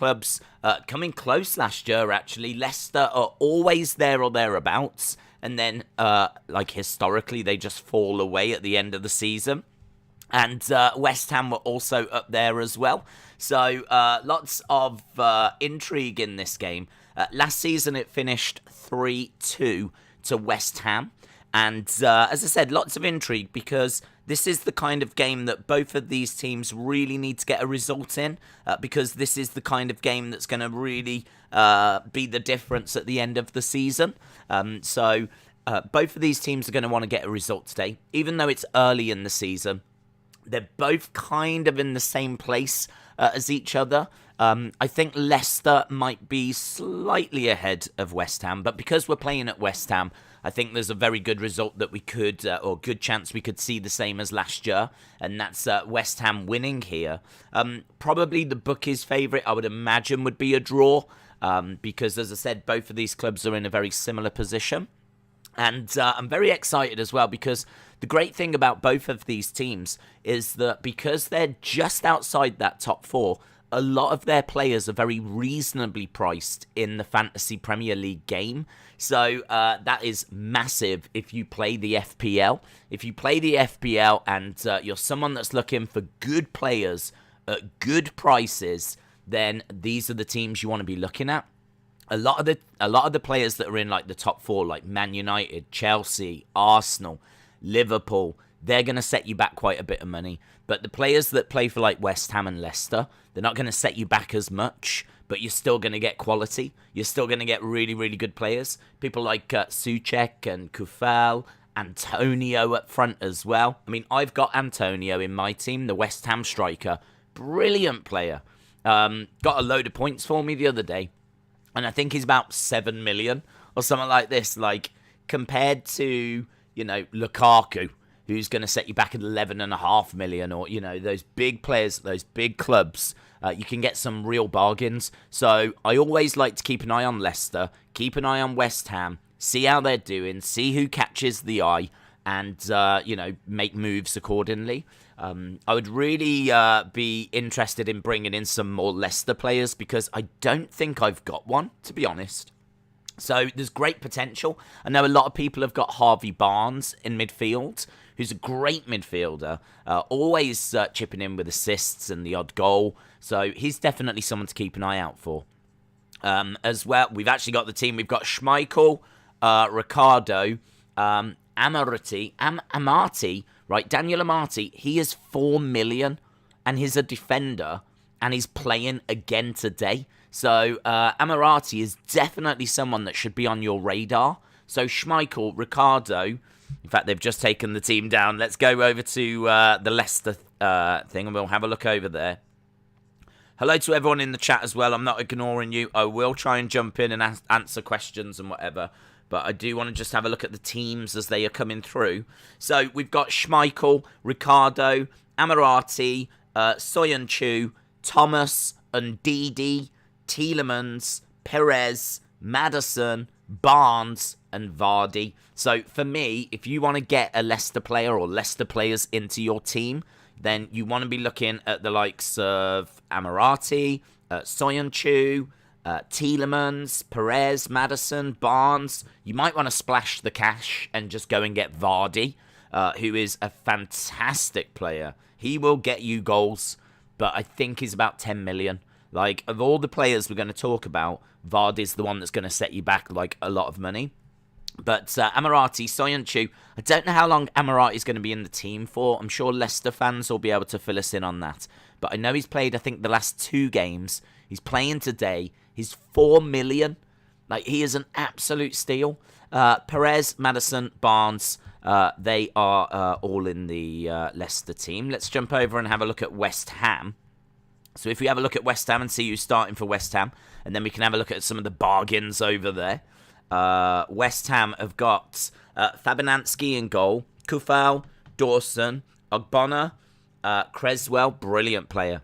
clubs coming close last year, actually. Leicester are always there or thereabouts. And then, historically, they just fall away at the end of the season. And West Ham were also up there as well. So lots of intrigue in this game. Last season, it finished 3-2 to West Ham. And as I said, lots of intrigue because this is the kind of game that both of these teams really need to get a result in because this is the kind of game that's going to really be the difference at the end of the season. So both of these teams are going to want to get a result today, even though it's early in the season. They're both kind of in the same place as each other. I think Leicester might be slightly ahead of West Ham, but because we're playing at West Ham, I think there's a very good result that we could, or good chance we could see the same as last year, and that's West Ham winning here. Probably the bookies' favourite, I would imagine, would be a draw, because, as I said, both of these clubs are in a very similar position. And I'm very excited as well because the great thing about both of these teams is that because they're just outside that top four, a lot of their players are very reasonably priced in the Fantasy Premier League game. So that is massive if you play the FPL. If you play the FPL and you're someone that's looking for good players at good prices, then these are the teams you want to be looking at. A lot of the players that are in like the top four, like Man United, Chelsea, Arsenal, Liverpool, they're going to set you back quite a bit of money. But the players that play for like West Ham and Leicester, they're not going to set you back as much, but you're still going to get quality. You're still going to get really, really good players. People like Soucek and Coufal, Antonio up front as well. I mean, I've got Antonio in my team, the West Ham striker. Brilliant player. Got a load of points for me the other day. And I think he's about 7 million or something like this. Like, compared to, Lukaku, who's going to set you back at 11.5 million, or, those big players, those big clubs, you can get some real bargains. So I always like to keep an eye on Leicester, keep an eye on West Ham, see how they're doing, see who catches the eye, and, make moves accordingly. I would really be interested in bringing in some more Leicester players because I don't think I've got one, to be honest. So there's great potential. I know a lot of people have got Harvey Barnes in midfield, who's a great midfielder, always chipping in with assists and the odd goal. So he's definitely someone to keep an eye out for. As well, we've actually got the team. We've got Schmeichel, Ricardo, Amati, right? Daniel Amati, he is 4 million and he's a defender and he's playing again today. So Amati is definitely someone that should be on your radar. So Schmeichel, Ricardo, in fact, they've just taken the team down. Let's go over to the Leicester thing and we'll have a look over there. Hello to everyone in the chat as well. I'm not ignoring you. I will try and jump in and answer questions and whatever. But I do want to just have a look at the teams as they are coming through. So we've got Schmeichel, Ricardo, Amati, Soyuncu, Thomas, Ndidi, Tielemans, Perez, Maddison, Barnes, and Vardy. So for me, if you want to get a Leicester player or Leicester players into your team, then you want to be looking at the likes of Amati, Soyuncu, Tielemans, Perez, Maddison, Barnes. You might want to splash the cash and just go and get Vardy, who is a fantastic player. He will get you goals, but I think he's about 10 million. Like, of all the players we're going to talk about, Vardy's the one that's going to set you back, like, a lot of money. But Amati, Soyuncu, I don't know how long Amati's going to be in the team for. I'm sure Leicester fans will be able to fill us in on that. But I know he's played, I think, the last 2 games. He's playing today. He's 4 million. Like, he is an absolute steal. Perez, Maddison, Barnes, they are all in the Leicester team. Let's jump over and have a look at West Ham. So if we have a look at West Ham and see who's starting for West Ham, and then we can have a look at some of the bargains over there. West Ham have got Fabianski in goal, Coufal, Dawson, Ogbonna, Cresswell, brilliant player,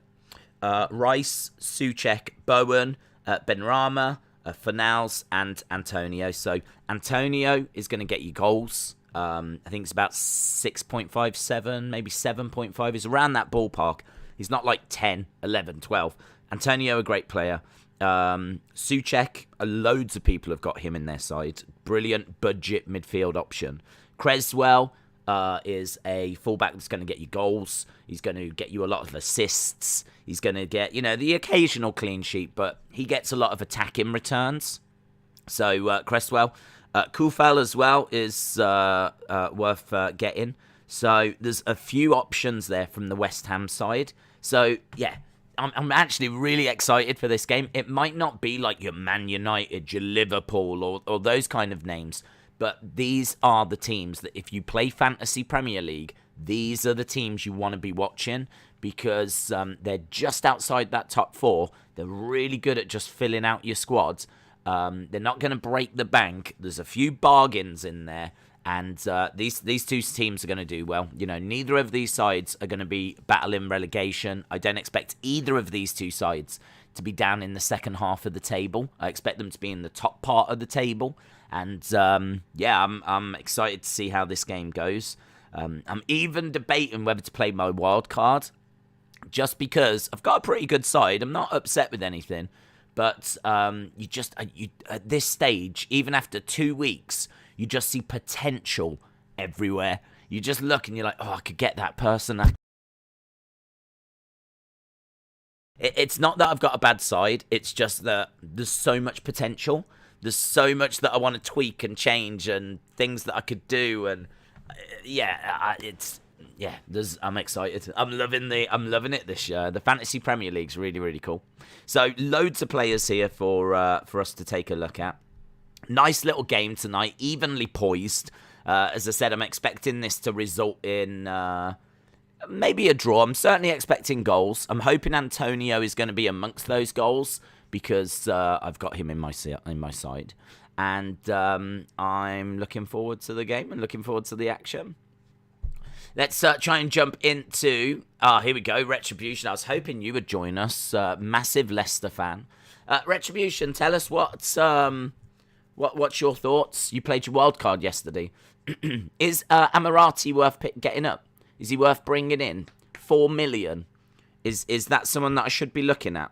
Rice, Soucek, Bowen, Benrahma, Fornals, and Antonio. So Antonio is going to get you goals. I think it's about 6.57, maybe 7.5. It's around that ballpark. He's not like 10, 11, 12. Antonio, a great player. Soucek, loads of people have got him in their side. Brilliant budget midfield option. Cresswell is a fullback that's going to get you goals. He's going to get you a lot of assists. He's going to get, the occasional clean sheet, but he gets a lot of attacking returns. So Cresswell. Coufal as well is worth getting. So there's a few options there from the West Ham side. So, yeah, I'm actually really excited for this game. It might not be like your Man United, your Liverpool, or those kind of names. But these are the teams that if you play Fantasy Premier League, these are the teams you want to be watching because they're just outside that top four. They're really good at just filling out your squads. They're not going to break the bank. There's a few bargains in there. And these two teams are going to do well. Neither of these sides are going to be battling relegation. I don't expect either of these two sides to be down in the second half of the table. I expect them to be in the top part of the table. And, I'm excited to see how this game goes. I'm even debating whether to play my wild card. Just because I've got a pretty good side. I'm not upset with anything. But at this stage, even after 2 weeks, you just see potential everywhere. You just look and you're like, I could get that person. It's not that I've got a bad side. It's just that there's so much potential. There's so much that I want to tweak and change and things that I could do. And I'm excited. I'm loving it this year. The Fantasy Premier League's really, really cool. So loads of players here for us to take a look at. Nice little game tonight, evenly poised. As I said, I'm expecting this to result in maybe a draw. I'm certainly expecting goals. I'm hoping Antonio is going to be amongst those goals because I've got him in my side. And I'm looking forward to the game and looking forward to the action. Let's try and jump into... here we go, Retribution. I was hoping you would join us. Massive Leicester fan. Retribution, tell us what's your thoughts? You played your wild card yesterday. Is Amarati worth getting up? Is he worth bringing in? 4 million. Is that someone that I should be looking at?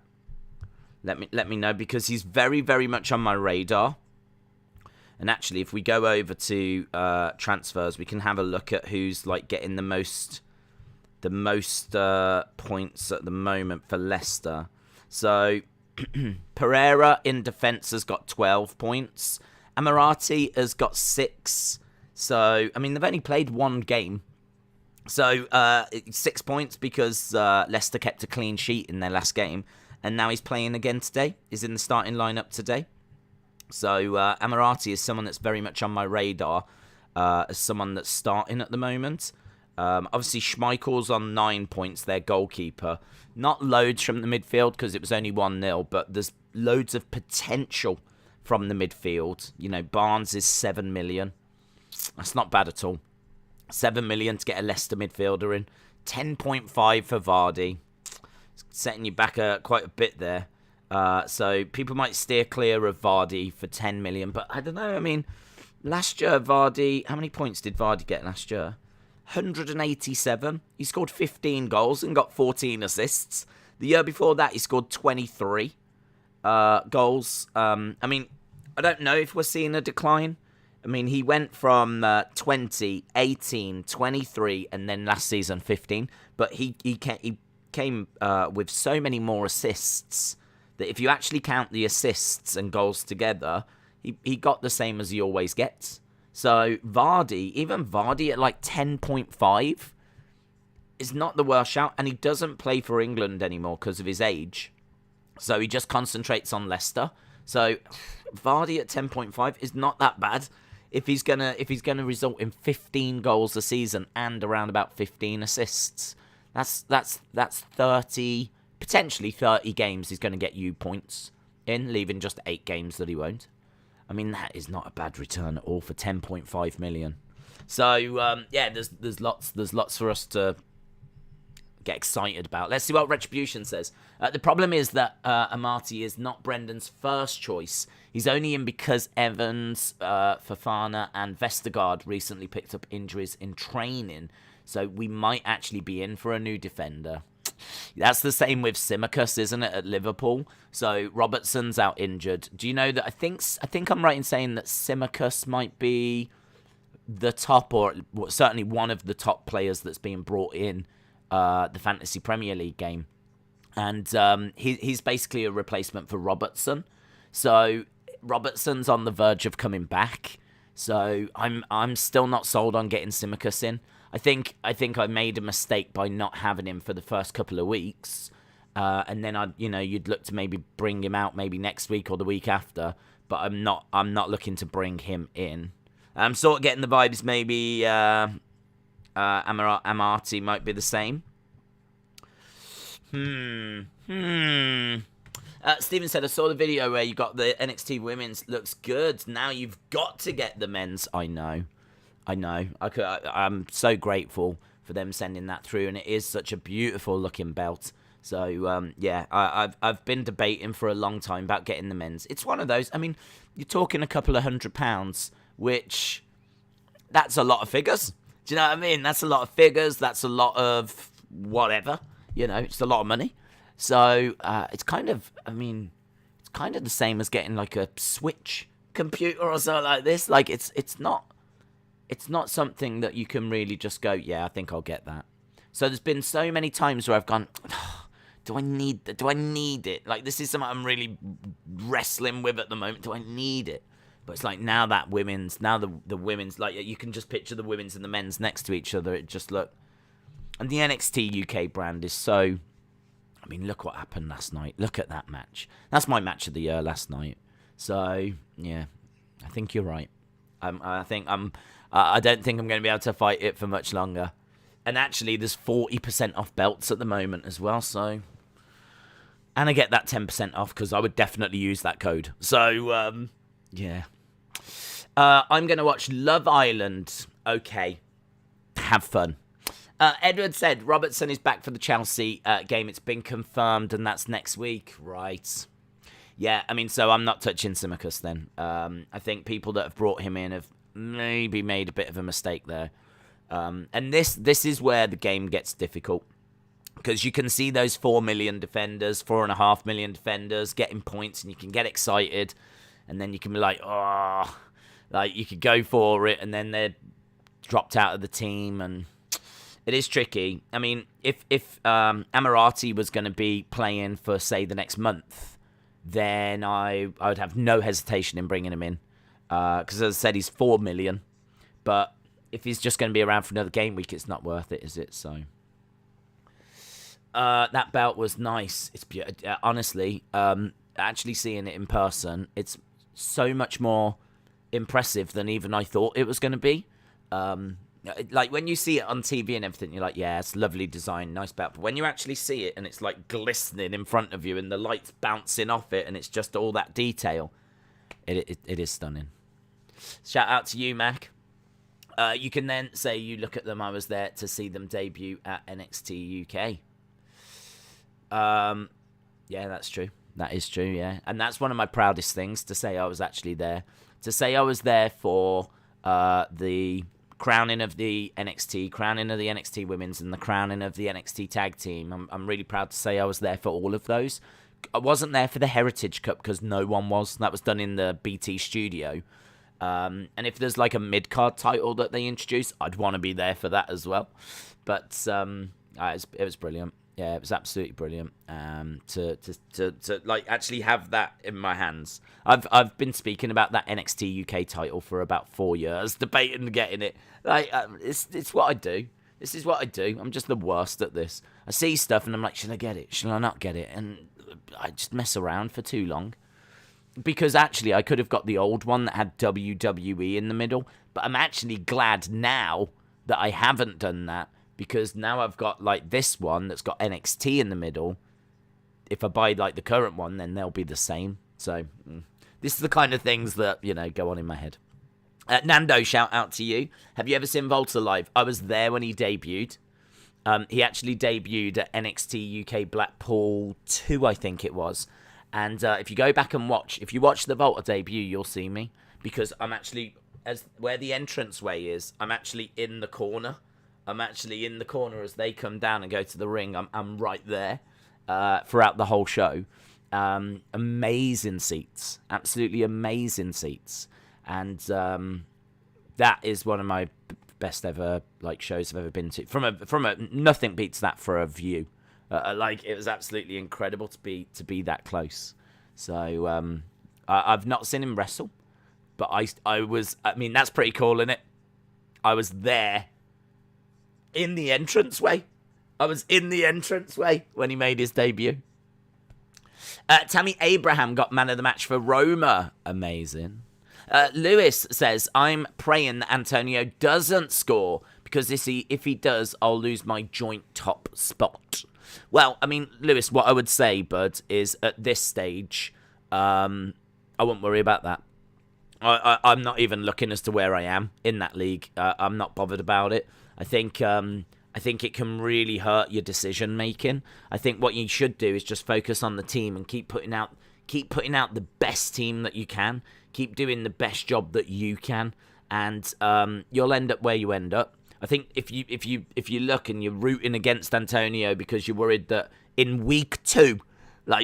Let me know because he's very, very much on my radar. And actually, if we go over to transfers, we can have a look at who's getting the most points at the moment for Leicester. So Pereira in defence has got 12 points. Amarati has got 6. So they've only played one game. So 6 points because Leicester kept a clean sheet in their last game, and now he's playing again today. He's in the starting lineup today. So Amarati is someone that's very much on my radar as someone that's starting at the moment. Obviously, Schmeichel's on 9 points, their goalkeeper. Not loads from the midfield because it was only 1-0, but there's loads of potential from the midfield. Barnes is 7 million. That's not bad at all. 7 million to get a Leicester midfielder in. 10.5 for Vardy. Setting you back quite a bit there. So people might steer clear of Vardy for 10 million, but I don't know. Last year, Vardy, how many points did Vardy get last year? 187. He scored 15 goals and got 14 assists. The year before that, he scored 23 goals. I don't know if we're seeing a decline. He went from 20, 18, 23, and then last season 15. But he came with so many more assists that if you actually count the assists and goals together, he got the same as he always gets. So even Vardy at 10.5 is not the worst shout, and he doesn't play for England anymore because of his age. So he just concentrates on Leicester. So Vardy at 10.5 is not that bad. If he's gonna result in 15 goals a season and around about 15 assists, that's 30, potentially 30 games he's going to get you points in, leaving just 8 games that he won't. That is not a bad return at all for 10.5 million. So there's lots for us to get excited about. Let's see what Retribution says. The problem is that Amati is not Brendan's first choice. He's only in because Evans, Fofana and Vestergaard recently picked up injuries in training. So we might actually be in for a new defender. That's the same with Tsimikas, isn't it, at Liverpool? So Robertson's out injured. Do you know that I think I'm right in saying that Tsimikas might be the top, or certainly one of the top players that's being brought in the Fantasy Premier League game. And he's basically a replacement for Robertson. So Robertson's on the verge of coming back. So I'm still not sold on getting Tsimikas in. I think I made a mistake by not having him for the first couple of weeks, and then you'd look to maybe bring him out maybe next week or the week after. But I'm not looking to bring him in. I'm sort of getting the vibes maybe Amartey might be the same. Steven said, I saw the video where you got the NXT women's. Looks good. Now you've got to get the men's. I know. I'm so grateful for them sending that through, and it is such a beautiful looking belt. So, I've been debating for a long time about getting the men's. It's one of those, I mean, you're talking a couple of £100, which, that's a lot of figures. Do you know what I mean? That's a lot of figures. That's a lot of whatever. It's a lot of money. So, it's kind of the same as getting like a Switch computer or something like this. Like, it's not something that you can really just go, yeah, I think I'll get that. So there's been so many times where I've gone, oh, do I need it? Like, this is something I'm really wrestling with at the moment. Do I need it? But it's like now the women's, like, you can just picture the women's and the men's next to each other. It just look. And the NXT UK brand is so, I mean, look what happened last night. Look at that match. That's my match of the year last night. So, yeah, I think you're right. I don't think I'm going to be able to fight it for much longer. And actually, there's 40% off belts at the moment as well. So, and I get that 10% off because I would definitely use that code. So, yeah. I'm going to watch Love Island. Okay. Have fun. Edward said Robertson is back for the Chelsea game. It's been confirmed, and that's next week. Right. Yeah, I mean, so I'm not touching Tsimikas then. I think people that have brought him in have maybe made a bit of a mistake there. And this is where the game gets difficult. Because you can see those 4 million defenders, 4.5 million defenders getting points, and you can get excited. And then you can be like, oh, like you could go for it, and then they're dropped out of the team, and it is tricky. I mean, if Amartey was going to be playing for, say, the next month, then I would have no hesitation in bringing him in. Because, as I said, he's 4 million. But if he's just going to be around for another game week, it's not worth it, is it? So, that belt was nice. It's honestly, actually seeing it in person, it's so much more impressive than even I thought it was going to be. Like, when you see it on TV and everything, you're like, yeah, it's lovely design, nice belt. But when you actually see it and it's, like, glistening in front of you and the light's bouncing off it and it's just all that detail, it is stunning. Shout out to you, Mac. You can then say you look at them. I was there to see them debut at NXT UK. Yeah, that's true. That is true, yeah. And that's one of my proudest things, to say I was actually there. To say I was there for the crowning of the NXT women's, and the crowning of the NXT tag team. I'm really proud to say I was there for all of those. I wasn't there for the Heritage Cup because no one was. That was done in the BT studio. And if there's like a mid-card title that they introduce, I'd want to be there for that as well. But it was brilliant. Yeah, it was absolutely brilliant. To like actually have that in my hands. I've been speaking about that NXT UK title for about 4 years, debating getting it. Like it's what I do. This is what I do. I'm just the worst at this. I see stuff and I'm like, should I get it? Should I not get it? And I just mess around for too long. Because actually, I could have got the old one that had WWE in the middle. But I'm actually glad now that I haven't done that. Because now I've got, like, this one that's got NXT in the middle. If I buy, like, the current one, then they'll be the same. So, this is the kind of things that, go on in my head. Nando, shout out to you. Have you ever seen Volta live? I was there when he debuted. He actually debuted at NXT UK Blackpool 2, I think it was. And if you go back and if you watch the Volta debut, you'll see me. Because I'm actually, where the entranceway is, I'm actually in the corner I'm actually in the corner as they come down and go to the ring. I'm right there throughout the whole show. Amazing seats, absolutely amazing seats, and that is one of my best ever shows I've ever been to. From a nothing beats that for a view. It was absolutely incredible to be that close. So I've not seen him wrestle, but I was. I mean, that's pretty cool, isn't it? I was there in the entranceway. I was in the entranceway when he made his debut. Tammy Abraham got man of the match for Roma. Amazing. Lewis says, I'm praying that Antonio doesn't score because if he does, I'll lose my joint top spot. Well, I mean, Lewis, what I would say, bud, is at this stage, I won't worry about that. I'm not even looking as to where I am in that league. I'm not bothered about it. I think it can really hurt your decision making. I think what you should do is just focus on the team and keep putting out the best team that you can. Keep doing the best job that you can, and you'll end up where you end up. I think if you look and you're rooting against Antonio because you're worried that in week 2,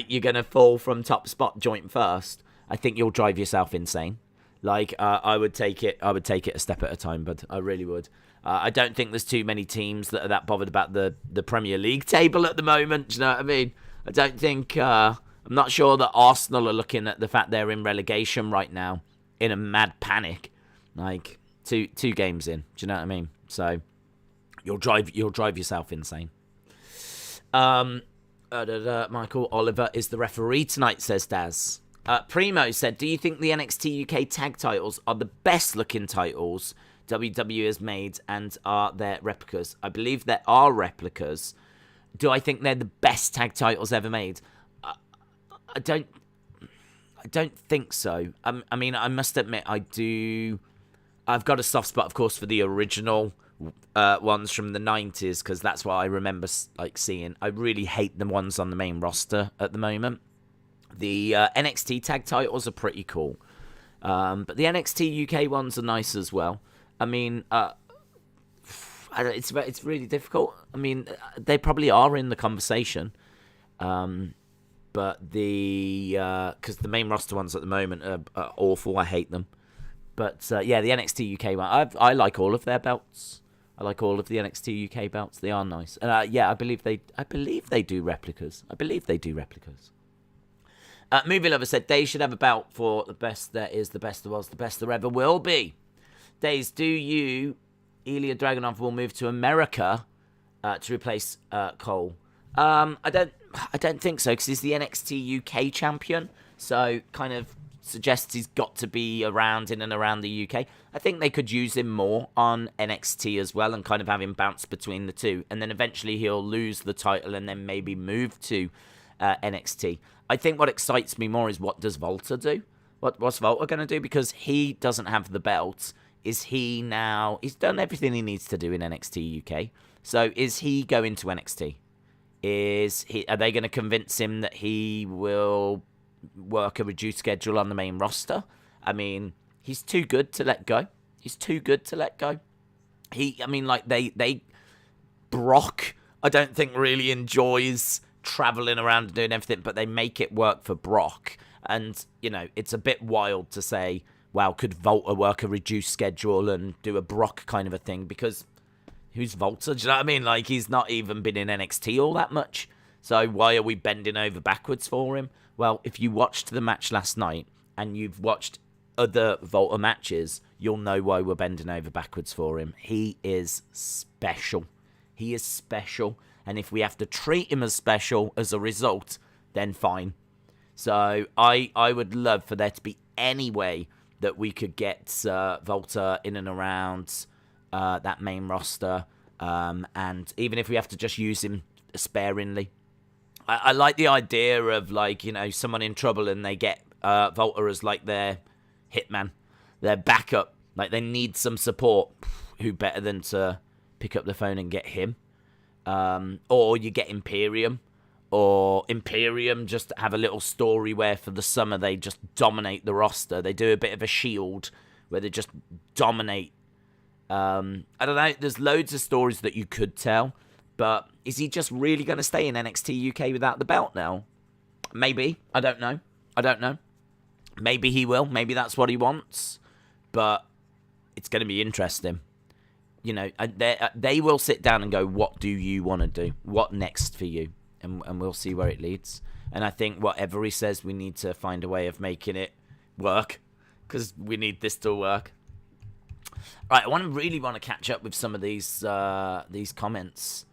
you're gonna fall from top spot joint first, I think you'll drive yourself insane. I would take it a step at a time, bud. I really would. I don't think there's too many teams that are that bothered about the Premier League table at the moment. Do you know what I mean? I don't think. I'm not sure that Arsenal are looking at the fact they're in relegation right now in a mad panic. Two games in. Do you know what I mean? So you'll drive yourself insane. Michael Oliver is the referee tonight, says Daz. Primo said, do you think the NXT UK tag titles are the best looking titles WWE has made, and are there replicas? I believe there are replicas. Do I think they're the best tag titles ever made? I don't think so. I mean, I must admit, I do. I've got a soft spot, of course, for the original ones from the 90s, because that's what I remember seeing. I really hate the ones on the main roster at the moment. The NXT tag titles are pretty cool, but the NXT UK ones are nice as well. I mean, it's really difficult. I mean, they probably are in the conversation, but because the main roster ones at the moment are awful. I hate them. But the NXT UK one, I like all of their belts. I like all of the NXT UK belts. They are nice, and I believe they do replicas. Movie Lover said, Days should have a belt for the best there is, the best there was, the best there ever will be. Days, do you, Ilya Dragunov, will move to America to replace Cole? I don't think so, because he's the NXT UK champion, so kind of suggests he's got to be around in and around the UK. I think they could use him more on NXT as well and kind of have him bounce between the two, and then eventually he'll lose the title and then maybe move to NXT. I think what excites me more is what does Volta do? What's Volta going to do? Because he doesn't have the belt. Is he now... He's done everything he needs to do in NXT UK. So is he going to NXT? Are they going to convince him that he will work a reduced schedule on the main roster? I mean, he's too good to let go. Brock, I don't think really enjoys traveling around and doing everything, but they make it work for Brock. And, it's a bit wild to say, wow, could Volta work a reduced schedule and do a Brock kind of a thing? Because who's Volta? Do you know what I mean? He's not even been in NXT all that much. So why are we bending over backwards for him? Well, if you watched the match last night and you've watched other Volta matches, you'll know why we're bending over backwards for him. He is special. And if we have to treat him as special as a result, then fine. So I would love for there to be any way that we could get Volta in and around that main roster. And even if we have to just use him sparingly. I like the idea of, someone in trouble and they get Volta as, their hitman, their backup. They need some support. Who better than to pick up the phone and get him? Or you get Imperium, or Imperium just have a little story where for the summer they just dominate the roster. They do a bit of a Shield where they just dominate I don't know. There's loads of stories that you could tell. But is he just really going to stay in NXT UK without the belt now? Maybe. I don't know. Maybe he will. Maybe that's what he wants. But it's going to be interesting. You know, they will sit down and go, what do you want to do? What next for you? And we'll see where it leads. And I think whatever he says, we need to find a way of making it work. Because we need this to work. Right, I really want to catch up with some of these comments.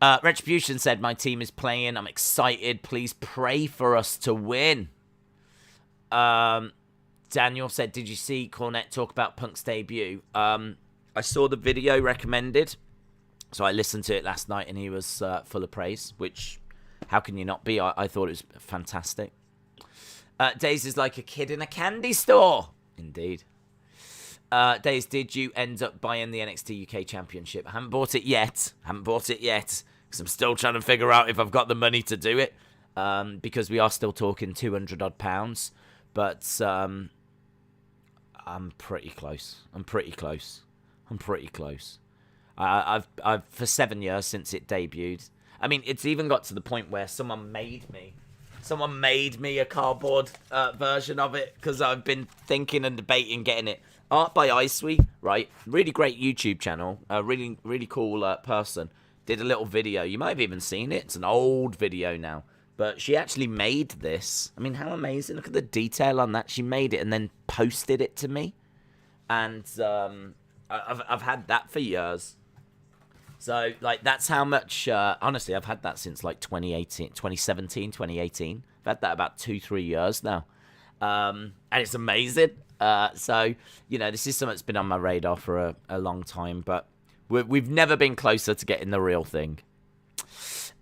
Retribution said, my team is playing. I'm excited. Please pray for us to win. Daniel said, did you see Cornette talk about Punk's debut? I saw the video recommended. So I listened to it last night and he was full of praise. Which, how can you not be? I thought it was fantastic. Days is like a kid in a candy store. Indeed. Days, did you end up buying the NXT UK Championship? I haven't bought it yet. Because I'm still trying to figure out if I've got the money to do it. Because we are still talking £200 odd. But I'm pretty close. I've for 7 years since it debuted. I mean, it's even got to the point where someone made me a cardboard version of it because I've been thinking and debating getting it. Art by Icewee, right? Really great YouTube channel. A really, really cool person. Did a little video. You might have even seen it. It's an old video now. But she actually made this. I mean, how amazing. Look at the detail on that. She made it and then posted it to me. And I've had that for years. So, like, that's how much... honestly, I've had that since, like, 2017, 2018. I've had that about 2-3 years now. And it's amazing. So, you know, this is something that's been on my radar for a long time, but we've never been closer to getting the real thing.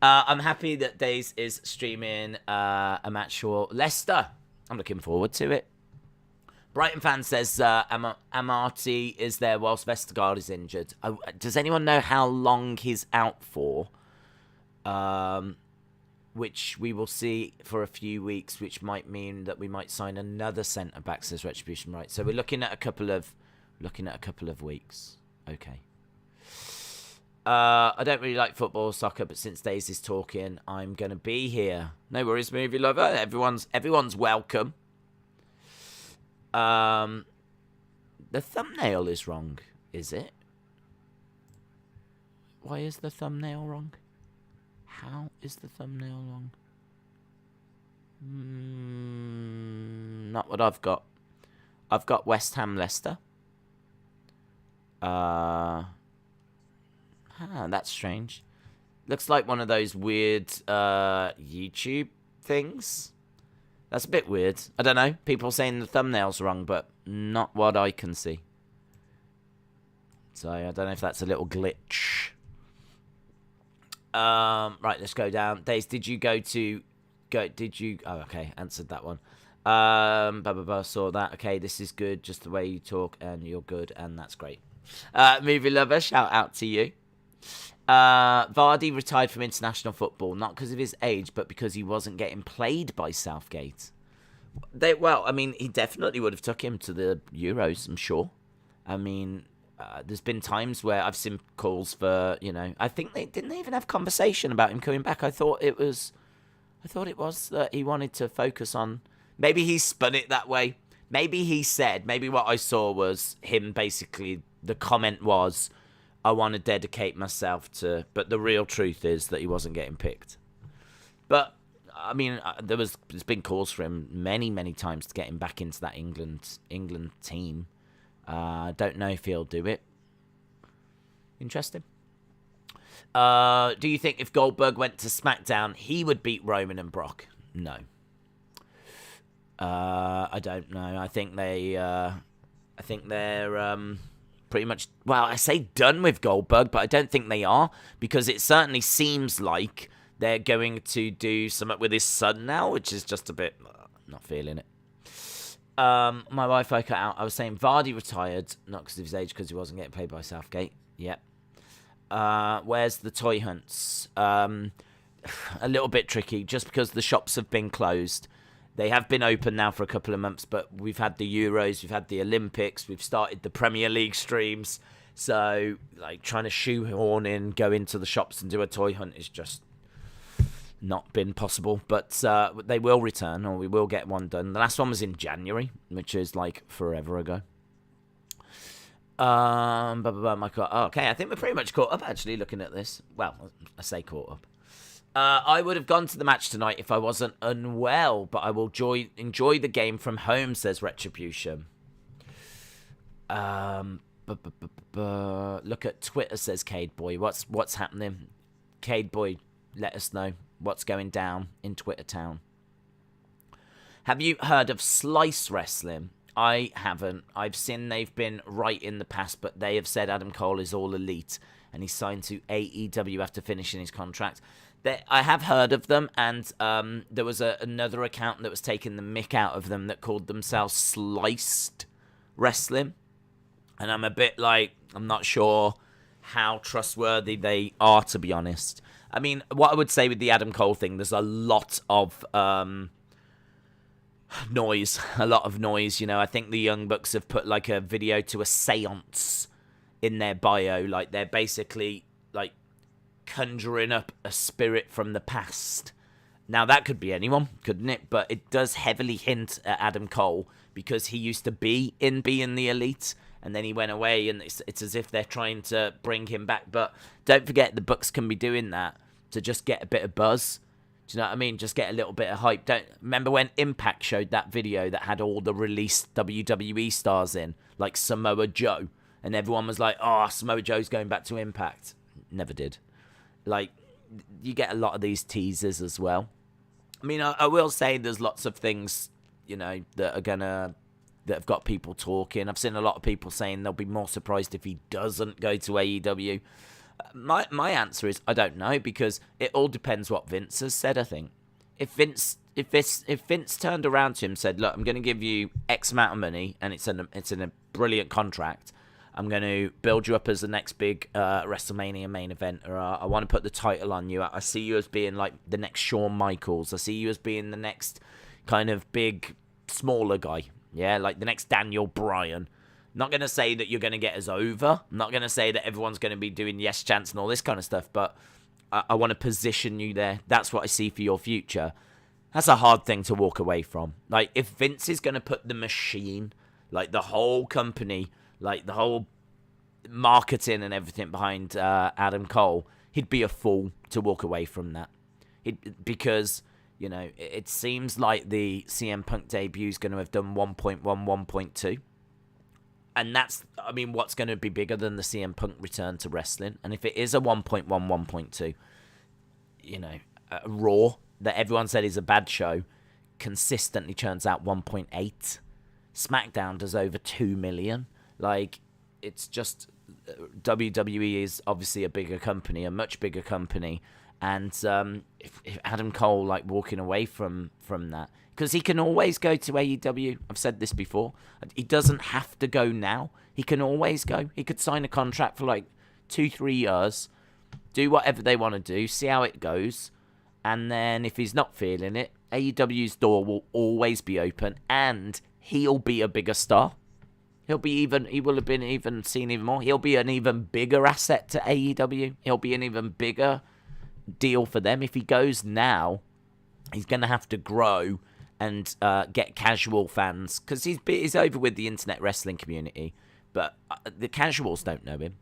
I'm happy that Days is streaming a match for Leicester. I'm looking forward to it. Brighton fan says Amarty is there whilst Vestergaard is injured. Does anyone know how long he's out for? Which we will see for a few weeks, which might mean that we might sign another centre-back, says Retribution. Right, so we're looking at a couple of weeks. Okay. I don't really like football or soccer, but since Days is talking, I'm going to be here. No worries, movie lover. Everyone's welcome. The thumbnail is wrong, is it? Why is the thumbnail wrong? How is the thumbnail wrong? Not what I've got. I've got West Ham Leicester. That's strange. Looks like one of those weird YouTube things. That's a bit weird. I don't know. People saying the thumbnail's wrong, but not what I can see. So I don't know if that's a little glitch. Right, let's go down. Days, did you go? Oh, okay, answered that one. Saw that. Okay, this is good. Just the way you talk, and you're good, and that's great. Movie lover, shout out to you. Vardy retired from international football, not because of his age, but because he wasn't getting played by Southgate. I mean, he definitely would have took him to the Euros, I'm sure. I mean, there's been times where I've seen calls for, you know, I think they didn't even have conversation about him coming back. I thought it was that he wanted to focus on, maybe he spun it that way. Maybe what I saw was him basically, the comment was, I want to dedicate myself to, but the real truth is that he wasn't getting picked. But, I mean, there's been calls for him many, many times to get him back into that England team. Don't know if he'll do it. Interesting. Do you think if Goldberg went to SmackDown, he would beat Roman and Brock? No. I don't know. I think they're pretty much, well, I say done with Goldberg, but I don't think they are, because it certainly seems like they're going to do something with his son now, which is just a bit, not feeling it. My Wi-Fi cut out. I was saying Vardy retired, not because of his age, because he wasn't getting played by Southgate. Yep. Where's the toy hunts? A little bit tricky, just because the shops have been closed. They have been open now for a couple of months, but we've had the Euros, we've had the Olympics, we've started the Premier League streams. So, like, trying to shoehorn in, go into the shops and do a toy hunt is just not been possible. But they will return, or we will get one done. The last one was in January, which is, like, forever ago. Okay, I think we're pretty much caught up, actually, looking at this. Well, I say caught up. I would have gone to the match tonight if I wasn't unwell, but I will enjoy the game from home, says Retribution. Look at Twitter, says Cade Boy. What's happening? Cade Boy, let us know what's going down in Twitter town. Have you heard of Slice Wrestling? I haven't. I've seen they've been right in the past, but they have said Adam Cole is all elite and he's signed to AEW after finishing his contract. I have heard of them, and there was another account that was taking the mick out of them that called themselves Sliced Wrestling. And I'm a bit like, I'm not sure how trustworthy they are, to be honest. I mean, what I would say with the Adam Cole thing, there's a lot of noise. You know. I think the Young Bucks have put like a video to a seance in their bio. Like, they're basically like conjuring up a spirit from the past. Now, that could be anyone, couldn't it? But it does heavily hint at Adam Cole, because he used to be in Being the Elite, and then he went away, and it's as if they're trying to bring him back. But don't forget, the Bucks can be doing that to just get a bit of buzz. Do you know what I mean? Just get a little bit of hype. Don't remember when Impact showed that video that had all the released WWE stars in, like Samoa Joe, and everyone was like, "Oh, Samoa Joe's going back to Impact." Never did. Like, you get a lot of these teasers as well. I mean, I will say there's lots of things, you know, that have got people talking. I've seen a lot of people saying they'll be more surprised if he doesn't go to AEW. My answer is I don't know, because it all depends what Vince has said. I think if Vince turned around to him and said, "Look, I'm going to give you X amount of money, and it's in a brilliant contract. I'm going to build you up as the next big WrestleMania main event, or I want to put the title on you. I see you as being like the next Shawn Michaels. I see you as being the next kind of big, smaller guy. Yeah, like the next Daniel Bryan. Not going to say that you're going to get us over. I'm not going to say that everyone's going to be doing yes chants and all this kind of stuff, but I want to position you there. That's what I see for your future." That's a hard thing to walk away from. Like, if Vince is going to put the machine, like the whole company, like the whole marketing and everything behind Adam Cole, he'd be a fool to walk away from that. Because, you know, it seems like the CM Punk debut is going to have done 1.1, 1.2. And that's, I mean, what's going to be bigger than the CM Punk return to wrestling? And if it is a 1.1, 1.2, you know, Raw, that everyone said is a bad show, consistently churns out 1.8. SmackDown does over 2 million. Like, it's just, WWE is obviously a bigger company, a much bigger company. And if Adam Cole, like, walking away from that, because he can always go to AEW. I've said this before. He doesn't have to go now. He can always go. He could sign a contract for like 2-3 years, do whatever they want to do, see how it goes. And then if he's not feeling it, AEW's door will always be open, and he'll be a bigger star. He will have been even seen even more. He'll be an even bigger asset to AEW. He'll be an even bigger deal for them. If he goes now, he's going to have to grow and get casual fans, because he's over with the internet wrestling community, but the casuals don't know him,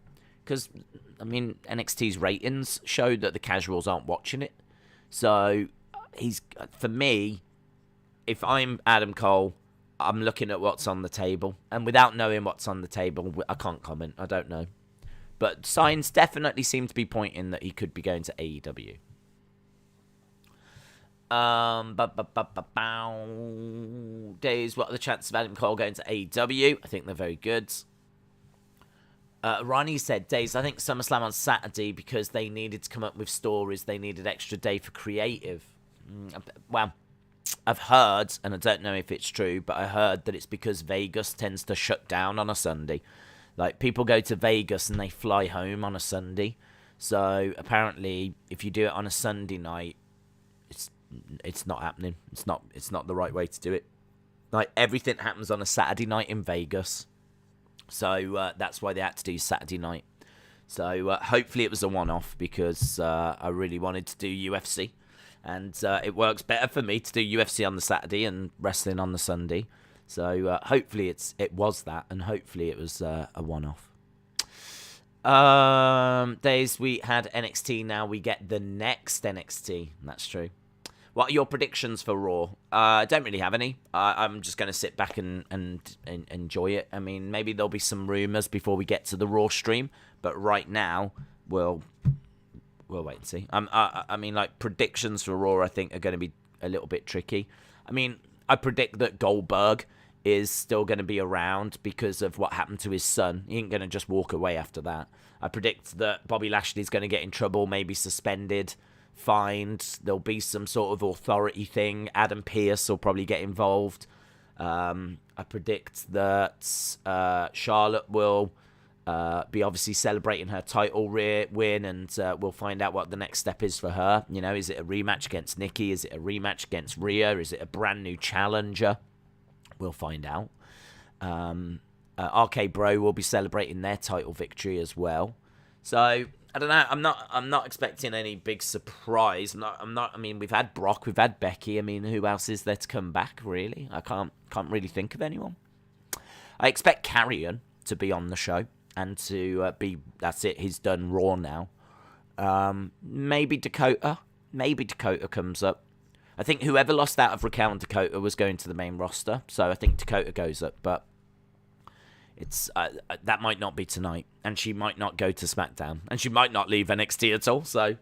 because, I mean, NXT's ratings show that the casuals aren't watching it. So for me, if I'm Adam Cole, I'm looking at what's on the table, and without knowing what's on the table, I can't comment. I don't know, but signs definitely seem to be pointing that he could be going to AEW. Days, what are the chances of Adam Cole going to AEW? I think they're very good. Ronnie said, Days, I think SummerSlam on Saturday because they needed to come up with stories. They needed extra day for creative. Well, I've heard, and I don't know if it's true, but I heard that it's because Vegas tends to shut down on a Sunday. Like, people go to Vegas and they fly home on a Sunday. So apparently, if you do it on a Sunday night, it's not happening. It's not the right way to do it. Like, everything happens on a Saturday night in Vegas. So that's why they had to do Saturday night. So hopefully it was a one-off, because I really wanted to do UFC. And it works better for me to do UFC on the Saturday and wrestling on the Sunday. So hopefully it was that, and hopefully it was a one-off. Days we had NXT, now we get the next NXT. That's true. What are your predictions for Raw? I don't really have any. I'm just going to sit back and enjoy it. I mean, maybe there'll be some rumours before we get to the Raw stream, but right now, we'll wait and see. I mean, like, predictions for Raw, I think, are going to be a little bit tricky. I mean, I predict that Goldberg is still going to be around because of what happened to his son. He ain't going to just walk away after that. I predict that Bobby Lashley's going to get in trouble, maybe suspended, fined. There'll be some sort of authority thing. Adam Pearce will probably get involved. I predict that Charlotte will be obviously celebrating her title win, and we'll find out what the next step is for her. You know, is it a rematch against Nikki? Is it a rematch against Rhea? Is it a brand new challenger? We'll find out. RK Bro will be celebrating their title victory as well. So I don't know. I'm not expecting any big surprise. I'm not. I mean, we've had Brock, we've had Becky. I mean, who else is there to come back? Really, I can't really think of anyone. I expect Carrion to be on the show and to be. That's it. He's done Raw now. Maybe Dakota. Maybe Dakota comes up. I think whoever lost out of Raquel and Dakota was going to the main roster, so I think Dakota goes up, but it's that might not be tonight, and she might not go to SmackDown, and she might not leave NXT at all, so...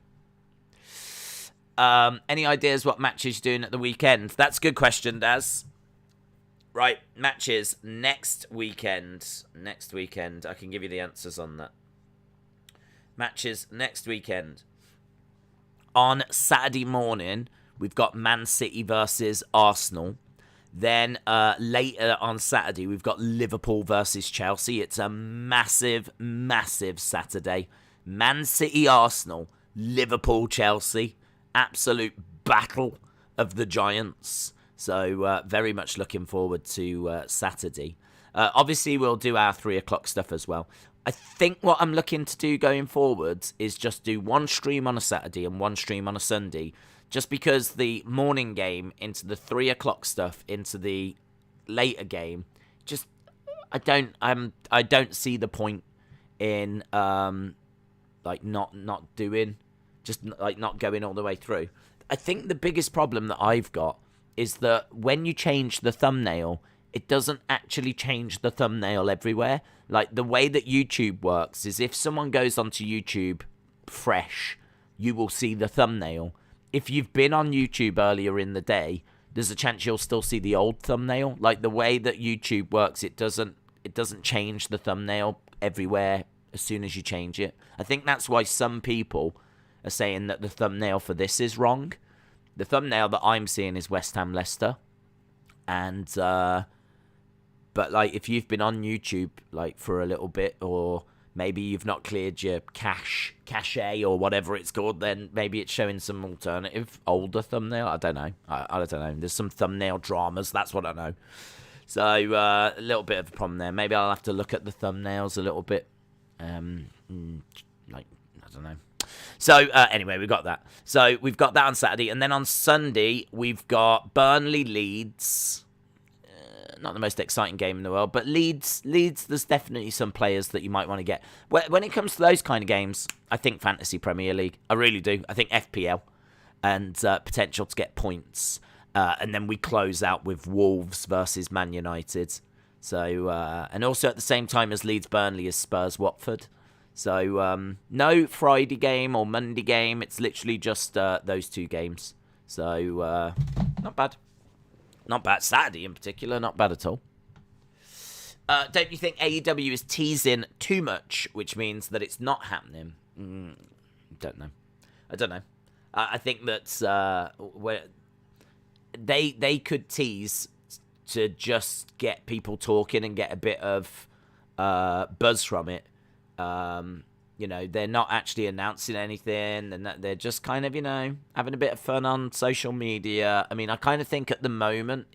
any ideas what matches you're doing at the weekend? That's a good question, Daz. Right, matches next weekend. Next weekend, I can give you the answers on that. Matches next weekend. On Saturday morning... we've got Man City versus Arsenal. Then later on Saturday, we've got Liverpool versus Chelsea. It's a massive, massive Saturday. Man City, Arsenal, Liverpool, Chelsea. Absolute battle of the giants. So very much looking forward to Saturday. Obviously, we'll do our 3 o'clock stuff as well. I think what I'm looking to do going forwards is just do one stream on a Saturday and one stream on a Sunday. Just because the morning game into the 3 o'clock stuff into the later game, just I don't see the point in like not doing, just like not going all the way through. I think the biggest problem that I've got is that when you change the thumbnail, it doesn't actually change the thumbnail everywhere. Like the way that YouTube works is if someone goes onto YouTube fresh, you will see the thumbnail. If you've been on YouTube earlier in the day, there's a chance you'll still see the old thumbnail. Like the way that YouTube works, it doesn't change the thumbnail everywhere as soon as you change it. I think that's why some people are saying that the thumbnail for this is wrong. The thumbnail that I'm seeing is West Ham Leicester. And but like if you've been on YouTube like for a little bit, or maybe you've not cleared your cache or whatever it's called, then maybe it's showing some alternative, older thumbnail. I don't know. I don't know. There's some thumbnail dramas. That's what I know. So a little bit of a problem there. Maybe I'll have to look at the thumbnails a little bit. Like, I don't know. So anyway, we've got that. So we've got that on Saturday. And then on Sunday, we've got Burnley Leeds. Not the most exciting game in the world, but Leeds, there's definitely some players that you might want to get. When it comes to those kind of games, I think Fantasy Premier League. I really do. I think FPL and potential to get points. And then we close out with Wolves versus Man United. So, and also at the same time as Leeds Burnley is Spurs Watford. So, no Friday game or Monday game. It's literally just those 2 games. So, not bad. Not bad. Saturday in particular, not bad at all. Don't you think AEW is teasing too much, which means that it's not happening? Don't know. I don't know. I think that they could tease to just get people talking and get a bit of buzz from it. You know, they're not actually announcing anything, and they're just kind of, you know, having a bit of fun on social media. I mean, I kind of think at the moment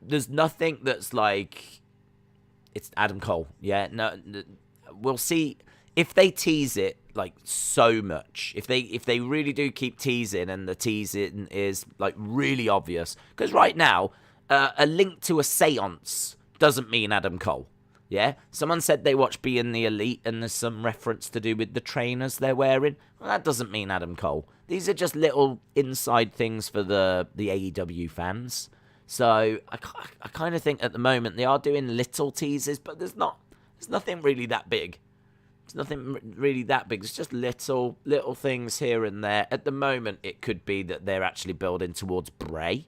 there's nothing that's like it's Adam Cole. Yeah, no, we'll see if they tease it like so much. If they really do keep teasing, and the teasing is like really obvious, because right now a link to a seance doesn't mean Adam Cole. Yeah, someone said they watch Being the Elite and there's some reference to do with the trainers they're wearing. Well, that doesn't mean Adam Cole. These are just little inside things for the AEW fans. So I kind of think at the moment they are doing little teases, but there's nothing really that big. It's nothing really that big. It's just little things here and there. At the moment, it could be that they're actually building towards Bray,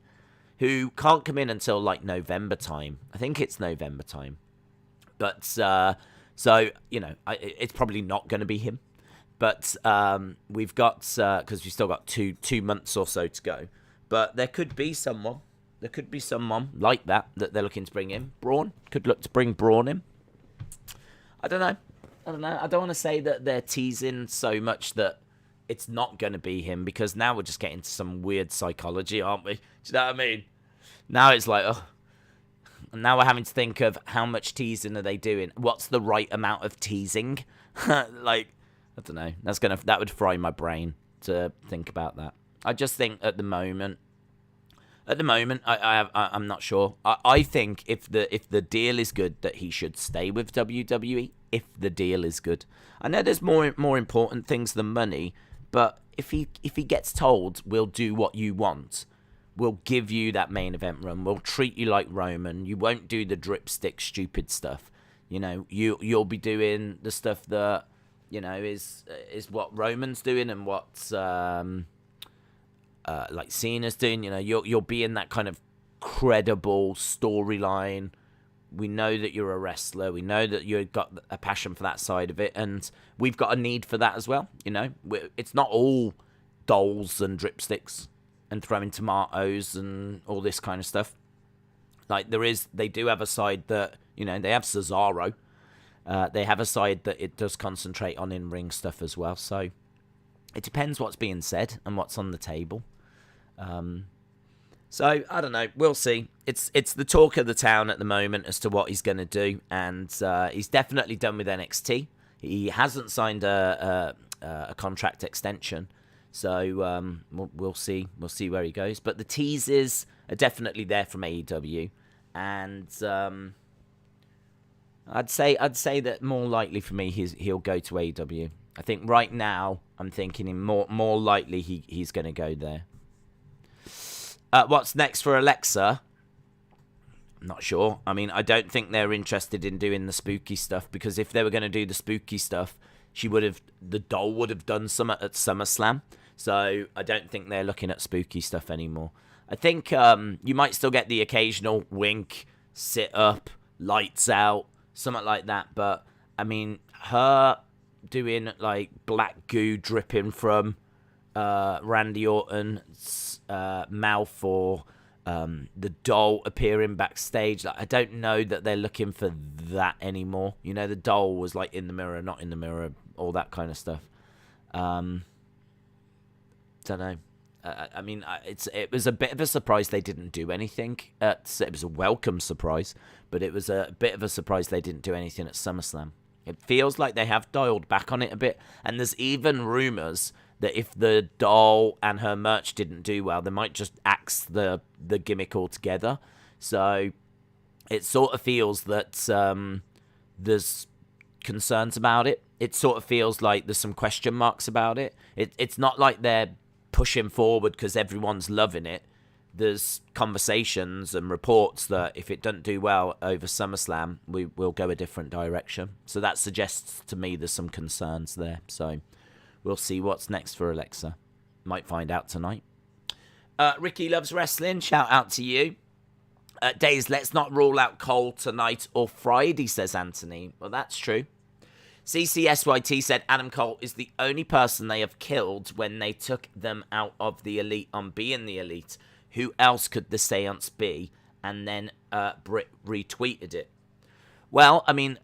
who can't come in until like November time. I think it's November time. But, so, it's probably not going to be him. But we've got, because we've still got two months or so to go. But there could be someone. There could be someone like that they're looking to bring in. Braun. Could look to bring Braun in. I don't know. I don't want to say that they're teasing so much that it's not going to be him, because now we're just getting to some weird psychology, aren't we? Do you know what I mean? Now it's like, oh. And now we're having to think of how much teasing are they doing? What's the right amount of teasing? Like, I don't know. That would fry my brain to think about that. I just think at the moment, I'm not sure. I think if the deal is good, that he should stay with WWE. If the deal is good, I know there's more important things than money, but if he gets told, we'll do what you want. We'll give you that main event run. We'll treat you like Roman. You won't do the dripstick stupid stuff. You know, you'll be doing the stuff that, you know, is what Roman's doing and what like Cena's doing. You know, you'll be in that kind of credible storyline. We know that you're a wrestler. We know that you've got a passion for that side of it, and we've got a need for that as well. You know, it's not all dolls and dripsticks and throwing tomatoes and all this kind of stuff. Like they do have a side that, you know, they have Cesaro. They have a side that it does concentrate on in-ring stuff as well. So it depends what's being said and what's on the table. So I don't know. We'll see. It's the talk of the town at the moment as to what he's going to do, and he's definitely done with NXT. He hasn't signed a contract extension. So we'll see. We'll see where he goes. But the teases are definitely there from AEW, and I'd say that more likely for me he'll go to AEW. I think right now I'm thinking more likely he's going to go there. What's next for Alexa? I'm not sure. I mean, I don't think they're interested in doing the spooky stuff, because if they were going to do the spooky stuff, the doll would have done some at SummerSlam. So I don't think they're looking at spooky stuff anymore. I think you might still get the occasional wink, sit up, lights out, something like that. But, I mean, her doing, like, black goo dripping from Randy Orton's mouth, or the doll appearing backstage. Like, I don't know that they're looking for that anymore. You know, the doll was, like, in the mirror, not in the mirror, all that kind of stuff. Don't know. I mean, it was a bit of a surprise they didn't do anything. It was a welcome surprise, but it was a bit of a surprise they didn't do anything at SummerSlam. It feels like they have dialed back on it a bit, and there's even rumours that if the doll and her merch didn't do well, they might just axe the gimmick altogether. So it sort of feels that there's concerns about it. It sort of feels like there's some question marks about it. It's not like they're pushing forward because everyone's loving it. There's conversations and reports that if it doesn't do well over SummerSlam, we will go a different direction. So that suggests to me there's some concerns there. So we'll see what's next for Alexa. Might find out tonight. Ricky Loves Wrestling, shout out to you. Days, let's not rule out Cole tonight or Friday, says Anthony. Well, that's true. CCSYT said Adam Cole is the only person they have killed when they took them out of the Elite on Being the Elite. Who else could the seance be? And then Britt retweeted it. Well, I mean,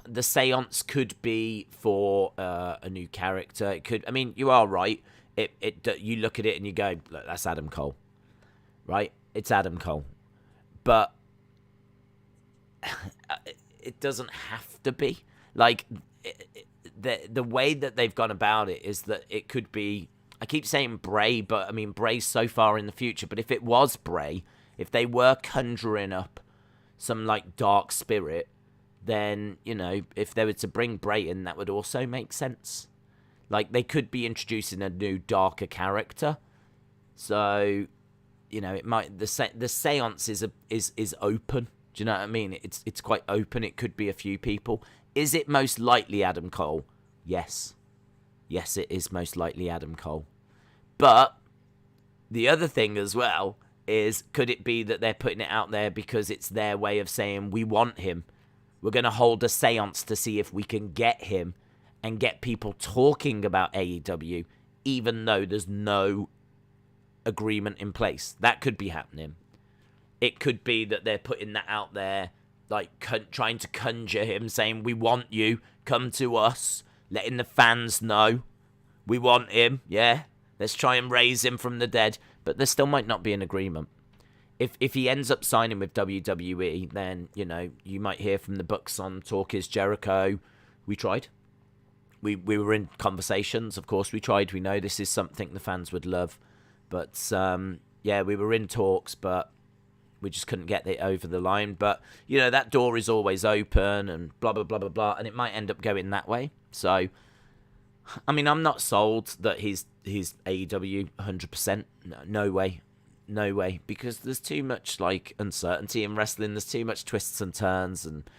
the seance could be for a new character. It could. I mean, you are right. You look at it and you go, look, that's Adam Cole, right? It's Adam Cole, but it doesn't have to be. Like, the way that they've gone about it is that it could be, I keep saying Bray, but I mean, Bray's so far in the future. But if it was Bray, if they were conjuring up some, like, dark spirit, then, you know, if they were to bring Bray in, that would also make sense. Like, they could be introducing a new, darker character. So, you know, it might, the seance is open. Do you know what I mean? It's quite open. It could be a few people. Is it most likely Adam Cole? Yes. Yes, it is most likely Adam Cole. But the other thing as well is, could it be that they're putting it out there because it's their way of saying, we want him. We're going to hold a seance to see if we can get him and get people talking about AEW, even though there's no agreement in place. That could be happening. It could be that they're putting that out there, like trying to conjure him, saying, we want you, come to us, letting the fans know we want him, yeah? Let's try and raise him from the dead. But there still might not be an agreement. If he ends up signing with WWE, then, you know, you might hear from the Bucks on Talk Is Jericho. We tried. We were in conversations, of course we tried. We know this is something the fans would love. But, yeah, we were in talks, but we just couldn't get it over the line. But, you know, that door is always open and blah, blah, blah, blah, blah. And it might end up going that way. So, I mean, I'm not sold that he's AEW 100%. No way. No way. Because there's too much, like, uncertainty in wrestling. There's too much twists and turns. And,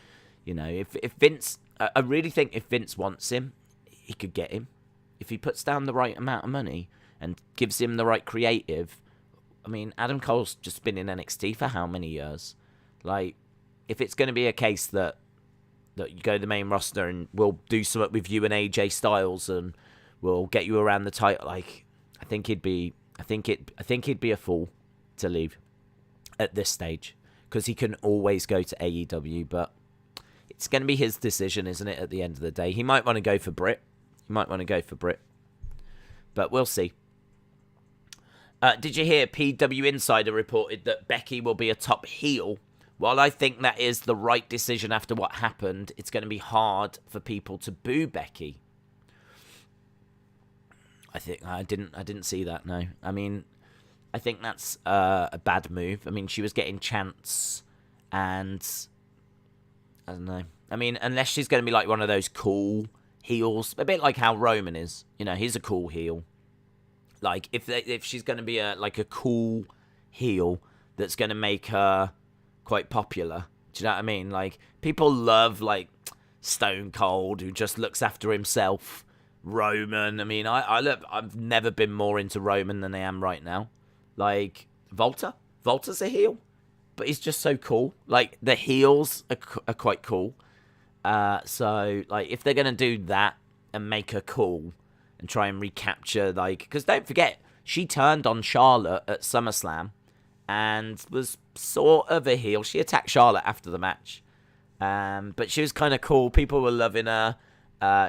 you know, if Vince... I really think if Vince wants him, he could get him. If he puts down the right amount of money and gives him the right creative... I mean, Adam Cole's just been in NXT for how many years? Like, if it's going to be a case that you go to the main roster and we'll do something with you and AJ Styles and we'll get you around the title, like, I think he'd be a fool to leave at this stage, because he can always go to AEW, but it's going to be his decision, isn't it, at the end of the day? He might want to go for Britt. But we'll see. Did you hear PW Insider reported that Becky will be a top heel? While I think that is the right decision after what happened, it's going to be hard for people to boo Becky. I didn't see that, no. I mean, I think that's a bad move. I mean, she was getting chants and I don't know. I mean, unless she's going to be like one of those cool heels, a bit like how Roman is. You know, he's a cool heel. Like, if she's going to be a cool heel that's going to make her quite popular, do you know what I mean? Like, people love, like, Stone Cold, who just looks after himself. Roman, I mean, I've never been more into Roman than I am right now. Like, Volta's a heel, but he's just so cool. Like, the heels are quite cool. So, like, if they're going to do that and make her cool and try and recapture, like... Because don't forget, she turned on Charlotte at SummerSlam and was sort of a heel. She attacked Charlotte after the match. But she was kind of cool. People were loving her.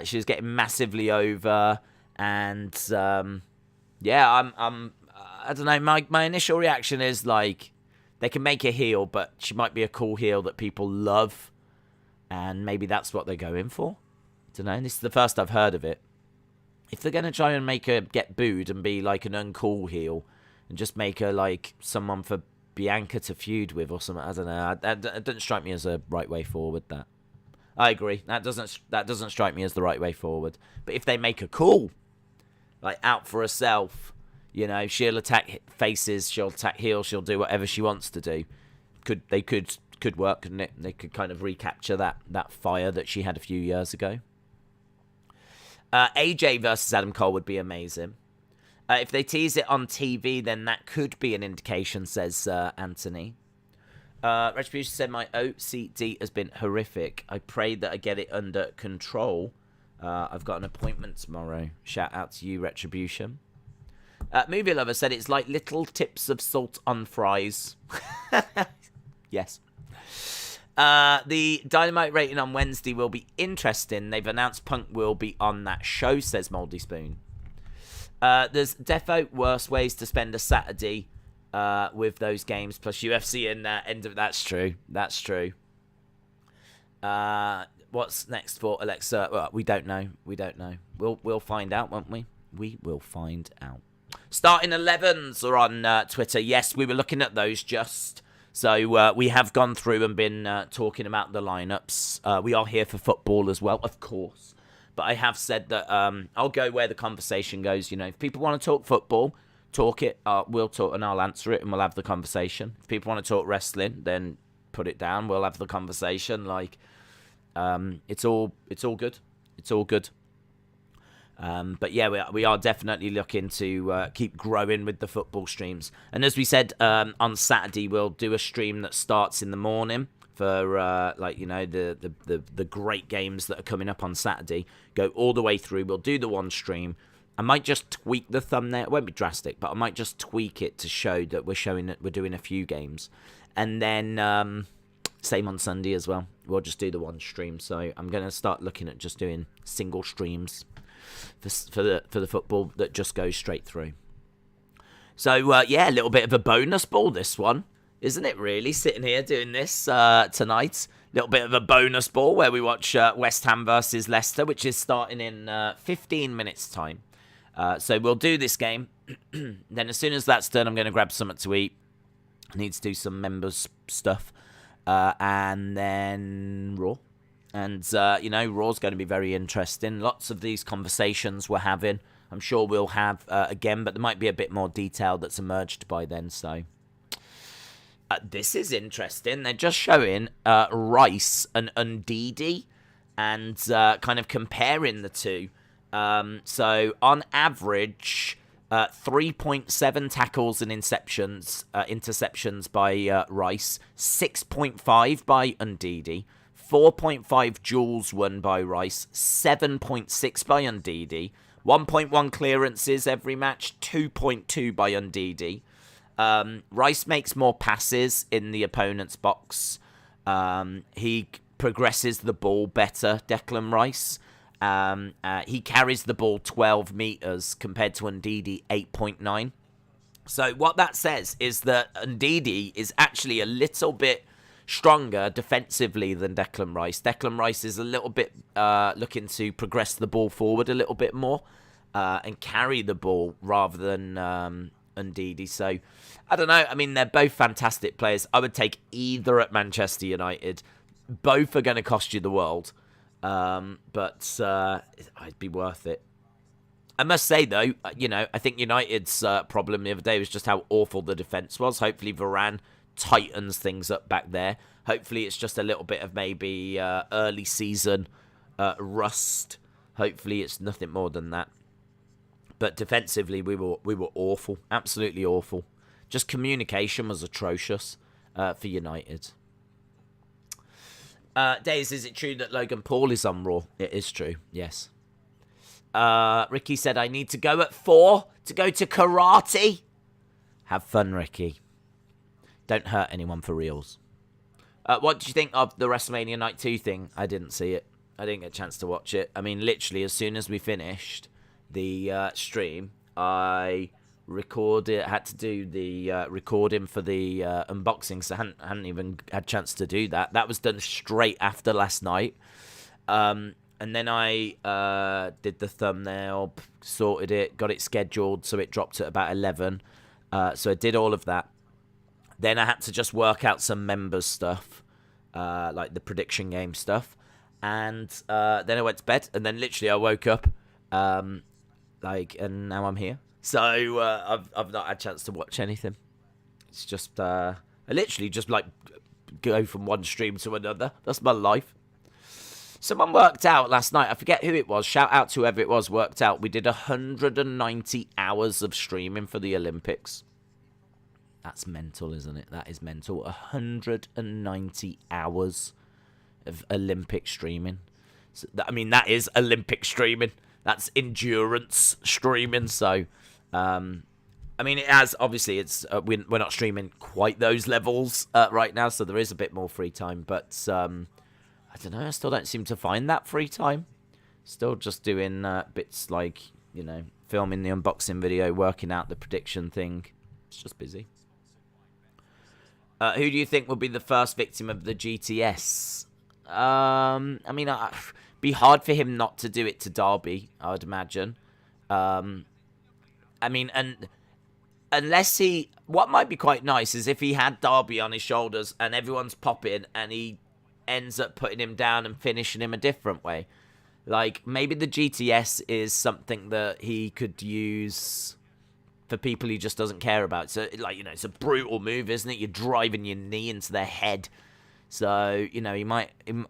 She was getting massively over. And, yeah, I don't know. My initial reaction is, like, they can make a heel, but she might be a cool heel that people love. And maybe that's what they're going for. I don't know. This is the first I've heard of it. If they're going to try and make her get booed and be, like, an uncool heel and just make her, like, someone for Bianca to feud with or something, I don't know. That doesn't strike me as a right way forward, that. I agree. That doesn't strike me as the right way forward. But if they make her cool, like, out for herself, you know, she'll attack faces, she'll attack heels, she'll do whatever she wants to do. Could work, couldn't it? They could kind of recapture that fire that she had a few years ago. AJ versus Adam Cole would be amazing. If they tease it on TV, then that could be an indication, says Anthony. Retribution said, my OCD has been horrific. I pray that I get it under control. I've got an appointment tomorrow. Shout out to you, Retribution. Movie Lover said it's like little tips of salt on fries. Yes. The Dynamite rating on Wednesday will be interesting. They've announced Punk will be on that show, says Moldy Spoon. There's defo worse ways to spend a Saturday with those games, plus UFC and end of... That's true. What's next for Alexa? Well, we don't know. We'll find out, won't we? We will find out. Starting 11s are on Twitter. Yes, we were looking at those just. So we have gone through and been talking about the lineups. We are here for football as well, of course. But I have said that I'll go where the conversation goes. If people want to talk football, talk it. We'll talk and I'll answer it and we'll have the conversation. If people want to talk wrestling, then put it down. We'll have the conversation. It's all good. It's all good. But yeah, we are definitely looking to keep growing with the football streams. And as we said, on Saturday we'll do a stream that starts in the morning for the great games that are coming up on Saturday. Go all the way through. We'll do the one stream. I might just tweak the thumbnail. It won't be drastic, but I might just tweak it to show that we're doing a few games. And then same on Sunday as well. We'll just do the one stream. So I'm going to start looking at just doing single streams for the football that just goes straight through. So yeah, a little bit of a bonus ball, this one, isn't it? Really, sitting here doing this tonight. Little bit of a bonus ball where we watch West Ham versus Leicester, which is starting in 15 minutes time. So we'll do this game. Then as soon as that's done, I'm going to grab something to eat. I need to do some members stuff, and then Raw. And, Raw's going to be very interesting. Lots of these conversations we're having, I'm sure we'll have again, but there might be a bit more detail that's emerged by then. So this is interesting. They're just showing Rice and Ndidi and kind of comparing the two. So on average, 3.7 tackles and interceptions by Rice, 6.5 by Ndidi. 4.5 duels won by Rice, 7.6 by Ndidi, 1.1 clearances every match, 2.2 by Ndidi. Rice makes more passes in the opponent's box. He progresses the ball better, Declan Rice. He carries the ball 12 metres compared to Ndidi 8.9. So what that says is that Ndidi is actually a little bit stronger defensively than Declan Rice. Declan Rice is a little bit looking to progress the ball forward a little bit more and carry the ball rather than Ndidi. So, I don't know. I mean, they're both fantastic players. I would take either at Manchester United. Both are going to cost you the world. But it'd be worth it. I must say, though, I think United's problem the other day was just how awful the defence was. Hopefully Varane tightens things up back there. Hopefully it's just a little bit of maybe early season rust. Hopefully it's nothing more than that. But defensively we were awful, absolutely awful. Just communication was atrocious for United. Days, is it true that Logan Paul is on Raw? It is true, yes. Ricky said, I need to go at 4 to go to karate. Have fun, Ricky. Don't hurt anyone for reals. What did you think of the WrestleMania Night 2 thing? I didn't see it. I didn't get a chance to watch it. I mean, literally, as soon as we finished the stream, I had to do the recording for the unboxing, so I hadn't even had a chance to do that. That was done straight after last night. And then I did the thumbnail, sorted it, got it scheduled, so it dropped at about 11. So I did all of that. Then I had to just work out some members stuff, like the prediction game stuff. And then I went to bed, and then literally I woke up, and now I'm here. So I've not had a chance to watch anything. It's just, I literally just go from one stream to another. That's my life. Someone worked out last night, I forget who it was, shout out to whoever it was, worked out we did 190 hours of streaming for the Olympics. That's mental, isn't it? That is mental. 190 hours of Olympic streaming. So, that is Olympic streaming. That's endurance streaming. So, it has, obviously, it's we're not streaming quite those levels right now, so there is a bit more free time. But, I don't know, I still don't seem to find that free time. Still just doing bits like, filming the unboxing video, working out the prediction thing. It's just busy. Who do you think will be the first victim of the GTS? I mean, be hard for him not to do it to Derby, I would imagine. I mean, and unless what might be quite nice is if he had Derby on his shoulders and everyone's popping and he ends up putting him down and finishing him a different way. Like, maybe the GTS is something that he could use for people he just doesn't care about. So, like, you know, it's a brutal move, isn't it? You're driving your knee into their head. So, you know,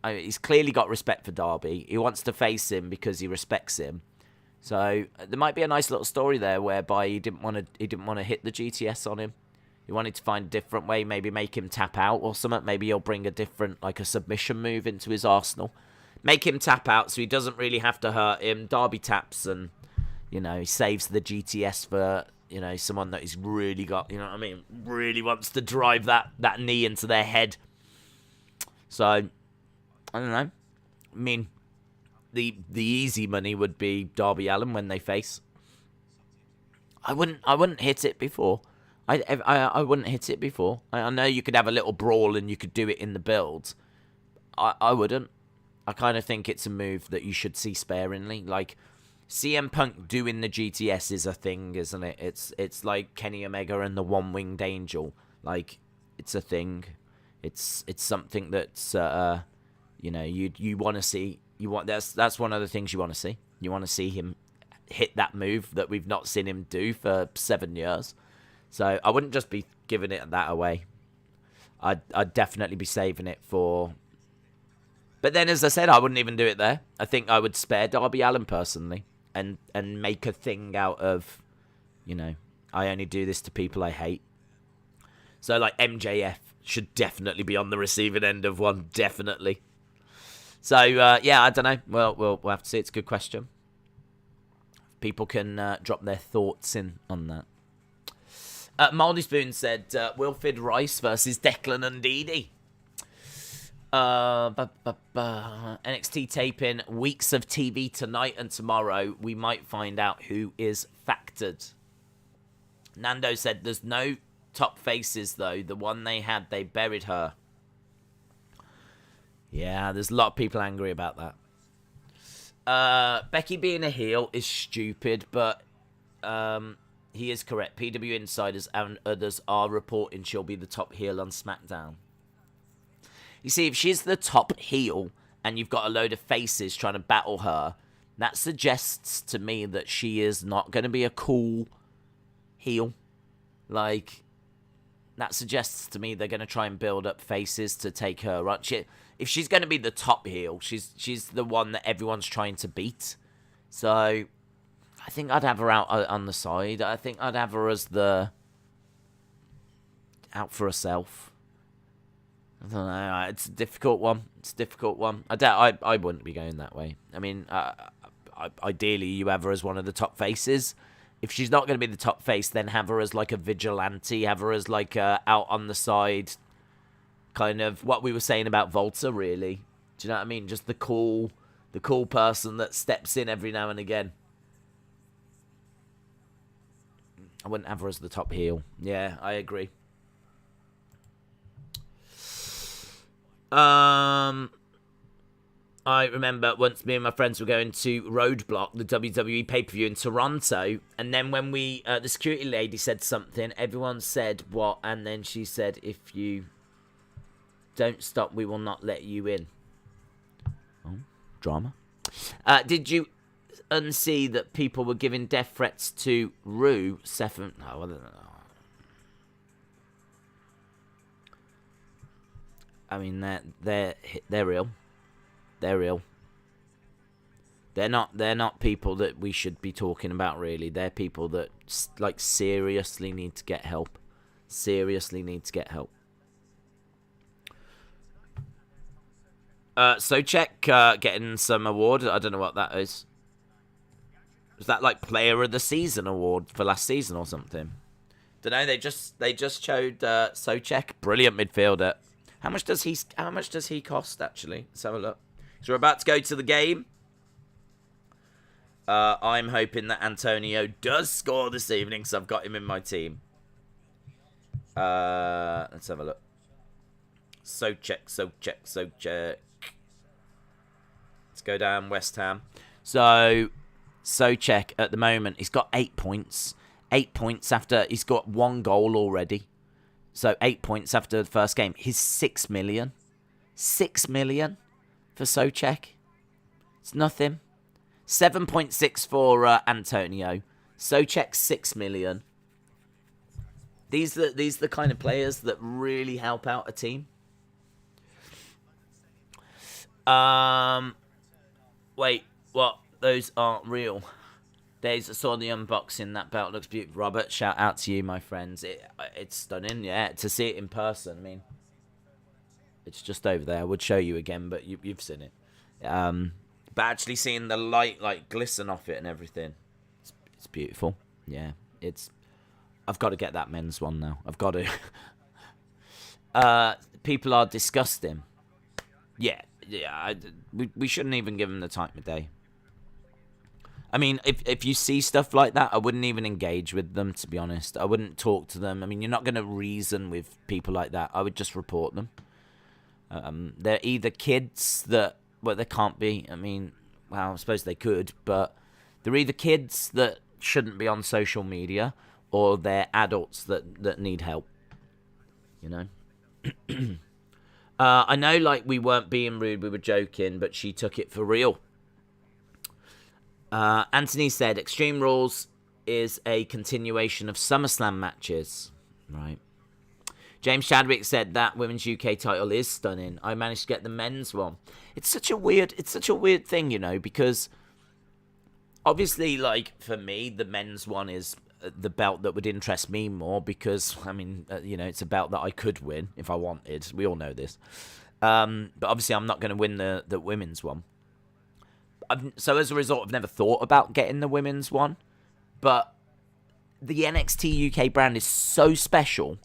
he's clearly got respect for Derby. He wants to face him because he respects him. So there might be a nice little story there whereby he didn't want to hit the GTS on him. He wanted to find a different way, maybe make him tap out or something. Maybe he'll bring a different, like a submission move into his arsenal. Make him tap out so he doesn't really have to hurt him. Derby taps and, you know, he saves the GTS for, you know, someone that he's really got, you know what I mean, really wants to drive that knee into their head. So, I don't know. I mean, the easy money would be Derby Allen when they face. I wouldn't hit it before. I wouldn't hit it before. I know you could have a little brawl and you could do it in the build. I wouldn't. I kind of think it's a move that you should see sparingly. Like, CM Punk doing the GTS is a thing, isn't it? It's like Kenny Omega and the One-Winged Angel. Like, it's a thing. It's something that's you know, you want to see. That's one of the things you want to see. You want to see him hit that move that we've not seen him do for 7 years. So I wouldn't just be giving it that away. I'd definitely be saving it for. But then, as I said, I wouldn't even do it there. I think I would spare Derby Allen personally and make a thing out of, you know, I only do this to people I hate. So like MJF should definitely be on the receiving end of one, definitely. So, yeah, I don't know. Well, we'll have to see. It's a good question. People can drop their thoughts in on that. Mouldy Spoon said, Wilfred Rice versus Declan Ndidi. NXT taping, weeks of TV tonight and tomorrow. We might find out who is factored. Nando said, there's no top faces, though. The one they had, they buried her. Yeah, there's a lot of people angry about that. Becky being a heel is stupid, but he is correct. PW Insiders and others are reporting she'll be the top heel on SmackDown. You see, if she's the top heel and you've got a load of faces trying to battle her, that suggests to me that she is not going to be a cool heel. Like, that suggests to me they're going to try and build up faces to take her on. If she's going to be the top heel, she's the one that everyone's trying to beat. So, I think I'd have her out on the side. I think I'd have her as the out for herself. I don't know. It's a difficult one. I wouldn't be going that way. I mean, ideally, you have her as one of the top faces. If she's not going to be the top face, then have her as like a vigilante. Have her as like out on the side, kind of what we were saying about Volta. Really, do you know what I mean? Just the cool person that steps in every now and again. I wouldn't have her as the top heel. Yeah, I agree. I remember once me and my friends were going to Roadblock, the WWE pay-per-view in Toronto, and then when we, the security lady said something, everyone said, what? And then she said, if you don't stop, we will not let you in. Oh, drama. Did you unsee that people were giving death threats to Rue? No, I don't know. I mean, they're real. They're real. They're not people that we should be talking about, really. They're people that, like, seriously need to get help. Seriously need to get help. Soucek getting some award. I don't know what that is. Was that like Player of the Season award for last season or something? Don't know. They just showed Soucek, brilliant midfielder. How much does he cost, actually? Let's have a look. So we're about to go to the game. I'm hoping that Antonio does score this evening, so I've got him in my team. Let's have a look. Soucek. Let's go down West Ham. So, Soucek at the moment, he's got 8 points. 8 points after he's got 1 goal already. So 8 points after the first game. He's 6 million. 6 million for Soucek. It's nothing. 7.6 for Antonio. Soucek 6 million. These are the kind of players that really help out a team. Wait, what? Those aren't real. I saw the unboxing. That belt looks beautiful. Robert, shout out to you, my friends. It's stunning, yeah. To see it in person, I mean, it's just over there. I would show you again, but you've seen it. But actually seeing the light like glisten off it and everything, it's beautiful. Yeah, I've got to get that men's one now. I've got to. People are disgusting. Yeah. We shouldn't even give them the time of day. I mean, if you see stuff like that, I wouldn't even engage with them, to be honest. I wouldn't talk to them. I mean, you're not going to reason with people like that. I would just report them. They're either kids that, well, they can't be. I mean, well, I suppose they could, but they're either kids that shouldn't be on social media, or they're adults that need help. You know? I know, like, we weren't being rude, we were joking, but she took it for real. Anthony said, Extreme Rules is a continuation of SummerSlam matches. Right. James Chadwick said that Women's UK title is stunning. I managed to get the men's one. It's such a weird thing, you know, because obviously, like, for me, the men's one is the belt that would interest me more because, I mean, you know, it's a belt that I could win if I wanted. We all know this. But obviously, I'm not going to win the women's one. So as a result, I've never thought about getting the women's one. But the NXT UK brand is so special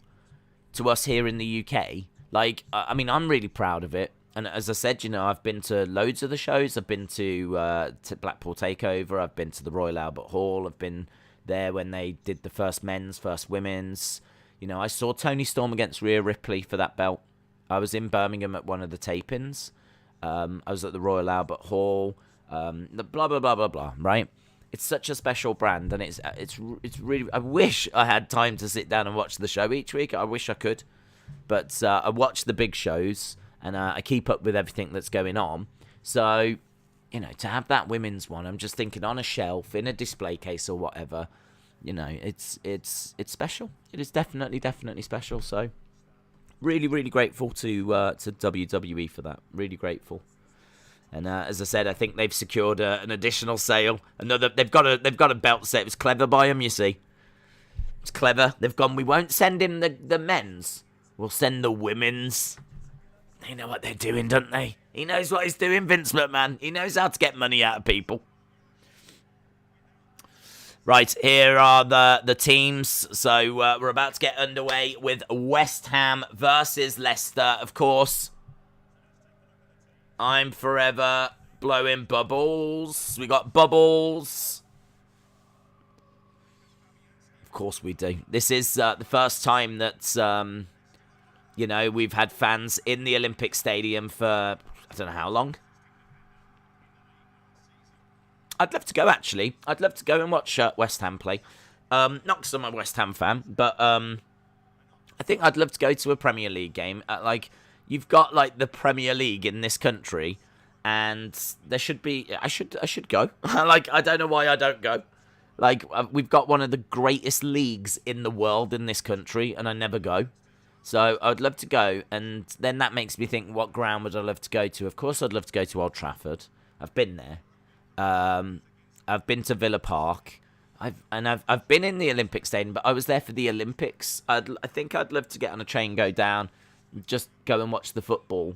to us here in the UK. Like, I mean, I'm really proud of it. And as I said, you know, I've been to loads of the shows. I've been to Blackpool Takeover. I've been to the Royal Albert Hall. I've been there when they did the first men's, first women's. You know, I saw Tony Storm against Rhea Ripley for that belt. I was in Birmingham at one of the tapings. I was at the Royal Albert Hall. The blah blah blah blah blah, right? It's such a special brand, and it's really. I wish I had time to sit down and watch the show each week. I wish I could, but I watch the big shows and I keep up with everything that's going on. So, you know, to have that women's one, I'm just thinking on a shelf in a display case or whatever. You know, it's special. It is definitely special. So, really grateful to WWE for that. Really grateful. And as I said, I think they've secured an additional sale. They've got a belt set. It was clever by them, you see. It's clever. They've gone, we won't send him the men's. We'll send the women's. They know what they're doing, don't they? He knows what he's doing, Vince McMahon. He knows how to get money out of people. Right, here are the teams. So we're about to get underway with West Ham versus Leicester, of course. I'm forever blowing bubbles. We got bubbles. Of course we do. This is the first time that, you know, we've had fans in the Olympic Stadium for, I don't know how long. I'd love to go, actually. I'd love to go and watch West Ham play. Not because I'm a West Ham fan, but I think I'd love to go to a Premier League game. You've got, like, the Premier League in this country, and there should be... I should go. Like, I don't know why I don't go. Like, we've got one of the greatest leagues in the world in this country, and I never go. So, I'd love to go, and then that makes me think, what ground would I love to go to? Of course, I'd love to go to Old Trafford. I've been there. I've been to Villa Park. I've been in the Olympic Stadium, but I was there for the Olympics. I think I'd love to get on a train, go down... just go and watch the football,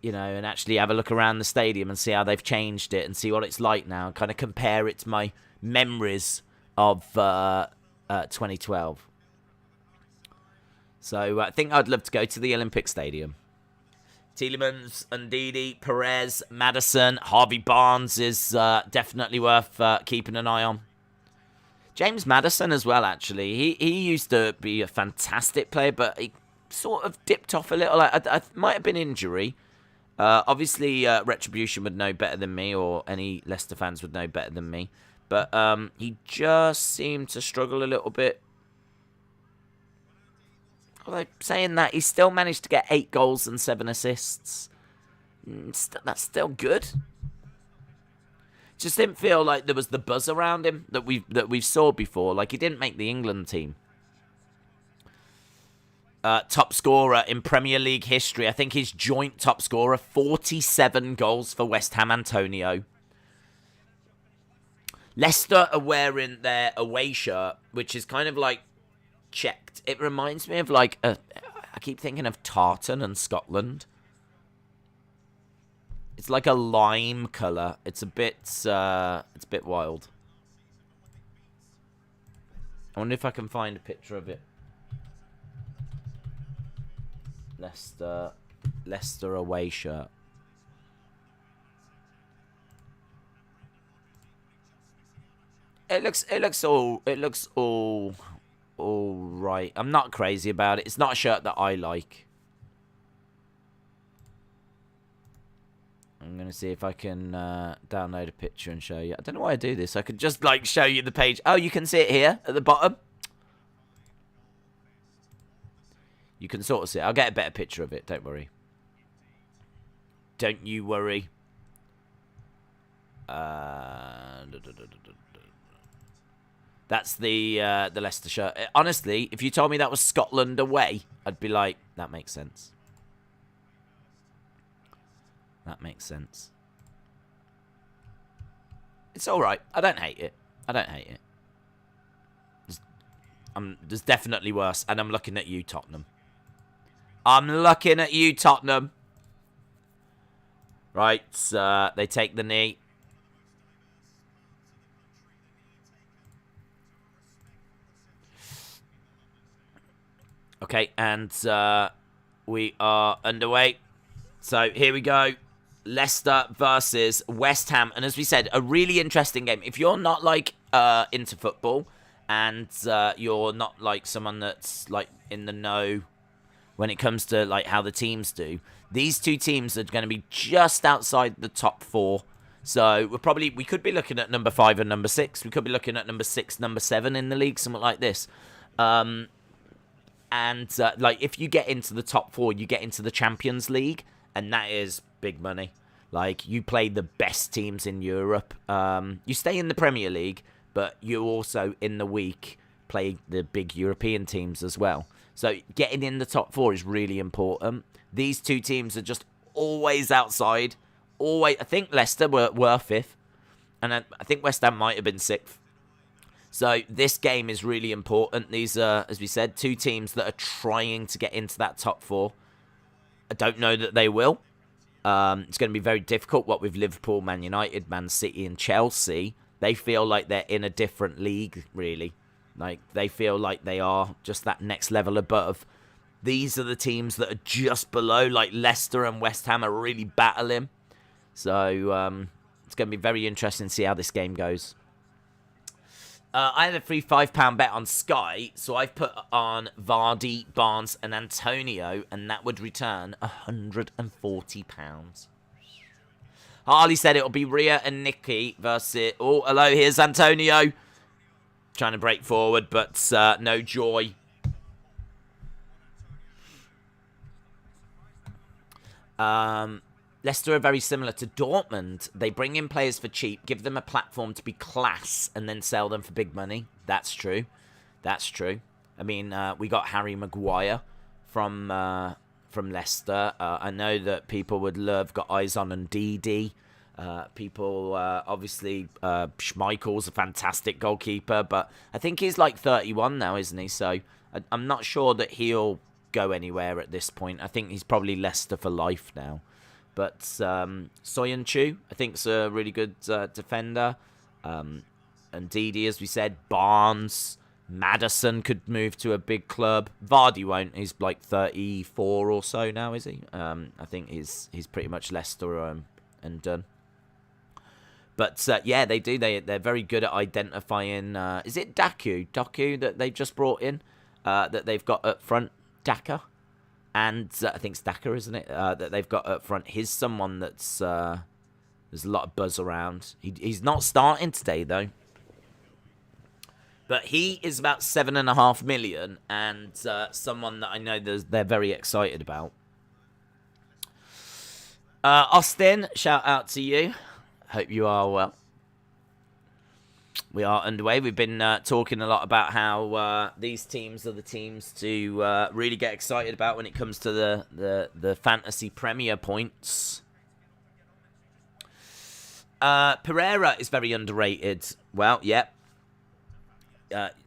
you know, and actually have a look around the stadium and see how they've changed it and see what it's like now and kind of compare it to my memories of 2012. So I think I'd love to go to the Olympic Stadium. Tielemans, Ndidi, Perez, Maddison, Harvey Barnes is definitely worth keeping an eye on. James Maddison as well, actually. He used to be a fantastic player, but he sort of dipped off a little. I might have been injury. Obviously, Retribution would know better than me, or any Leicester fans would know better than me. But he just seemed to struggle a little bit. Although, saying that, he still managed to get 8 goals and 7 assists. That's still good. Just didn't feel like there was the buzz around him that we've saw before. Like, he didn't make the England team. Top scorer in Premier League history. I think he's joint top scorer. 47 goals for West Ham, Antonio. Leicester are wearing their away shirt, which is kind of like checked. It reminds me of like I keep thinking of tartan and Scotland. It's like a lime colour. It's a bit wild. I wonder if I can find a picture of it. Leicester away shirt. It looks all right. I'm not crazy about it. It's not a shirt that I like. I'm going to see if I can download a picture and show you. I don't know why I do this. I could just, like, show you the page. Oh, you can see it here at the bottom. You can sort of see it. I'll get a better picture of it. Don't worry. Don't you worry. That's the Leicester shirt. Honestly, if you told me that was Scotland away, I'd be like, that makes sense. That makes sense. It's all right. I don't hate it. I don't hate it. There's definitely worse, and I'm looking at you, Tottenham. I'm looking at you, Tottenham. Right, they take the knee. Okay, and we are underway. So here we go. Leicester versus West Ham. And as we said, a really interesting game. If you're not, like, into football and you're not, like, someone that's, like, in the know when it comes to, like, how the teams do, these two teams are going to be just outside the top 4. So we could be looking at number 5 and number 6. We could be looking at number 6, number 7 in the league, something like this. Like, if you get into the top 4, you get into the Champions League, and that is big money. Like, you play the best teams in Europe. You stay in the Premier League, but you also, in the week, play the big European teams as well. So getting in the top 4 is really important. These two teams are just always outside. Always. I think Leicester were 5th, and I think West Ham might have been 6th. So this game is really important. These are, as we said, two teams that are trying to get into that top 4. I don't know that they will. It's going to be very difficult. What with Liverpool, Man United, Man City and Chelsea, they feel like they're in a different league, really. Like, they feel like they are just that next level above. These are the teams that are just below, like Leicester and West Ham are really battling. So it's going to be very interesting to see how this game goes. I had a free £5 bet on Sky, so I've put on Vardy, Barnes and Antonio, and that would return £140. Harley said it'll be Rhea and Nikki versus... Oh, hello, here's Antonio. Trying to break forward, but no joy. Leicester are very similar to Dortmund. They bring in players for cheap, give them a platform to be class, and then sell them for big money. That's true. That's true. I mean, we got Harry Maguire from Leicester. I know that people would love, got eyes on Ndidi. People, obviously, Schmeichel's a fantastic goalkeeper, but I think he's like 31 now, isn't he? So I'm not sure that he'll go anywhere at this point. I think he's probably Leicester for life now. But Soyuncu, I think, is a really good defender. And Ndidi, as we said, Barnes, Maddison could move to a big club. Vardy won't. He's like 34 or so now, is he? I think he's pretty much Leicester and done. But yeah, they do. They're very good at identifying. Is it Doku that they've just brought in? That they've got up front, Daka. And I think Stacker, isn't it, that they've got up front. He's someone that's... there's a lot of buzz around. He's not starting today, though. But he is about 7.5 million, and someone that I know they're very excited about. Austin, shout out to you. Hope you are well. We are underway. We've been talking a lot about how these teams are the teams to really get excited about when it comes to the fantasy Premier points. Pereira is very underrated. Well, yeah.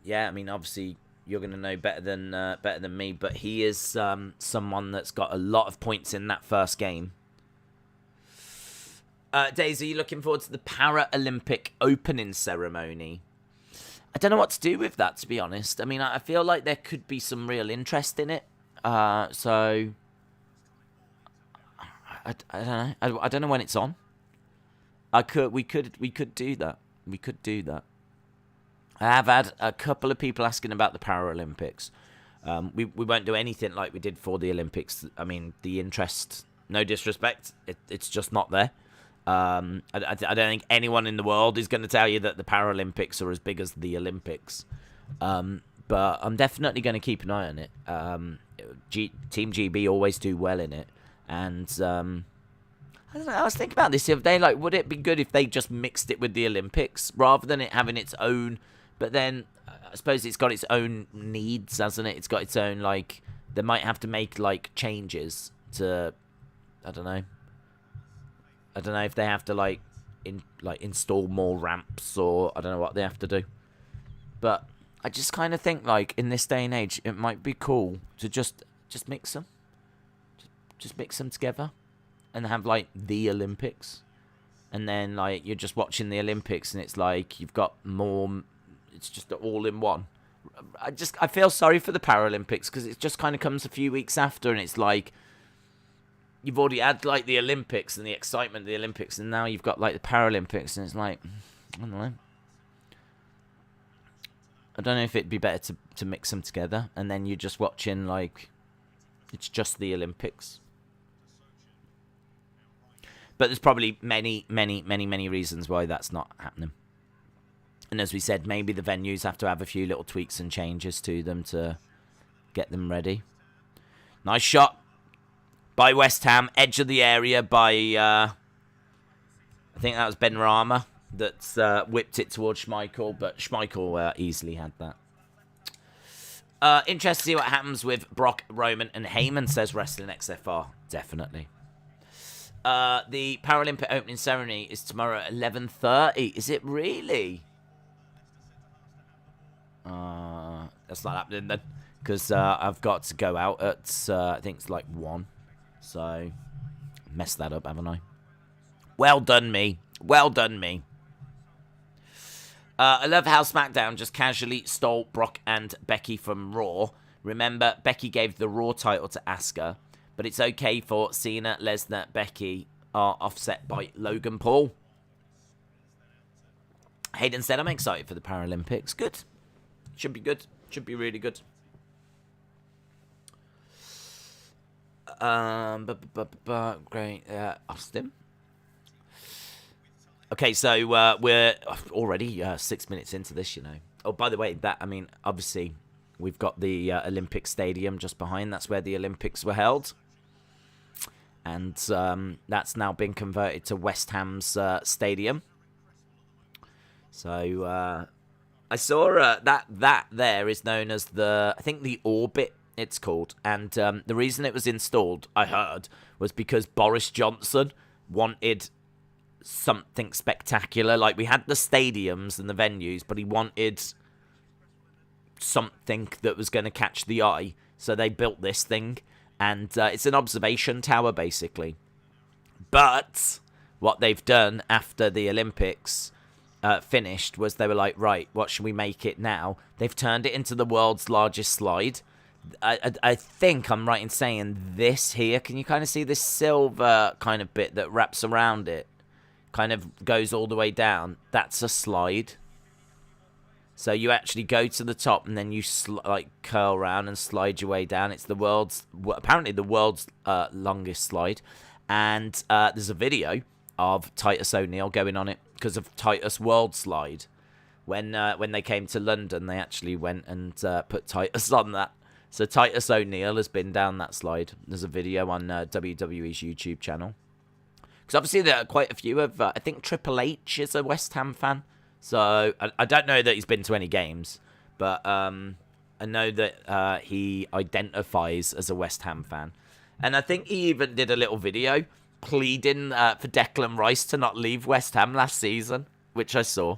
Yeah, I mean, obviously, you're going to know better than me, but he is someone that's got a lot of points in that first game. Daisy, are you looking forward to the Paralympic opening ceremony? I don't know what to do with that, to be honest. I mean, I feel like there could be some real interest in it. So, I don't know. I don't know when it's on. We could do that. We could do that. I have had a couple of people asking about the Paralympics. We won't do anything like we did for the Olympics. I mean, the interest, no disrespect, it's just not there. I don't think anyone in the world is going to tell you that the Paralympics are as big as the Olympics. But I'm definitely going to keep an eye on it. Team GB always do well in it. And I don't know, I was thinking about this the other day. Like, would it be good if they just mixed it with the Olympics rather than it having its own... But then, I suppose it's got its own needs, hasn't it? It's got its own, like... They might have to make, like, changes to... I don't know. I don't know if they have to, like install more ramps or... I don't know what they have to do. But I just kind of think, like, in this day and age, it might be cool to just mix them. Just mix them together. And have, like, the Olympics. And then, like, you're just watching the Olympics and it's like you've got more... It's just all in one. I feel sorry for the Paralympics because it just kind of comes a few weeks after and it's like... You've already had, like, the Olympics and the excitement of the Olympics and now you've got, like, the Paralympics and it's like... I don't know. I don't know if it'd be better to mix them together and then you're just watching, like... It's just the Olympics. But there's probably many reasons why that's not happening. And as we said, maybe the venues have to have a few little tweaks and changes to them to get them ready. Nice shot by West Ham. Edge of the area by, I think that was Benrahma that whipped it towards Schmeichel. But Schmeichel easily had that. Interested to see what happens with Brock, Roman and Heyman, says Wrestling XFR. Definitely. The Paralympic opening ceremony is tomorrow at 11:30. Is it really? That's not happening then. Because I've got to go out at, I think it's like 1. So, messed that up, haven't I? Well done, me. Well done, me. I love how SmackDown just casually stole Brock and Becky from Raw. Remember, Becky gave the Raw title to Asuka. But it's okay for Cena, Lesnar, Becky are offset by Logan Paul. Hayden said, I'm excited for the Paralympics. Good. Should be good. Should be really good. Great. Austin. Okay, so we're already 6 minutes into this, you know. Oh, by the way, obviously, we've got the Olympic Stadium just behind. That's where the Olympics were held. And that's now been converted to West Ham's stadium. So I saw that there is known as I think the Orbit, it's called. And the reason it was installed, I heard, was because Boris Johnson wanted something spectacular. Like, we had the stadiums and the venues, but he wanted something that was going to catch the eye. So they built this thing. And it's an observation tower, basically. But what they've done after the Olympics finished was they were like, right, what should we make it now? They've turned it into the world's largest slide. I think I'm right in saying this here. Can you kind of see this silver kind of bit that wraps around it? Kind of goes all the way down. That's a slide. So you actually go to the top and then you like curl around and slide your way down. It's the world's, apparently the world's longest slide. And there's a video of Titus O'Neill going on it because of Titus World Slide. When they came to London, they actually went and put Titus on that. So Titus O'Neill has been down that slide. There's a video on WWE's YouTube channel. Because obviously there are quite a few of, I think Triple H is a West Ham fan. So I don't know that he's been to any games. But I know that he identifies as a West Ham fan. And I think he even did a little video pleading for Declan Rice to not leave West Ham last season, which I saw.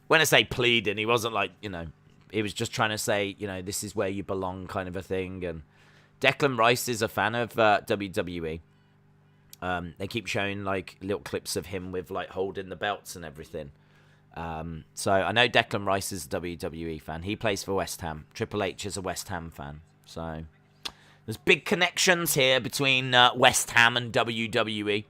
When I say pleading, he wasn't like, you know, he was just trying to say, you know, this is where you belong kind of a thing. And Declan Rice is a fan of WWE. They keep showing, like, little clips of him with, like, holding the belts and everything. So I know Declan Rice is a WWE fan. He plays for West Ham. Triple H is a West Ham fan. So there's big connections here between West Ham and WWE.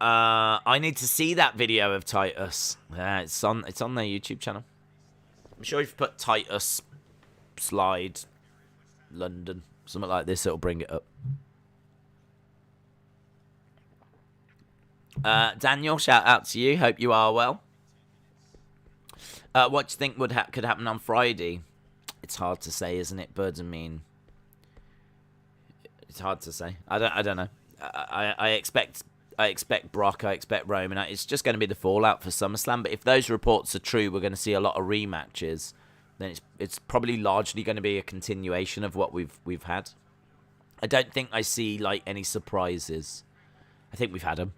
I need to see that video of Titus. Yeah, it's on their YouTube channel. I'm sure if you put Titus slide London, something like this, it'll bring it up. Daniel, shout out to you. Hope you are well. What do you think could happen on Friday? It's hard to say, isn't it, Birds? I mean, it's hard to say. I don't know. I expect Brock. I expect Roman. It's just going to be the fallout for SummerSlam. But if those reports are true, we're going to see a lot of rematches. Then it's probably largely going to be a continuation of what we've had. I don't think I see like any surprises. I think we've had them.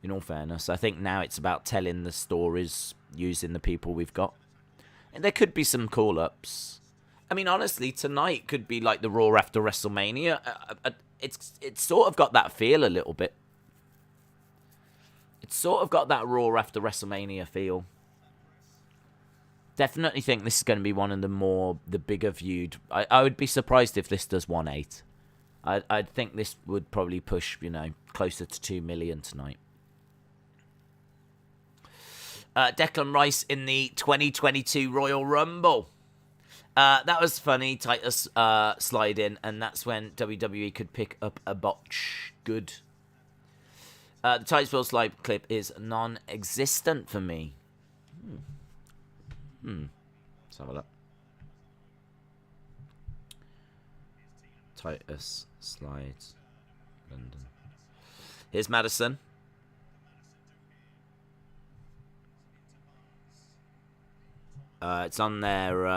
In all fairness, I think now it's about telling the stories using the people we've got. And there could be some call-ups. I mean, honestly, tonight could be like the Raw after WrestleMania. It's sort of got that feel a little bit. It's sort of got that Raw after WrestleMania feel. Definitely think this is going to be one of the bigger viewed. I would be surprised if this does 1.8. I'd think this would probably push, you know, closer to 2 million tonight. Declan Rice in the 2022 Royal Rumble. That was funny. Titus slide in, and that's when WWE could pick up a botch. Good. The Titus World slide clip is non-existent for me. Let's have a look. Titus slides London. Here's Maddison. It's on there.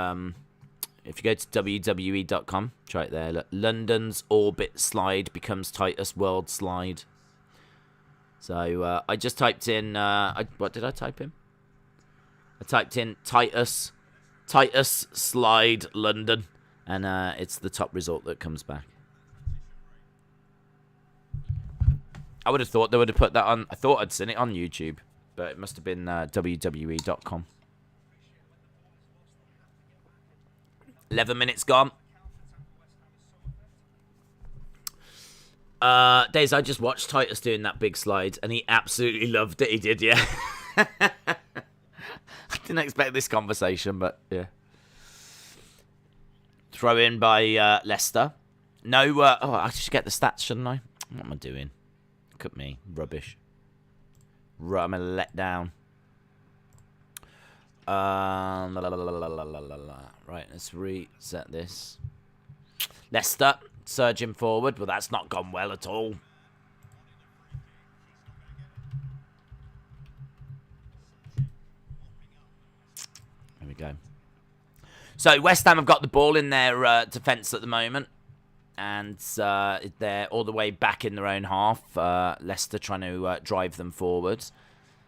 If you go to WWE.com, try it there. Look, London's Orbit slide becomes Titus World slide. So I just typed in. What did I type in? I typed in Titus slide London, and it's the top result that comes back. I would have thought they would have put that on. I thought I'd seen it on YouTube, but it must have been WWE.com. 11 minutes gone. Days, I just watched Titus doing that big slide, and he absolutely loved it. He did, yeah. I didn't expect this conversation, but yeah. Throw in by Leicester. No, I should get the stats, shouldn't I? What am I doing? Look at me. Rubbish. I'm a let down. Right, let's reset this. Leicester surging forward. Well, that's not gone well at all. There we go. So West Ham have got the ball in their defence at the moment. And they're all the way back in their own half. Leicester trying to drive them forward.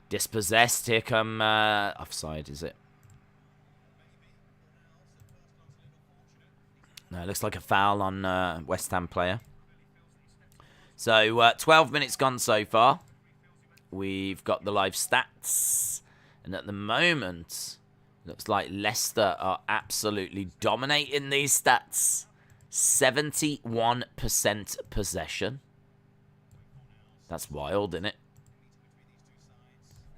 Dispossessed. Here come... offside, is it? No, it looks like a foul on West Ham player. So, 12 minutes gone so far. We've got the live stats. And at the moment, looks like Leicester are absolutely dominating these stats. 71% possession. That's wild, isn't it?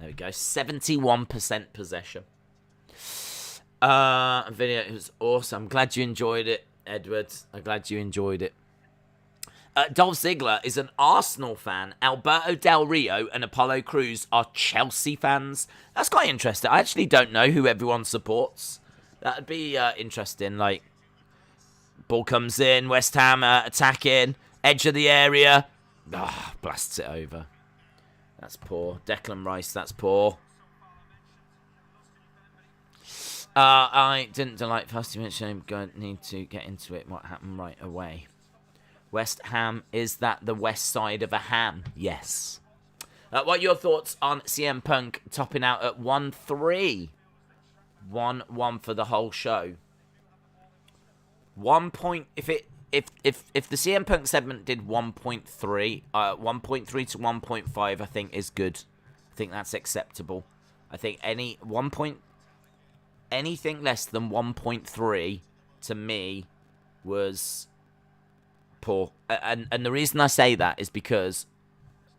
There we go. 71% possession. Video, it was awesome. I'm glad you enjoyed it, Edward. I'm glad you enjoyed it. Dolph Ziggler is an Arsenal fan. Alberto Del Rio and Apollo Crews are Chelsea fans. That's quite interesting. I actually don't know who everyone supports. That'd be interesting. Like, ball comes in, West Ham attacking, edge of the area. Blasts it over. That's poor. Declan Rice, that's poor. I didn't delight first. You mentioned I'm going to need to get into it. What happened right away? West Ham, is that the west side of a ham? Yes. What are your thoughts on CM Punk topping out at 1-3? 1-1 for the whole show. 1 point. If the CM Punk segment did 1.3, 1.3 to 1.5, I think is good. I think that's acceptable. I think anything less than 1.3 to me was poor. And the reason I say that is because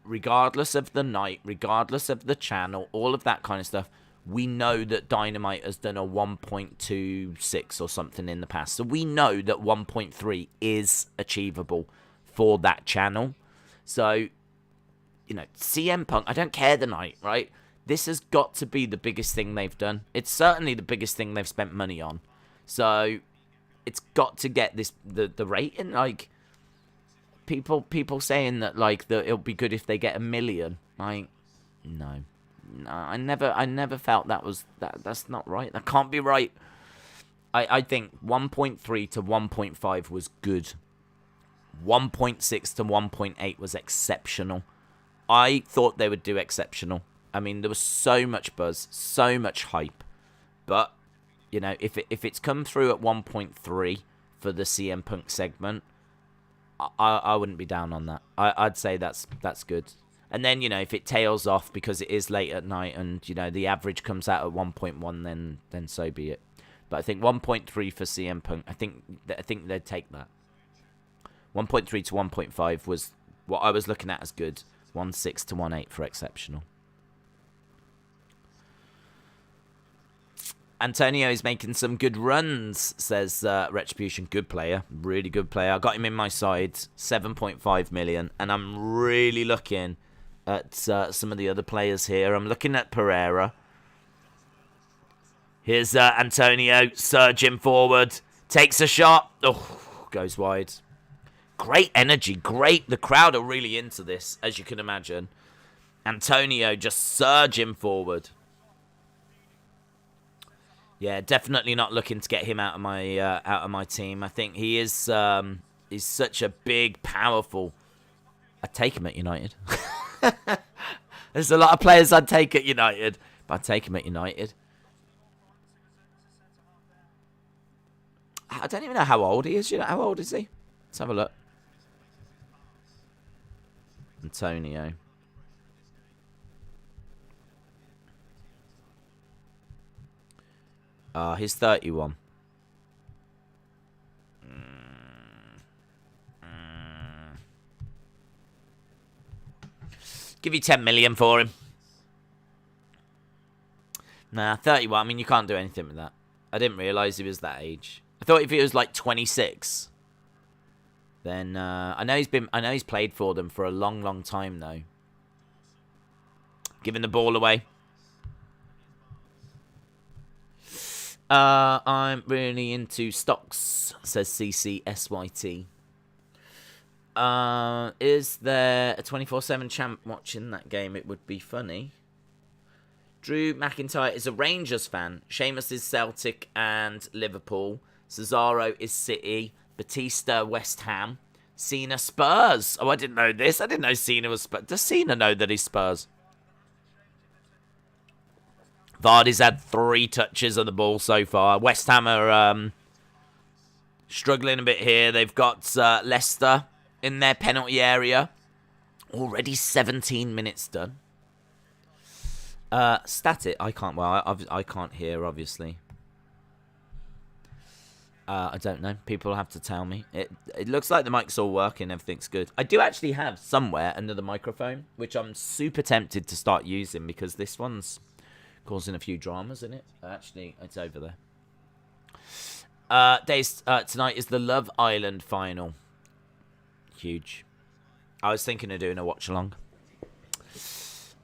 regardless of the night, regardless of the channel, all of that kind of stuff, we know that Dynamite has done a 1.26 or something in the past. So we know that 1.3 is achievable for that channel. So, you know, CM Punk, I don't care the night, right? This has got to be the biggest thing they've done. It's certainly the biggest thing they've spent money on. So it's got to get this the rating. Like, people saying that, like, it'll be good if they get 1 million. Like, no, I never felt that's not right. That can't be right. I think 1.3 to 1.5 was good. 1.6 to 1.8 was exceptional. I thought they would do exceptional. I mean, there was so much buzz, so much hype. But, you know, if it's come through at 1.3 for the CM Punk segment, I wouldn't be down on that. I'd say that's good. And then, you know, if it tails off because it is late at night and, you know, the average comes out at 1.1, then so be it. But I think 1.3 for CM Punk, I think they'd take that. 1.3 to 1.5 was what I was looking at as good. 1.6 to 1.8 for exceptional. Antonio is making some good runs, says Retribution. Good player. Really good player. I got him in my side. 7.5 million. And I'm really looking at some of the other players here. I'm looking at Pereira. Here's Antonio surging forward. Takes a shot. Oh, goes wide. Great energy. Great. The crowd are really into this, as you can imagine. Antonio just surging forward. Yeah, definitely not looking to get him out of my team. I think he is he's such a big, powerful. I'd take him at United. There's a lot of players I'd take at United, but I'd take him at United. I don't even know how old he is. You know, how old is he? Let's have a look. Antonio. He's 31. Give you 10 million for him. Nah, 31. I mean, you can't do anything with that. I didn't realise he was that age. I thought if he was like 26, then I know he's played for them for a long, long time though. Giving the ball away. I'm really into stocks, says CCSYT. Is there a 24/7 champ watching that game? It would be funny. Drew McIntyre is a Rangers fan. Seamus is Celtic and Liverpool. Cesaro is City. Batista, West Ham. Cena, Spurs. Oh, I didn't know this. I didn't know Cena was Spurs. Does Cena know that he's Spurs? Vardy's had 3 touches of the ball so far. West Ham are struggling a bit here. They've got Leicester in their penalty area. Already 17 minutes done. Stat it. I can't. Well, I can't hear, obviously. I don't know. People have to tell me. It looks like the mic's all working. Everything's good. I do actually have somewhere another microphone, which I'm super tempted to start using because this one's causing a few dramas in it. Actually, it's over there. Tonight is the Love Island final. Huge. I was thinking of doing a watch-along.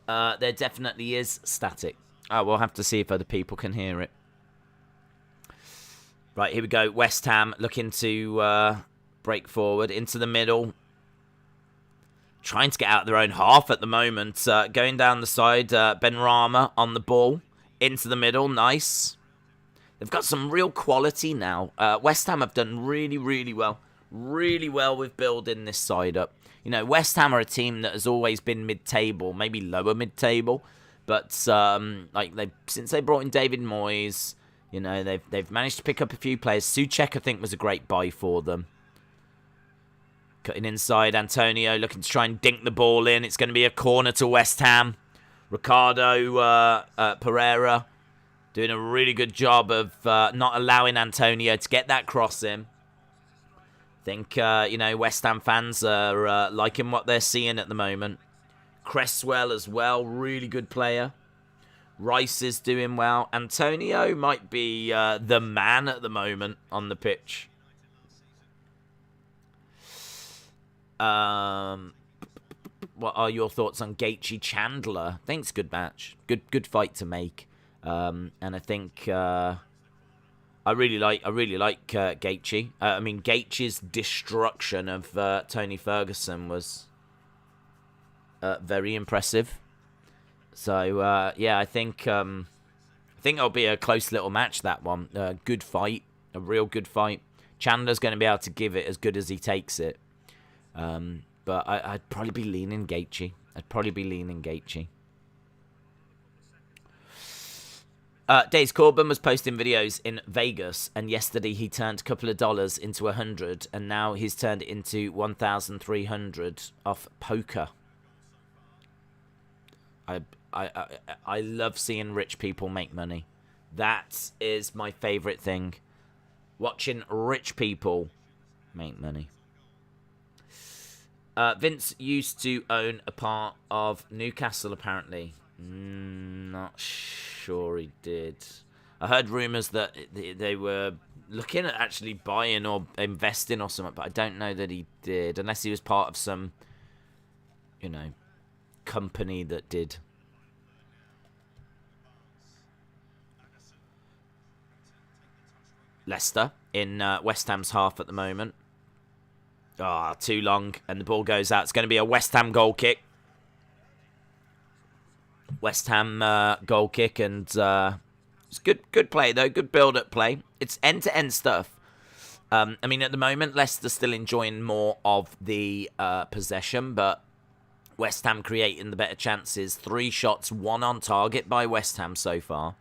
There definitely is static. We'll have to see if other people can hear it. Right, here we go. West Ham looking to break forward into the middle. Trying to get out of their own half at the moment. Going down the side, Benrahma on the ball. Into the middle, nice. They've got some real quality now. West Ham have done really, really well. Really well with building this side up. You know, West Ham are a team that has always been mid-table, maybe lower mid-table. But since they brought in David Moyes, you know, they've managed to pick up a few players. Soucek, I think, was a great buy for them. Cutting inside, Antonio looking to try and dink the ball in. It's going to be a corner to West Ham. Ricardo, Pereira, doing a really good job of not allowing Antonio to get that cross in. I think, West Ham fans are liking what they're seeing at the moment. Cresswell as well, really good player. Rice is doing well. Antonio might be the man at the moment on the pitch. What are your thoughts on Gaethje Chandler? I think it's a good match. Good fight to make. And I think I really like Gaethje. Gaethje's destruction of Tony Ferguson was very impressive. So I think it'll be a close little match, that one. Good fight, a real good fight. Chandler's going to be able to give it as good as he takes it. But I'd probably be leaning Gaethje. Days Corbin was posting videos in Vegas, and yesterday he turned a couple of dollars into 100, and now he's turned it into 1,300 off poker. I love seeing rich people make money. That is my favourite thing. Watching rich people make money. Vince used to own a part of Newcastle, apparently. Not sure he did. I heard rumours that they were looking at actually buying or investing or something, but I don't know that he did, unless he was part of some, company that did. Leicester in West Ham's half at the moment. Too long, and the ball goes out. It's going to be a West Ham goal kick. West Ham goal kick, and it's good play, though. Good build-up play. It's end-to-end stuff. At the moment, Leicester's still enjoying more of the possession, but West Ham creating the better chances. 3 shots, 1 on target by West Ham so far.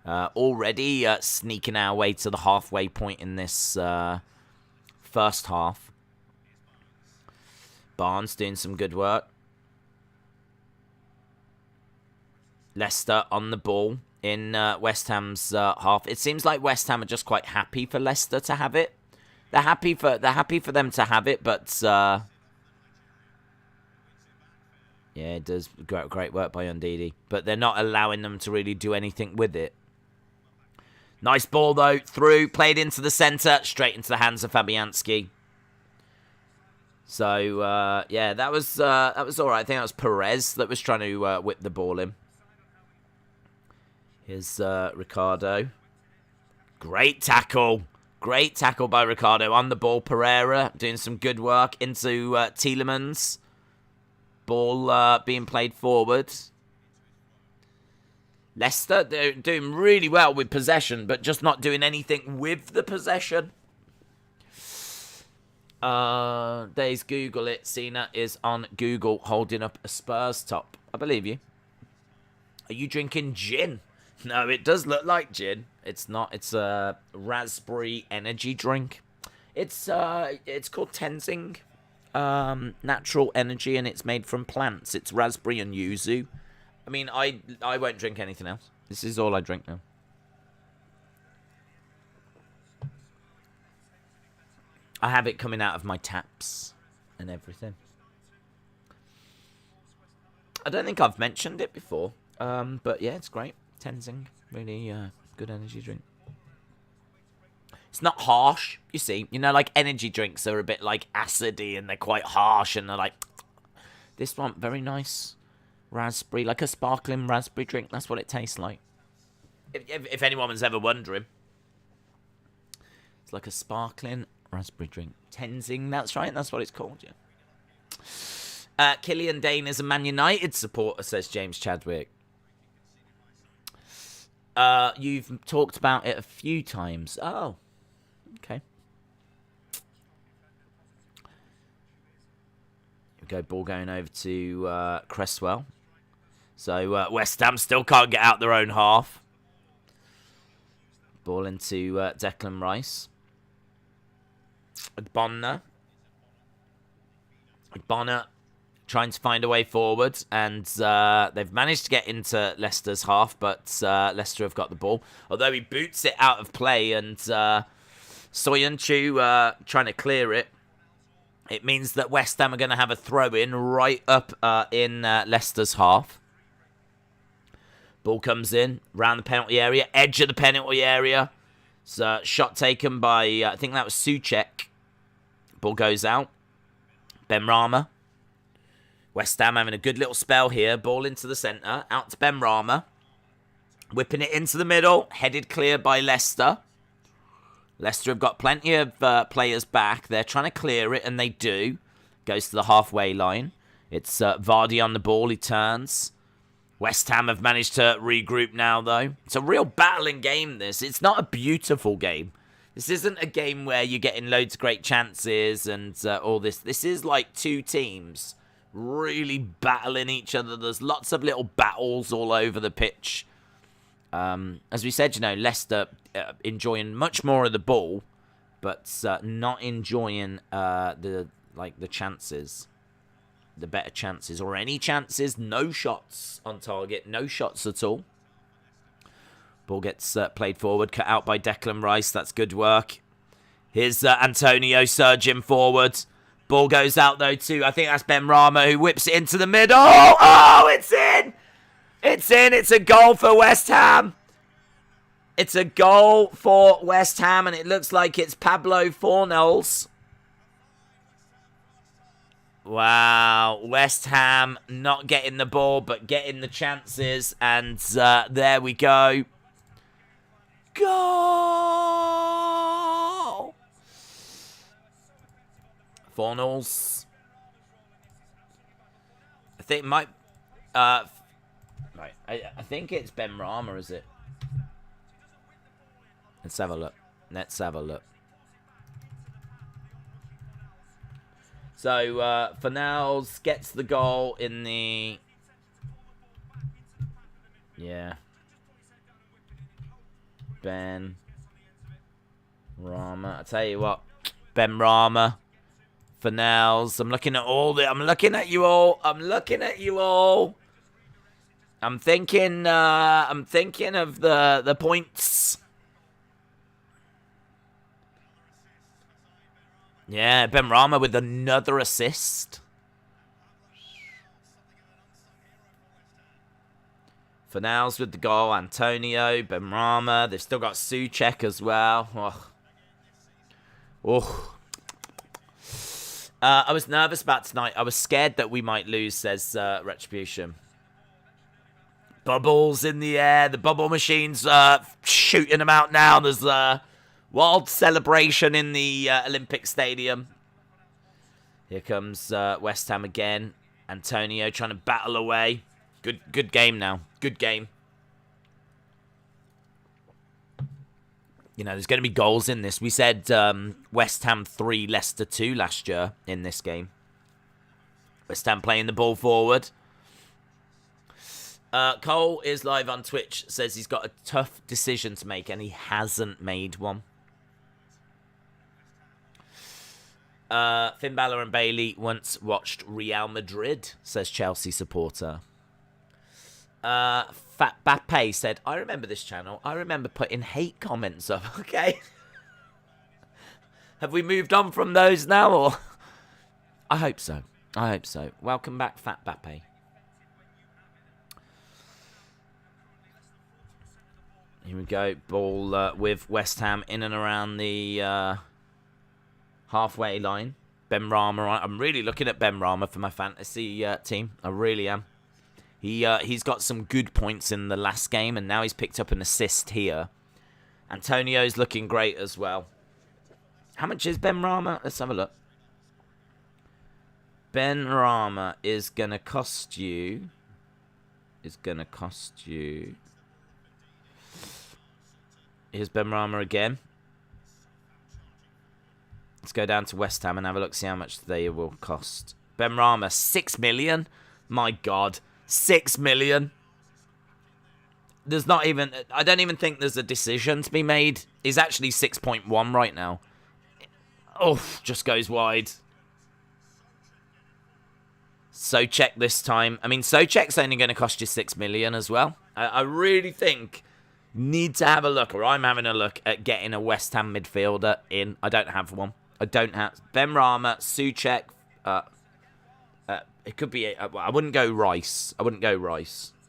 Already sneaking our way to the halfway point in this first half. Barnes doing some good work. Leicester on the ball in West Ham's half. It seems like West Ham are just quite happy for Leicester to have it. They're happy for them to have it, but it does great work by Ndidi. But they're not allowing them to really do anything with it. Nice ball though, through, played into the centre, straight into the hands of Fabianski. So that was all right. I think that was Perez that was trying to whip the ball in. Here's Ricardo. Great tackle by Ricardo on the ball. Pereira doing some good work into Tielemans. Ball being played forward. Leicester, they're doing really well with possession, but just not doing anything with the possession. There's Google it. Cena is on Google holding up a Spurs top. I believe you. Are you drinking gin? No, it does look like gin. It's not. It's a raspberry energy drink. It's called Tenzing. Natural energy, and it's made from plants. It's raspberry and yuzu. I won't drink anything else. This is all I drink now. I have it coming out of my taps and everything. I don't think I've mentioned it before, but yeah, it's great. Tenzing, really good energy drink. It's not harsh, you see. You know, like energy drinks are a bit like acidy and they're quite harsh and they're like... This one, very nice. Raspberry, like a sparkling raspberry drink. That's what it tastes like. If anyone was ever wondering. It's like a sparkling raspberry drink. Tenzing, that's right. That's what it's called, yeah. Killian Dane is a Man United supporter, says James Chadwick. You've talked about it a few times. Oh, okay. Here we go, ball going over to Cresswell. So West Ham still can't get out their own half. Ball into Declan Rice. Ogbonna trying to find a way forward, and they've managed to get into Leicester's half, but Leicester have got the ball. Although he boots it out of play, and Soyuncu trying to clear it. It means that West Ham are going to have a throw-in right up in Leicester's half. Ball comes in, round the penalty area, edge of the penalty area. So shot taken by, I think that was Soucek. Ball goes out. Benrahma. West Ham having a good little spell here. Ball into the centre. Out to Benrahma. Whipping it into the middle. Headed clear by Leicester. Leicester have got plenty of players back. They're trying to clear it, and they do. Goes to the halfway line. It's Vardy on the ball. He turns. West Ham have managed to regroup now, though. It's a real battling game, this. It's not a beautiful game. This isn't a game where you're getting loads of great chances and all this. This is like two teams really battling each other. There's lots of little battles all over the pitch. As we said, you know, Leicester enjoying much more of the ball, but not enjoying the chances. The better chances, or any chances. No shots on target, no shots at all. Ball gets played forward, cut out by Declan Rice. That's good work. Here's Antonio surging forward. Ball goes out though too. I think that's Benrahma who whips it into the middle. Oh, it's in! It's in. It's a goal for West Ham. It's a goal for West Ham, and it looks like it's Pablo Fornals. Wow, West Ham not getting the ball, but getting the chances. And there we go. Goal! Fornals. I think it might... right, I think it's Benrahma, is it? Let's have a look. Let's have a look. So, Fornals gets the goal in the... Yeah. Benrahma. I tell you what. Benrahma. Fornals. I'm looking at all the... I'm looking at you all. I'm looking at you all. I'm thinking of the points. Yeah, Benrahma with another assist. Fornals with the goal. Antonio, Benrahma. They've still got Soucek as well. Oh. Oh. I was nervous about tonight. I was scared that we might lose, says Retribution. Bubbles in the air. The bubble machine's shooting them out now. There's wild celebration in the Olympic Stadium. Here comes West Ham again. Antonio trying to battle away. Good game now. Good game. You know, there's going to be goals in this. We said West Ham 3, Leicester 2 last year in this game. West Ham playing the ball forward. Cole is live on Twitch. Says he's got a tough decision to make, and he hasn't made one. Finn Balor and Bailey once watched Real Madrid, says Chelsea supporter. Fat Bappe said, I remember this channel. I remember putting hate comments up. Okay. Have we moved on from those now, or? I hope so. I hope so. Welcome back, Fat Bappe. Here we go. Ball with West Ham in and around the halfway line. Benrahma. I'm really looking at Benrahma for my fantasy team. I really am. He's got some good points in the last game, and now he's picked up an assist here. Antonio's looking great as well. How much is Benrahma? Let's have a look. Benrahma is going to cost you... Here's Benrahma again. Let's go down to West Ham and have a look, see how much they will cost. Benrahma, 6 million? My God, 6 million? There's not even... I don't even think there's a decision to be made. He's actually 6.1 right now. Oh, just goes wide. Soucek this time. I mean, Soucek's only going to cost you 6 million as well. I really think need to have a look, or I'm having a look at getting a West Ham midfielder in. I don't have one. I don't have Benrahma, Soucek. It could be. I wouldn't go Rice.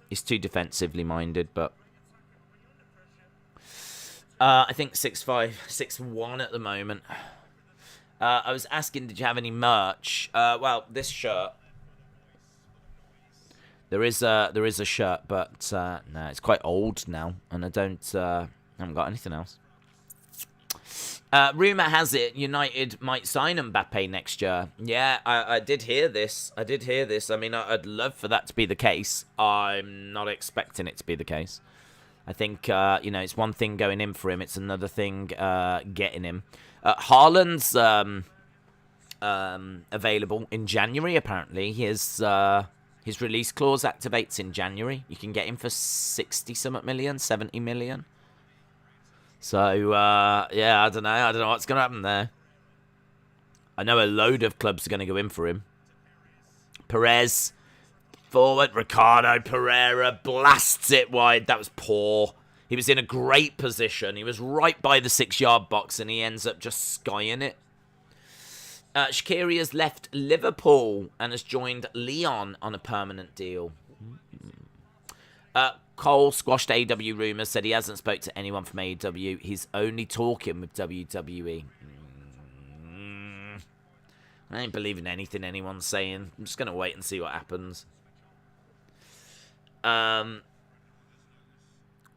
He's too defensively minded, but I think 6'5", 6'1" at the moment. I was asking, did you have any merch? Well, this shirt. There is a shirt, but no, it's quite old now, and I haven't got anything else. Rumour has it United might sign Mbappe next year. Yeah, I did hear this. I mean, I'd love for that to be the case. I'm not expecting it to be the case. I think, it's one thing going in for him. It's another thing getting him. Haaland's available in January, apparently. His release clause activates in January. You can get him for 60-something million, 70 million. So, yeah, I don't know what's going to happen there. I know a load of clubs are going to go in for him. Perez, forward. Ricardo, Pereira, blasts it wide. That was poor. He was in a great position. He was right by the 6-yard box, and he ends up just skying it. Shaqiri has left Liverpool and has joined Lyon on a permanent deal. Cole squashed AW rumours, said he hasn't spoke to anyone from AW. He's only talking with WWE. I ain't believing anything anyone's saying. I'm just going to wait and see what happens.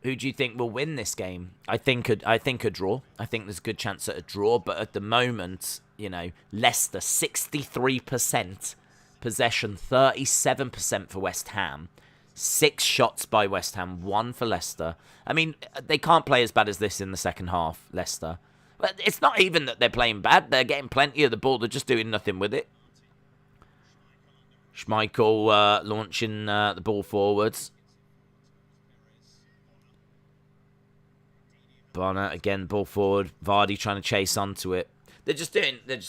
Who do you think will win this game? I think a draw. I think there's a good chance at a draw, but at the moment, Leicester 63% possession, 37% for West Ham. 6 shots by West Ham, 1 for Leicester. I mean, they can't play as bad as this in the second half, Leicester. But it's not even that they're playing bad. They're getting plenty of the ball. They're just doing nothing with it. Schmeichel launching the ball forwards. Ogbonna, again, ball forward. Vardy trying to chase onto it. They're just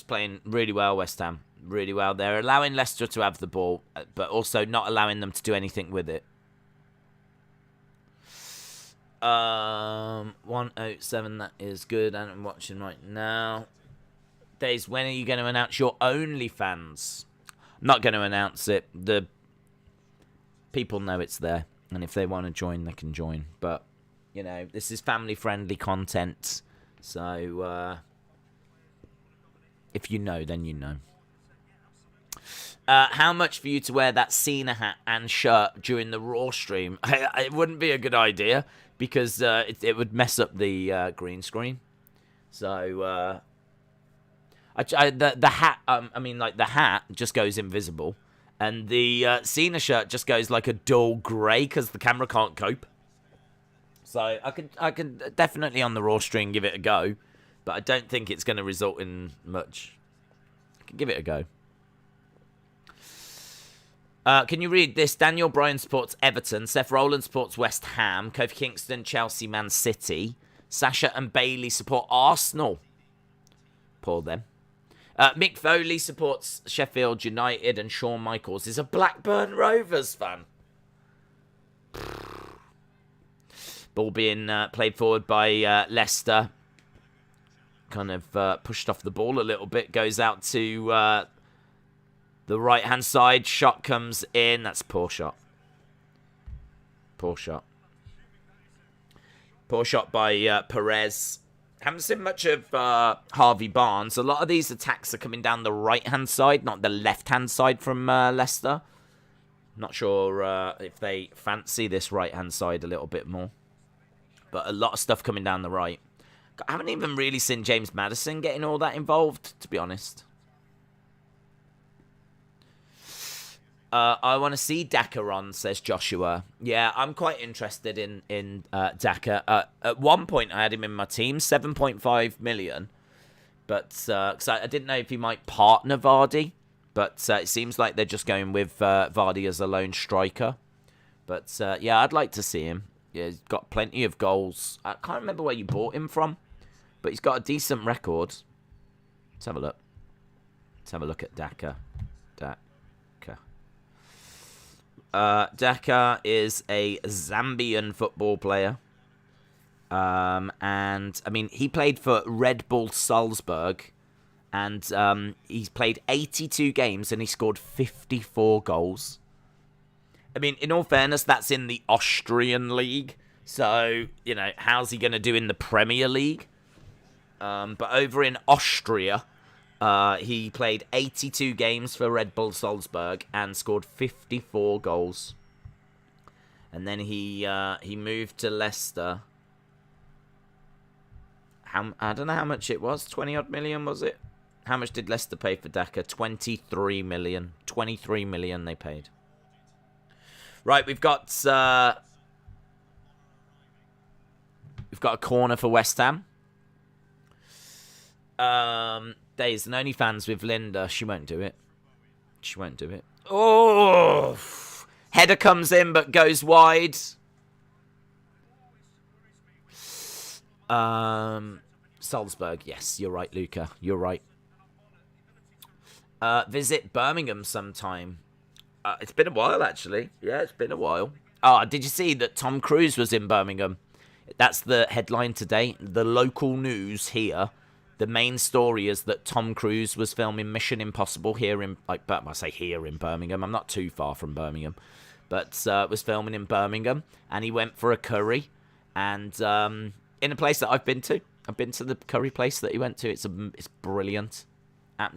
playing really well, West Ham. Really well. They're allowing Leicester to have the ball, but also not allowing them to do anything with it. 107, that is good. And I'm watching right now. Days, when are you going to announce your OnlyFans? I'm not going to announce it. The people know it's there. And if they want to join, they can join. But, this is family-friendly content. So, if you know, then you know. How much for you to wear that Cena hat and shirt during the Raw stream? It wouldn't be a good idea because it would mess up the green screen. So the hat, the hat just goes invisible, and the Cena shirt just goes like a dull grey because the camera can't cope. So I could definitely on the Raw stream give it a go, but I don't think it's going to result in much. I can give it a go. Can you read this? Daniel Bryan supports Everton. Seth Rowland supports West Ham. Kofi Kingston, Chelsea, Man City. Sasha and Bailey support Arsenal. Poor them. Mick Foley supports Sheffield United. And Shawn Michaels is a Blackburn Rovers fan. Ball being played forward by Leicester. kind of pushed off the ball a little bit. Goes out to the right-hand side. Shot comes in. That's a poor shot. Poor shot. Poor shot by Perez. Haven't seen much of Harvey Barnes. A lot of these attacks are coming down the right-hand side, not the left-hand side from Leicester. Not sure if they fancy this right-hand side a little bit more. But a lot of stuff coming down the right. I haven't even really seen James Maddison getting all that involved, to be honest. I want to see Daka on, says Joshua. Yeah, I'm quite interested in Daka. At one point, I had him in my team, 7.5 million. But cause I didn't know if he might partner Vardy. But it seems like they're just going with Vardy as a lone striker. But yeah, I'd like to see him. Yeah, he's got plenty of goals. I can't remember where you bought him from. But he's got a decent record. Let's have a look. Let's have a look at Daka. Daka is a Zambian football player. And, I mean, he played for Red Bull Salzburg. And he's played 82 games and he scored 54 goals. I mean, in all fairness, that's in the Austrian league. So, you know, how's he going to do in the Premier League? But over in Austria, he played 82 games for Red Bull Salzburg and scored 54 goals. And then he moved to Leicester. I don't know how much it was. 20-odd million, was it? How much did Leicester pay for Daka? 23 million. 23 million they paid. Right, we've got a corner for West Ham. Days and only fans with Linda. She won't do it. She won't do it. Oh! Header comes in but goes wide. Salzburg. Yes, you're right, Luca. You're right. Visit Birmingham sometime. It's been a while, actually. Yeah, it's been a while. Oh, did you see that Tom Cruise was in Birmingham? That's the headline today. The local news here. The main story is that Tom Cruise was filming Mission Impossible here in, I say here in Birmingham. I'm not too far from Birmingham. But was filming in Birmingham. And he went for a curry. And in a place that I've been to. I've been to the curry place that he went to. It's brilliant.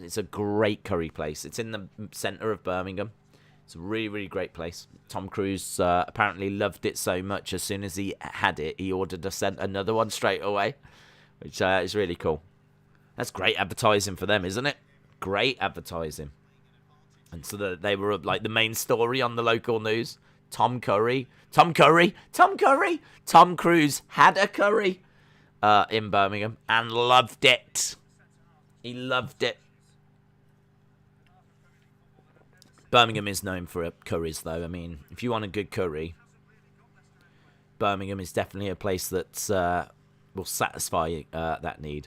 It's a great curry place. It's in the centre of Birmingham. It's a really, really great place. Tom Cruise apparently loved it so much. As soon as he had it, he ordered another one straight away. Which is really cool. That's great advertising for them, isn't it? Great advertising. And so they were like the main story on the local news. Tom Cruise had a curry in Birmingham and loved it. He loved it. Birmingham is known for curries, though. I mean, if you want a good curry, Birmingham is definitely a place that will satisfy that need.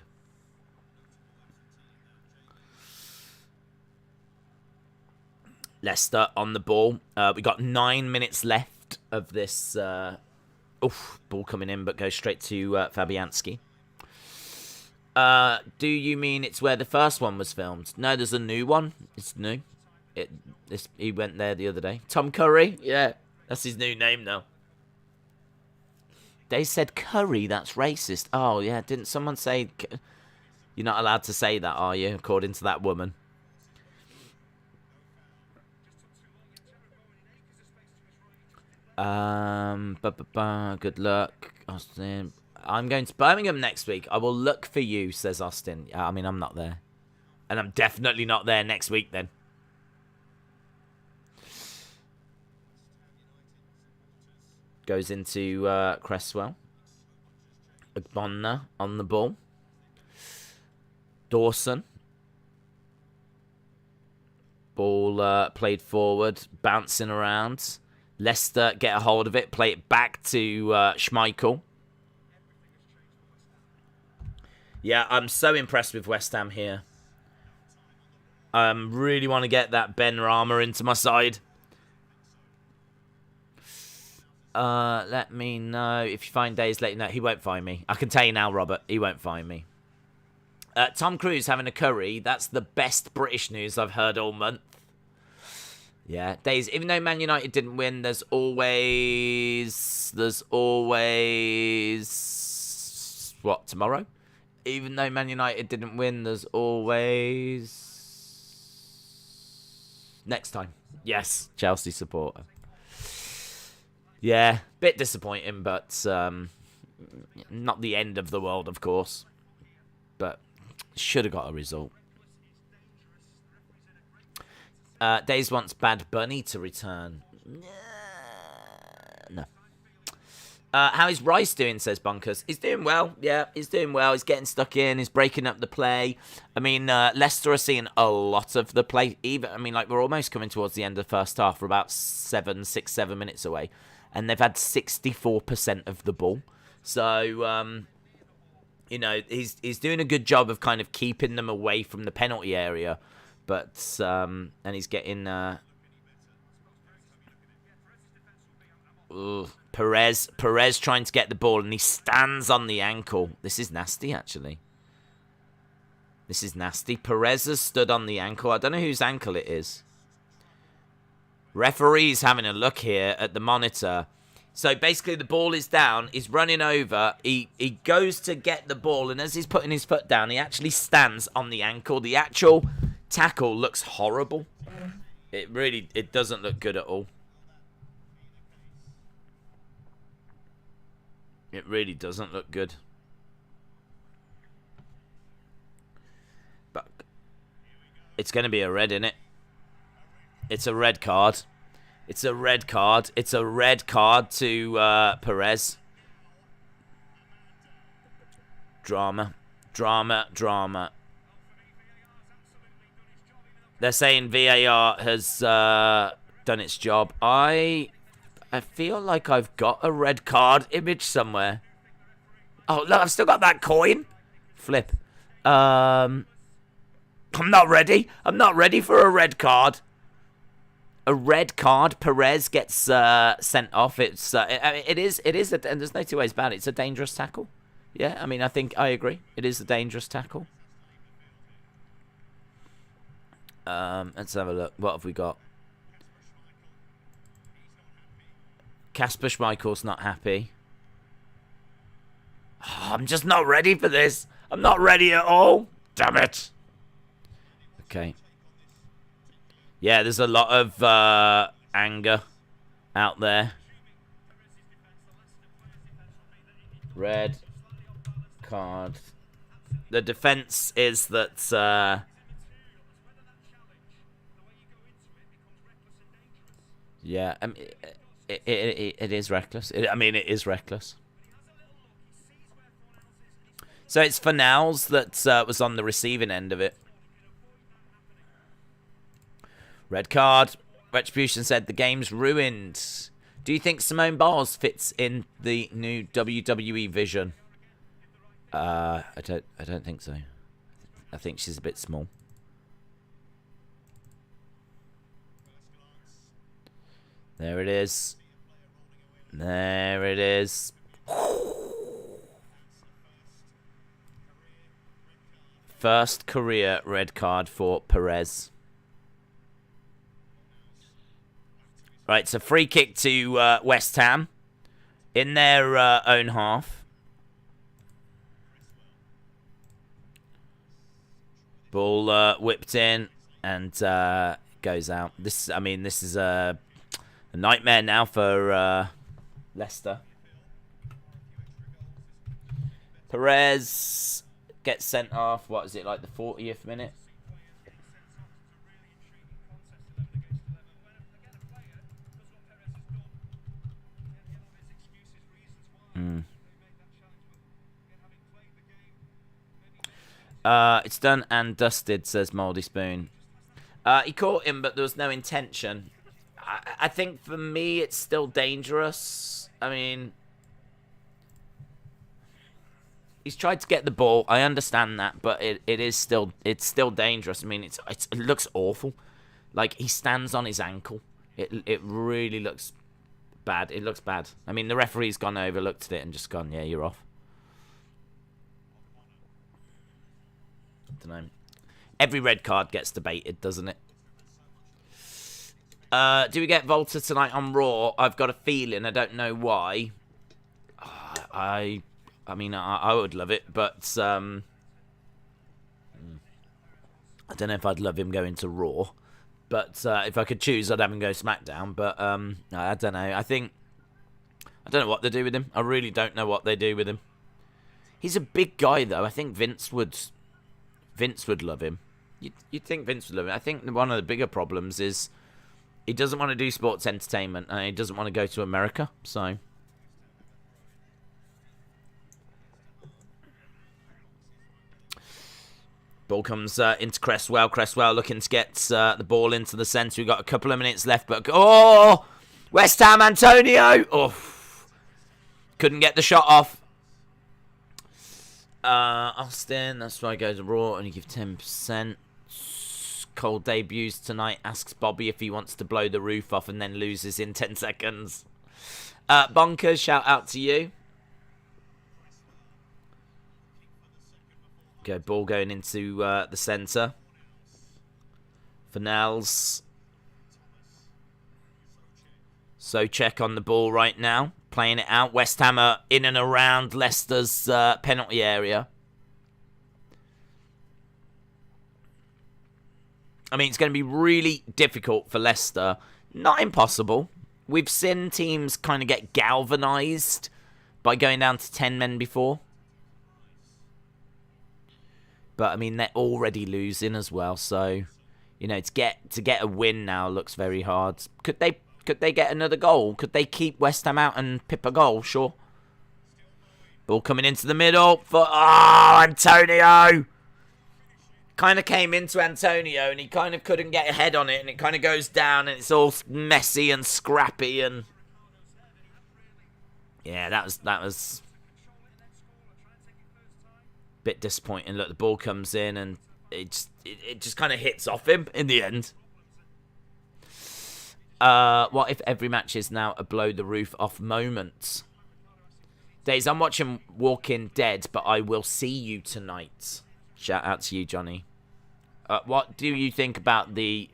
Leicester on the ball. We got 9 minutes left of this. Ball coming in, but goes straight to Fabianski. Do you mean it's where the first one was filmed? No, there's a new one. It's new. He went there the other day. Tom Curry? Yeah, that's his new name now. They said curry, that's racist. Oh, yeah, didn't someone say... You're not allowed to say that, are you, according to that woman? Good luck, Austin. I'm going to Birmingham next week. I will look for you, says Austin. I mean, I'm not there. And I'm definitely not there next week, then. Goes into Cresswell. Ogbonna on the ball. Dawson. Ball played forward, bouncing around. Leicester get a hold of it, play it back to Schmeichel. Yeah, I'm so impressed with West Ham here. I really want to get that Benrahma into my side. Let me know if you find Days. Let you know. He won't find me. I can tell you now, Robert. He won't find me. Tom Cruise having a curry. That's the best British news I've heard all month. Yeah, Days. Even though Man United didn't win, there's always what, tomorrow? Even though Man United didn't win, there's always next time. Yes, Chelsea supporter. Yeah, bit disappointing, but not the end of the world, of course. But should have got a result. Days wants Bad Bunny to return. No. How is Rice doing, says Bunkers. He's doing well. Yeah, he's doing well. He's getting stuck in. He's breaking up the play. I mean, Leicester are seeing a lot of the play. We're almost coming towards the end of the first half. We're about 7 minutes away. And they've had 64% of the ball. So, he's doing a good job of kind of keeping them away from the penalty area. But, and he's getting, Perez trying to get the ball, and he stands on the ankle. This is nasty, actually. This is nasty. Perez has stood on the ankle. I don't know whose ankle it is. Referee's having a look here at the monitor. So basically the ball is down. He's running over. He goes to get the ball, and as he's putting his foot down, he actually stands on the ankle. The actual tackle looks horrible. It doesn't look good at all. It really doesn't look good. But it's going to be a red, innit? It's a red card. It's a red card. It's a red card to Perez. Drama. They're saying VAR has done its job. I feel like I've got a red card image somewhere. Oh, look, I've still got that coin. Flip. I'm not ready. I'm not ready for a red card. A red card. Perez gets sent off. It's it is, and there's no two ways about it. It's a dangerous tackle. Yeah, I mean, I think I agree. It is a dangerous tackle. Let's have a look. What have we got? Kasper Schmeichel's not happy. Oh, I'm just not ready for this. I'm not ready at all. Damn it. Okay. Yeah, there's a lot of anger out there. Red card. The defense is that... yeah, I mean, it is reckless. It is reckless. So it's Fornals that was on the receiving end of it. Red card. Retribution said the game's ruined. Do you think Simone Biles fits in the new WWE vision? I don't think so. I think she's a bit small. There it is. There it is. First career red card for Perez. Right, so free kick to West Ham in their own half. Ball whipped in and goes out. This is a nightmare now for Leicester. Perez gets sent off. What is it, like the 40th minute? It's done and dusted, says Mouldy Spoon. He caught him, but there was no intention. I think for me, it's still dangerous. I mean, he's tried to get the ball. I understand that, but it's still dangerous. I mean, it looks awful. Like, he stands on his ankle. It really looks bad. It looks bad. I mean, the referee's gone over, looked at it, and just gone, yeah, you're off. don't know. Every red card gets debated, doesn't it? Do we get Volta tonight on Raw? I've got a feeling. I don't know why. I mean, I would love it, but I don't know if I'd love him going to Raw. But if I could choose, I'd have him go SmackDown. But I don't know. I don't know what they do with him. I really don't know what they do with him. He's a big guy, though. I think Vince would love him. You'd think Vince would love him. I think one of the bigger problems is he doesn't want to do sports entertainment and he doesn't want to go to America. So ball comes into Cresswell. Cresswell looking to get the ball into the centre. We've got a couple of minutes left, but West Ham Antonio. Couldn't get the shot off. Austin, that's why I go to Raw and you give 10%. Cole debuts tonight, asks Bobby if he wants to blow the roof off and then loses in 10 seconds. Bonkers, shout out to you. Okay, ball going into the centre. Fornals. Soucek on the ball right now. Playing it out. West Ham are in and around Leicester's penalty area. I mean, it's going to be really difficult for Leicester. Not impossible. We've seen teams kind of get galvanised by going down to 10 men before. But, I mean, they're already losing as well. So, you know, to get a win now looks very hard. Could they get another goal? Could they keep West Ham out and pip a goal? Sure. Ball coming into the middle for... Antonio! Kind of came into Antonio and he kind of couldn't get a head on it and it kind of goes down and it's all messy and scrappy and... Yeah, that was... a bit disappointing. Look, the ball comes in and it just kind of hits off him in the end. What if every match is now a blow the roof off moment? Days, I'm watching Walking Dead, but I will see you tonight. Shout out to you, Johnny. What do you think about the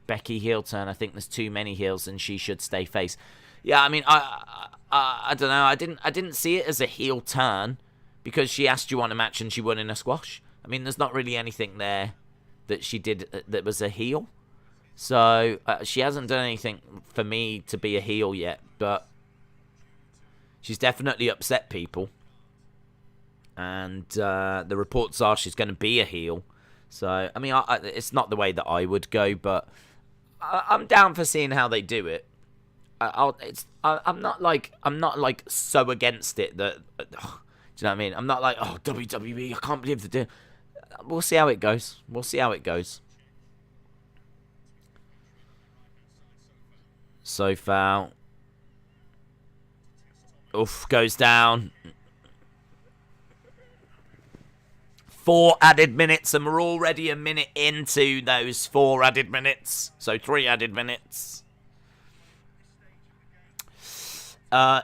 Becky heel turn? I think there's too many heels and she should stay face. Yeah, I mean, I don't know. I didn't see it as a heel turn because she asked you on a match and she won in a squash. I mean, there's not really anything there that she did that was a heel. So, she hasn't done anything for me to be a heel yet, but she's definitely upset people. And the reports are she's going to be a heel. So, I mean, it's not the way that I would go, but I'm down for seeing how they do it. I'm not like so against it that... do you know what I mean? I'm not like, WWE, I can't believe they do. We'll see how it goes. We'll see how it goes. Coufal. Goes down. 4 added minutes, and we're already a minute into those 4 added minutes. So 3 added minutes.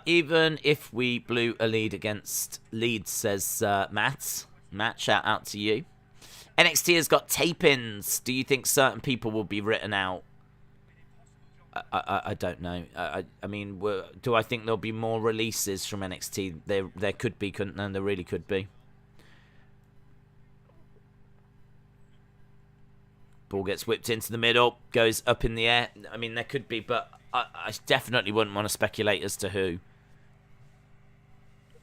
Even if we blew a lead against Leeds, says Matt. Matt, shout out to you. NXT has got tape-ins. Do you think certain people will be written out? I don't know. I mean, do I think there'll be more releases from NXT? There could be, couldn't there? There really could be. Ball gets whipped into the middle, goes up in the air. I mean, there could be, but I definitely wouldn't want to speculate as to who.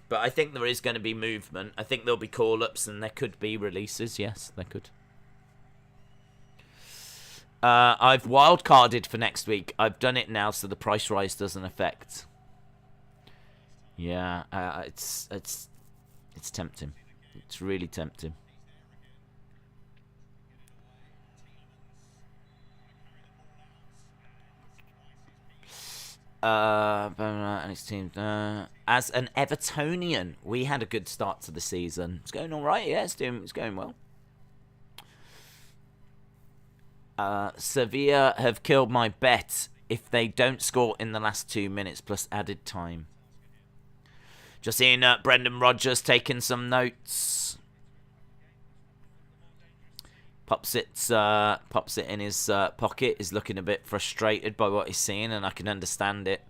But I think there is going to be movement. I think there'll be call-ups and there could be releases. Yes, there could. I've wildcarded for next week. I've done it now so the price rise doesn't affect. Yeah, it's tempting. It's really tempting. And his team. As an Evertonian, we had a good start to the season. It's going all right. Yeah, it's going well. Sevilla have killed my bet if they don't score in the last 2 minutes plus added time. Just seeing Brendan Rodgers taking some notes. Pops it in his pocket. Is looking a bit frustrated by what he's seeing, and I can understand it.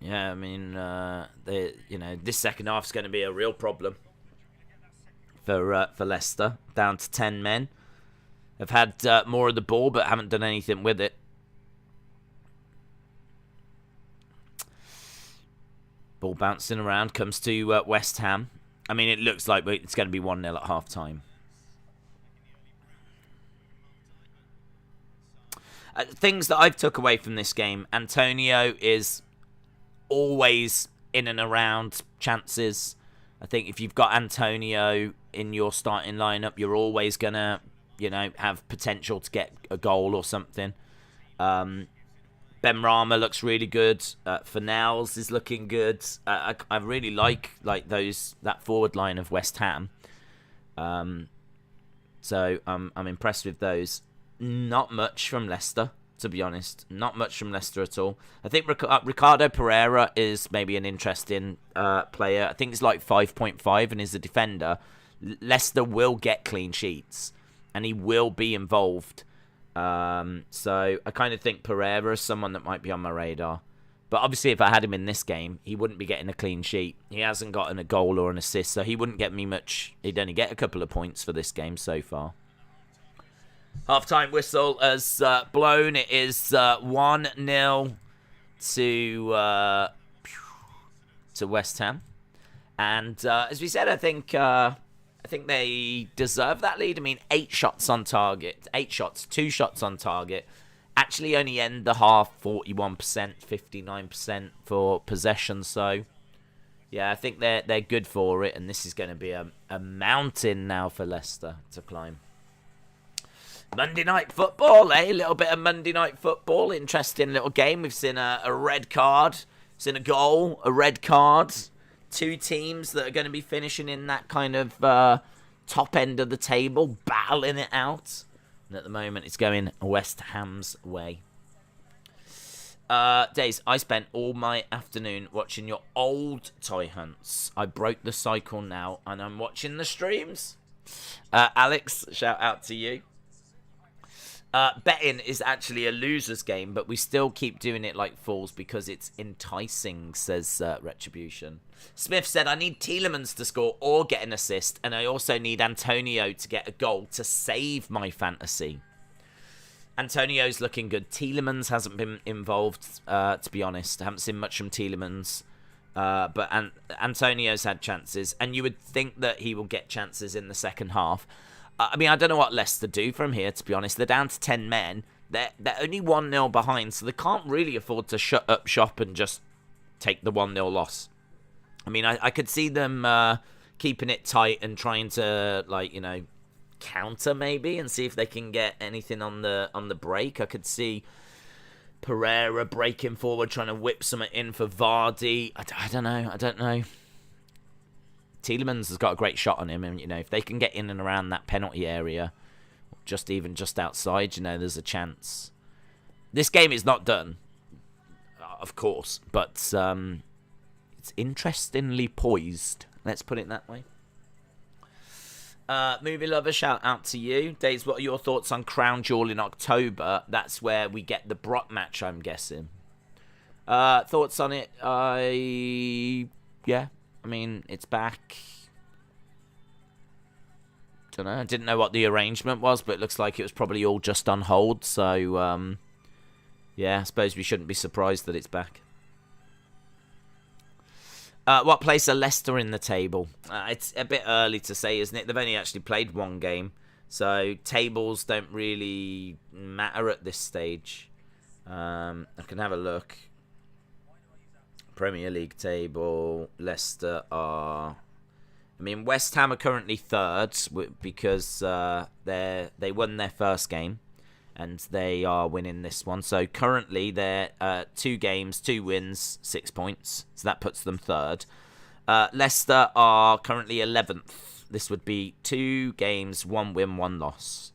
Yeah, I mean, this second half is going to be a real problem for Leicester. Down to 10 men. Have had more of the ball, but haven't done anything with it. Ball bouncing around, comes to West Ham. I mean, it looks like it's going to be 1-0 at half-time. Things that I've took away from this game, Antonio is always in and around chances. I think if you've got Antonio in your starting lineup, you're always going to, have potential to get a goal or something. Benrahma looks really good. Fornals is looking good. I really like that forward line of West Ham. So I'm impressed with those. Not much from Leicester, to be honest. Not much from Leicester at all. I think Ricardo Pereira is maybe an interesting player. I think it's like 5.5 and is a defender. Leicester will get clean sheets, and he will be involved. So I kind of think Pereira is someone that might be on my radar. But obviously if I had him in this game, he wouldn't be getting a clean sheet. He hasn't gotten a goal or an assist, so he wouldn't get me much. He'd only get a couple of points for this game so far. Half-time whistle has blown. It is 1-0 to West Ham. And as we said, I think they deserve that lead. I mean, 8 shots on target. 8 shots, 2 shots on target. Actually only end the half 41%, 59% for possession. So, yeah, I think they're good for it. And this is going to be a mountain now for Leicester to climb. Monday night football, eh? A little bit of Monday night football. Interesting little game. We've seen a red card. Seen a goal, a red card. 2 teams that are going to be finishing in that kind of top end of the table, battling it out. And at the moment, it's going West Ham's way. Days, I spent all my afternoon watching your old toy hunts. I broke the cycle now, and I'm watching the streams. Alex, shout out to you. Betting is actually a loser's game, but we still keep doing it like fools because it's enticing, says Retribution. Smith said, I need Tielemans to score or get an assist, and I also need Antonio to get a goal to save my fantasy. Antonio's looking good. Tielemans hasn't been involved, to be honest. I haven't seen much from Tielemans. But Antonio's had chances, and you would think that he will get chances in the second half. I mean, I don't know what Leicester do from here, to be honest. They're down to 10 men. They're only 1-0 behind, so they can't really afford to shut up shop and just take the 1-0 loss. I mean, I could see them keeping it tight and trying to, counter maybe and see if they can get anything on the break. I could see Pereira breaking forward, trying to whip something in for Vardy. I don't know. Tielemans has got a great shot on him, and if they can get in and around that penalty area, just outside, there's a chance. This game is not done, of course, but it's interestingly poised. Let's put it that way. Movie lover, shout out to you. Days, what are your thoughts on Crown Jewel in October? That's where we get the Brock match, I'm guessing. Thoughts on it? Yeah. I mean, it's back. Don't know. I didn't know what the arrangement was, but it looks like it was probably all just on hold. So, yeah, I suppose we shouldn't be surprised that it's back. What place are Leicester in the table? It's a bit early to say, isn't it? They've only actually played 1 game. So, tables don't really matter at this stage. I can have a look. Premier League table, Leicester are... I mean, West Ham are currently 3rd because they won their first game and they are winning this one. So currently they're 2 games, 2 wins, 6 points. So that puts them 3rd. Leicester are currently 11th. This would be 2 games, 1 win, 1 loss.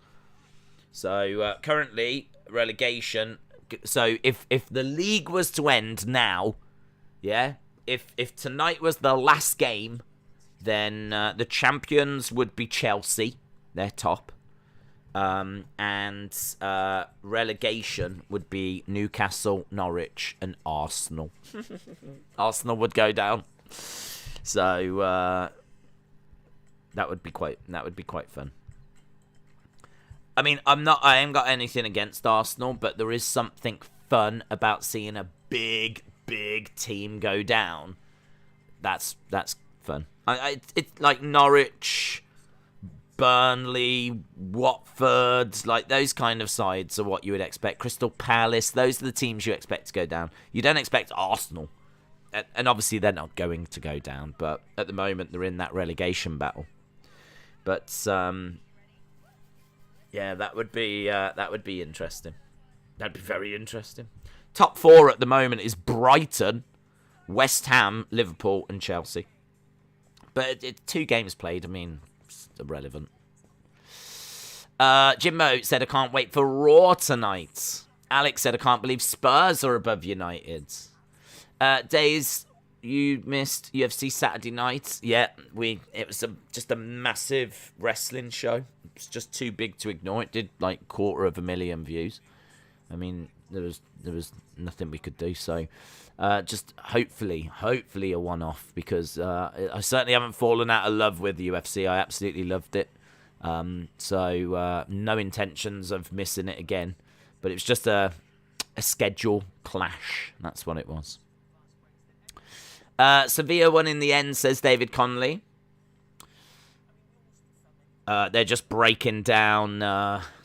So currently relegation. So if the league was to end now... Yeah, if tonight was the last game, then the champions would be Chelsea. They're top. And relegation would be Newcastle, Norwich, and Arsenal. Arsenal would go down. So that would be quite fun. I mean, I ain't got anything against Arsenal, but there is something fun about seeing a big team go down. That's fun. It's like Norwich, Burnley, Watford, like those kind of sides are what you would expect. Crystal Palace, those are the teams you expect to go down. You don't expect Arsenal. And obviously they're not going to go down, but at the moment they're in that relegation battle. But yeah, that would be interesting. That'd be very interesting. Top 4 at the moment is Brighton, West Ham, Liverpool, and Chelsea. But it's 2 games played. I mean, it's irrelevant. Jimbo said, I can't wait for Raw tonight. Alex said, I can't believe Spurs are above United. Days, you missed UFC Saturday night. Yeah, it was just a massive wrestling show. It's just too big to ignore. It did like 250,000 views. I mean, there was nothing we could do. So, just hopefully a one-off, because I certainly haven't fallen out of love with the UFC. I absolutely loved it. So no intentions of missing it again. But it was just a schedule clash. That's what it was. Sevilla won in the end, says David Connolly. They're just breaking down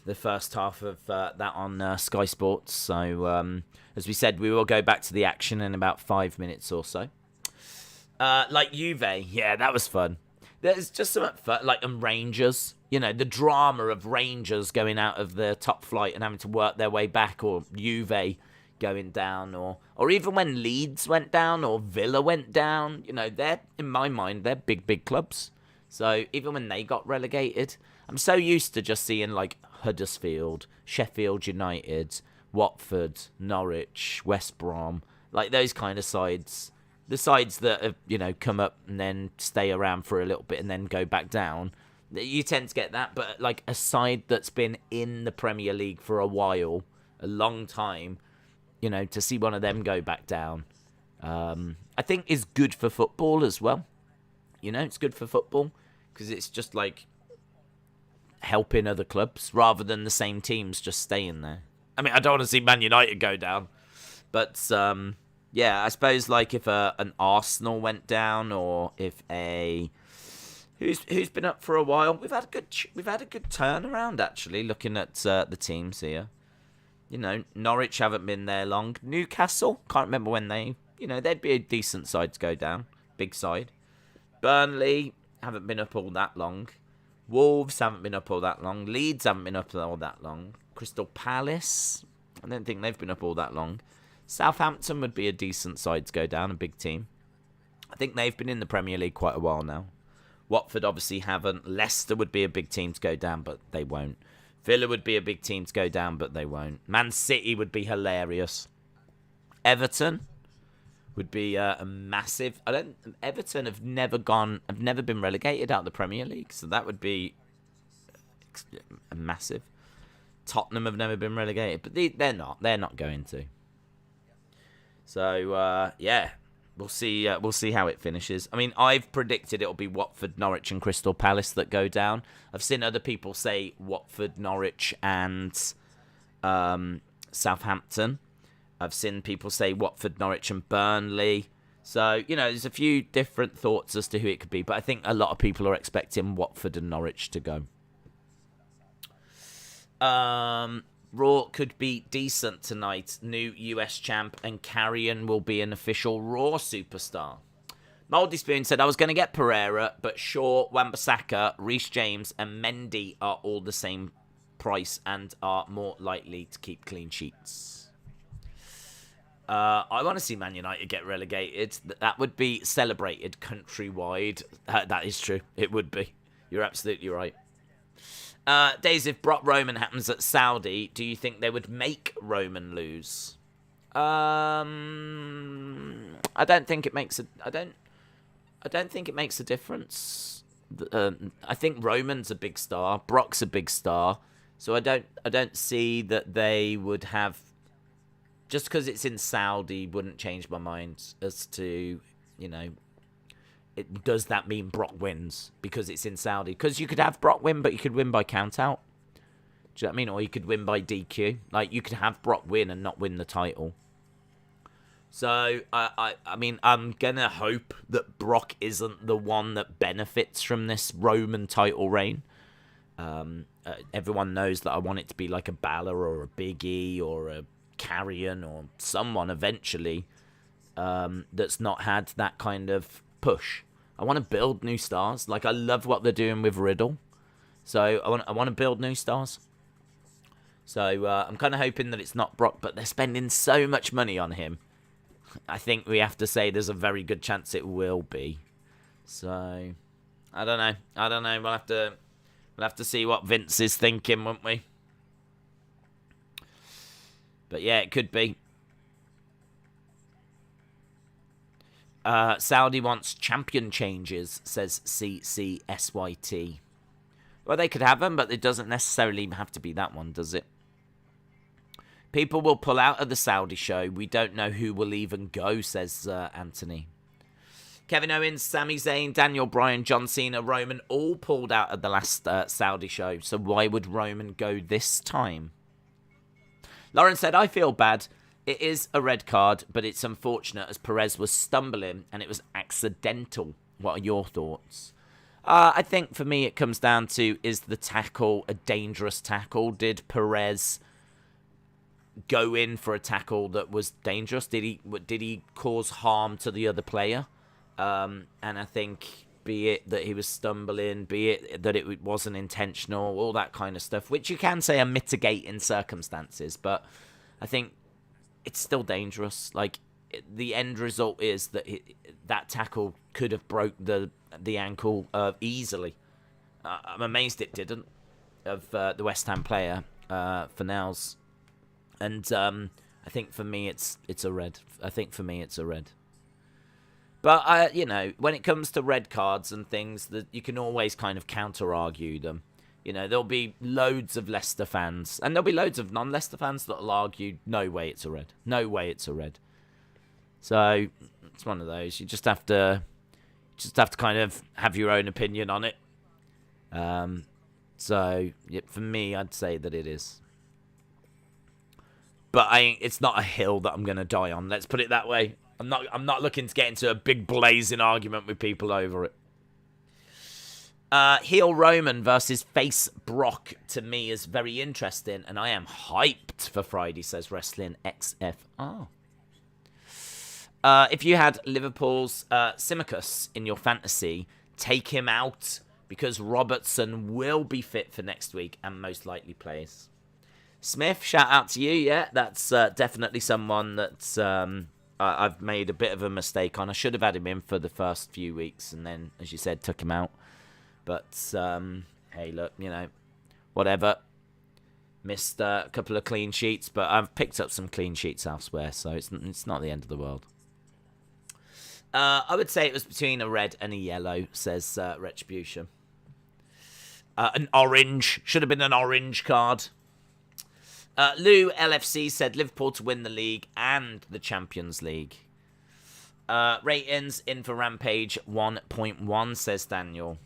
the first half of that on Sky Sports. So, as we said, we will go back to the action in about 5 minutes or so. Like Juve, yeah, that was fun. There's just some fun, like Rangers. You know, the drama of Rangers going out of the top flight and having to work their way back, or Juve going down, or even when Leeds went down or Villa went down. You know, they're, in my mind, they're big clubs. So even when they got relegated, I'm so used to just seeing like Huddersfield, Sheffield United, Watford, Norwich, West Brom, like those kind of sides. The sides that have, you know, come up and then stay around for a little bit and then go back down. You tend to get that, but like a side that's been in the Premier League for a while, a long time, you know, to see one of them go back down, I think is good for football as well. You know, it's good for football because it's just like helping other clubs rather than the same teams just staying there. I mean, I don't want to see Man United go down, but yeah, I suppose like if an Arsenal went down, or if a who's been up for a while, we've had a good turnaround actually. Looking at the teams here, you know, Norwich haven't been there long. Newcastle, can't remember when they'd be a decent side to go down, big side. Burnley haven't been up all that long. Wolves haven't been up all that long. Leeds haven't been up all that long. Crystal Palace, I don't think they've been up all that long. Southampton would be a decent side to go down, a big team. I think they've been in the Premier League quite a while now. Watford obviously haven't. Leicester would be a big team to go down, but they won't. Villa would be a big team to go down, but they won't. Man City would be hilarious. Everton would be a massive. Everton have never been relegated out of the Premier League, so that would be a massive. Tottenham have never been relegated, but they're not. They're not going to. So yeah, we'll see. We'll see how it finishes. I mean, I've predicted it'll be Watford, Norwich, and Crystal Palace that go down. I've seen other people say Watford, Norwich, and Southampton. I've seen people say Watford, Norwich, and Burnley. So, you know, there's a few different thoughts as to who it could be, but I think a lot of people are expecting Watford and Norwich to go. Raw could be decent tonight. New US champ, and Carrion will be an official Raw superstar. Mouldy Spoon said, I was going to get Pereira, but Shaw, Wan-Bissaka, Reece James, and Mendy are all the same price and are more likely to keep clean sheets. I want to see Man United get relegated. That would be celebrated countrywide. That is true. It would be. You're absolutely right. Days, if Brock Roman happens at Saudi, do you think they would make Roman lose? I don't think it makes a. I don't think it makes a difference I think Roman's a big star. Brock's a big star. So I don't see that they would have... Just because it's in Saudi wouldn't change my mind as to, does that mean Brock wins because it's in Saudi? Because you could have Brock win, but you could win by count-out. Do you know what I mean? Or you could win by DQ. Like, you could have Brock win and not win the title. So, I mean, I'm going to hope that Brock isn't the one that benefits from this Roman title reign. Everyone knows that I want it to be like a Balor or a Big E or a Carrion or someone eventually that's not had that kind of push. I want to build new stars. Like, I love what they're doing with Riddle. So, I want to build new stars. So, I'm kind of hoping that it's not Brock, but they're spending so much money on him. I think we have to say there's a very good chance it will be. So, I don't know. We'll have to see what Vince is thinking, won't we? But yeah, it could be. Saudi wants champion changes, says CCSYT. Well, they could have them, but it doesn't necessarily have to be that one, does it? People will pull out of the Saudi show. We don't know who will even go, says Anthony. Kevin Owens, Sami Zayn, Daniel Bryan, John Cena, Roman all pulled out of the last Saudi show. So why would Roman go this time? Lauren said, I feel bad. It is a red card, but it's unfortunate as Perez was stumbling and it was accidental. What are your thoughts? I think for me it comes down to, is the tackle a dangerous tackle? Did Perez go in for a tackle that was dangerous? Did he cause harm to the other player? And I think, be it that he was stumbling, be it that it wasn't intentional, all that kind of stuff, which you can say are mitigating circumstances, but I think it's still dangerous. Like, the end result is that that tackle could have broke the ankle easily. I'm amazed it didn't, of the West Ham player, Fornals. And I think for me it's a red. But when it comes to red cards and things, that you can always kind of counter-argue them. There'll be loads of Leicester fans, and there'll be loads of non-Leicester fans that'll argue, no way it's a red. No way it's a red. So it's one of those. You just have to kind of have your own opinion on it. So for me, I'd say that it is. But it's not a hill that I'm going to die on. Let's put it that way. I'm not looking to get into a big blazing argument with people over it. Heel Roman versus face Brock to me is very interesting, and I am hyped for Friday, says Wrestling XFR. If you had Liverpool's Simicus in your fantasy, take him out because Robertson will be fit for next week and most likely plays. Smith, shout out to you. Yeah, that's definitely someone that I've made a bit of a mistake on. I should have had him in for the first few weeks and then, as you said, took him out. But, hey, look, whatever. Missed a couple of clean sheets, but I've picked up some clean sheets elsewhere, so it's not the end of the world. I would say it was between a red and a yellow, says Retribution. An orange. Should have been an orange card. Lou LFC said Liverpool to win the league and the Champions League. Ratings in for Rampage 1.1, says Daniel.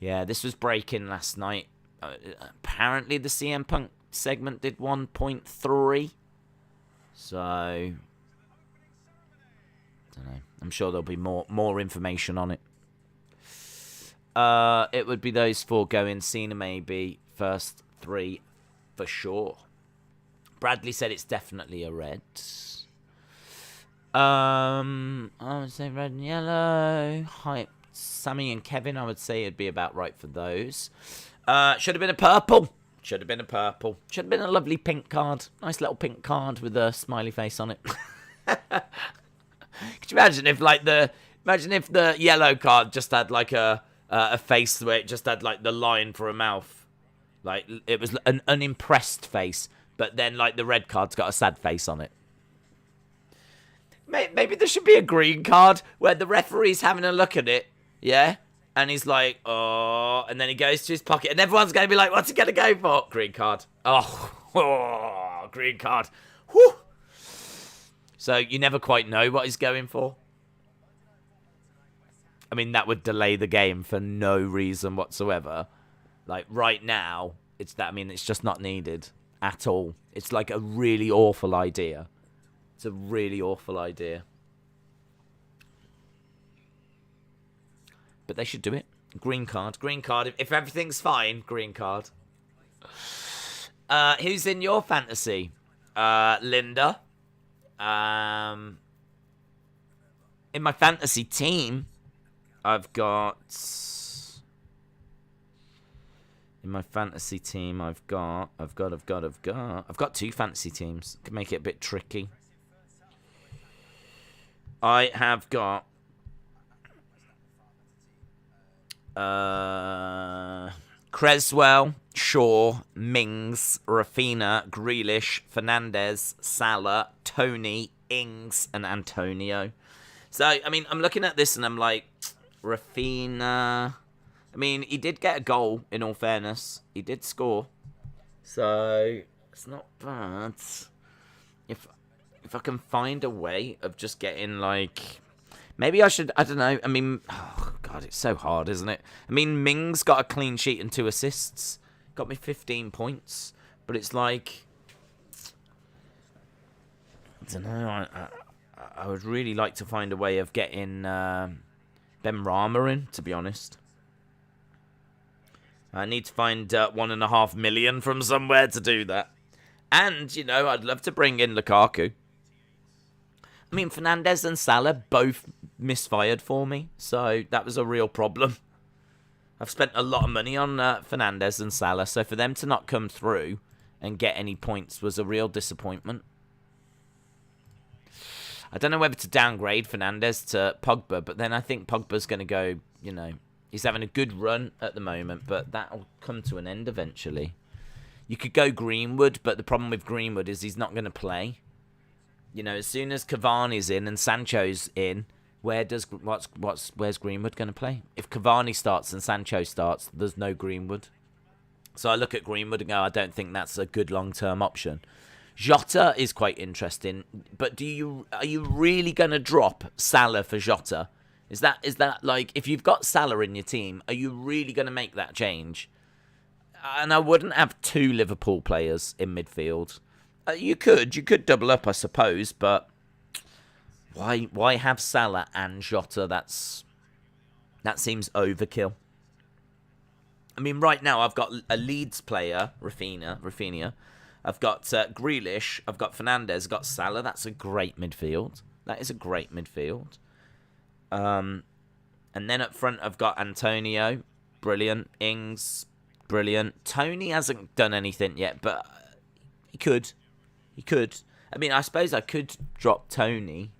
Yeah, this was breaking last night. Apparently the CM Punk segment did 1.3. So, I don't know. I'm sure there'll be more information on it. It would be those four going. Cena maybe. First three for sure. Bradley said it's definitely a red. I would say red and yellow. Hype. Sammy and Kevin, I would say it'd be about right for those. Should have been a purple. Should have been a purple. Should have been a lovely pink card. Nice little pink card with a smiley face on it. Could you imagine if the yellow card just had like a face where it just had like the line for a mouth. Like, it was an unimpressed face, but then, like, the red card's got a sad face on it. Maybe there should be a green card where the referee's having a look at it, yeah? And he's like, oh, and then he goes to his pocket, and everyone's going to be like, what's he going to go for? Green card. Oh, green card. Whew. So you never quite know what he's going for. I mean, that would delay the game for no reason whatsoever. Like, right now, it's just not needed at all. It's like a really awful idea. It's a really awful idea. But they should do it. Green card. Green card. If everything's fine, green card. Who's in your fantasy? Linda. In my fantasy team, I've got two fantasy teams. Could make it a bit tricky. I have got Cresswell, Shaw, Mings, Rafinha, Grealish, Fernandes, Salah, Tony, Ings, and Antonio. So, I mean, I'm looking at this and I'm like, Rafinha. I mean, he did get a goal, in all fairness. He did score. So, it's not bad. If I can find a way of just getting, like... Maybe I should... I don't know. I mean... Oh, God, it's so hard, isn't it? I mean, Mings got a clean sheet and 2 assists. Got me 15 points. But it's like... I don't know. I would really like to find a way of getting Benrahma in, to be honest. I need to find 1.5 million from somewhere to do that. And, you know, I'd love to bring in Lukaku. I mean, Fernandes and Salah both misfired for me, so that was a real problem. I've spent a lot of money on Fernandes and Salah, so for them to not come through and get any points was a real disappointment. I don't know whether to downgrade Fernandes to Pogba, but then I think Pogba's going to go, you know, he's having a good run at the moment, but that'll come to an end eventually. You could go Greenwood, but the problem with Greenwood is he's not going to play. You know, as soon as Cavani's in and Sancho's in, where's Greenwood going to play? If Cavani starts and Sancho starts, there's no Greenwood. So I look at Greenwood and go, I don't think that's a good long-term option. Jota is quite interesting, but are you really going to drop Salah for Jota? Is that like, if you've got Salah in your team, are you really going to make that change? And I wouldn't have 2 Liverpool players in midfield. You could double up, I suppose, but why have Salah and Jota? That seems overkill. I mean, right now I've got a Leeds player, Rafinha. I've got Grealish. I've got Fernandes. I've got Salah. That's a great midfield. That is a great midfield. And then up front I've got Antonio, brilliant. Ings, brilliant. Tony hasn't done anything yet, but he could. I mean, I suppose I could drop Tony.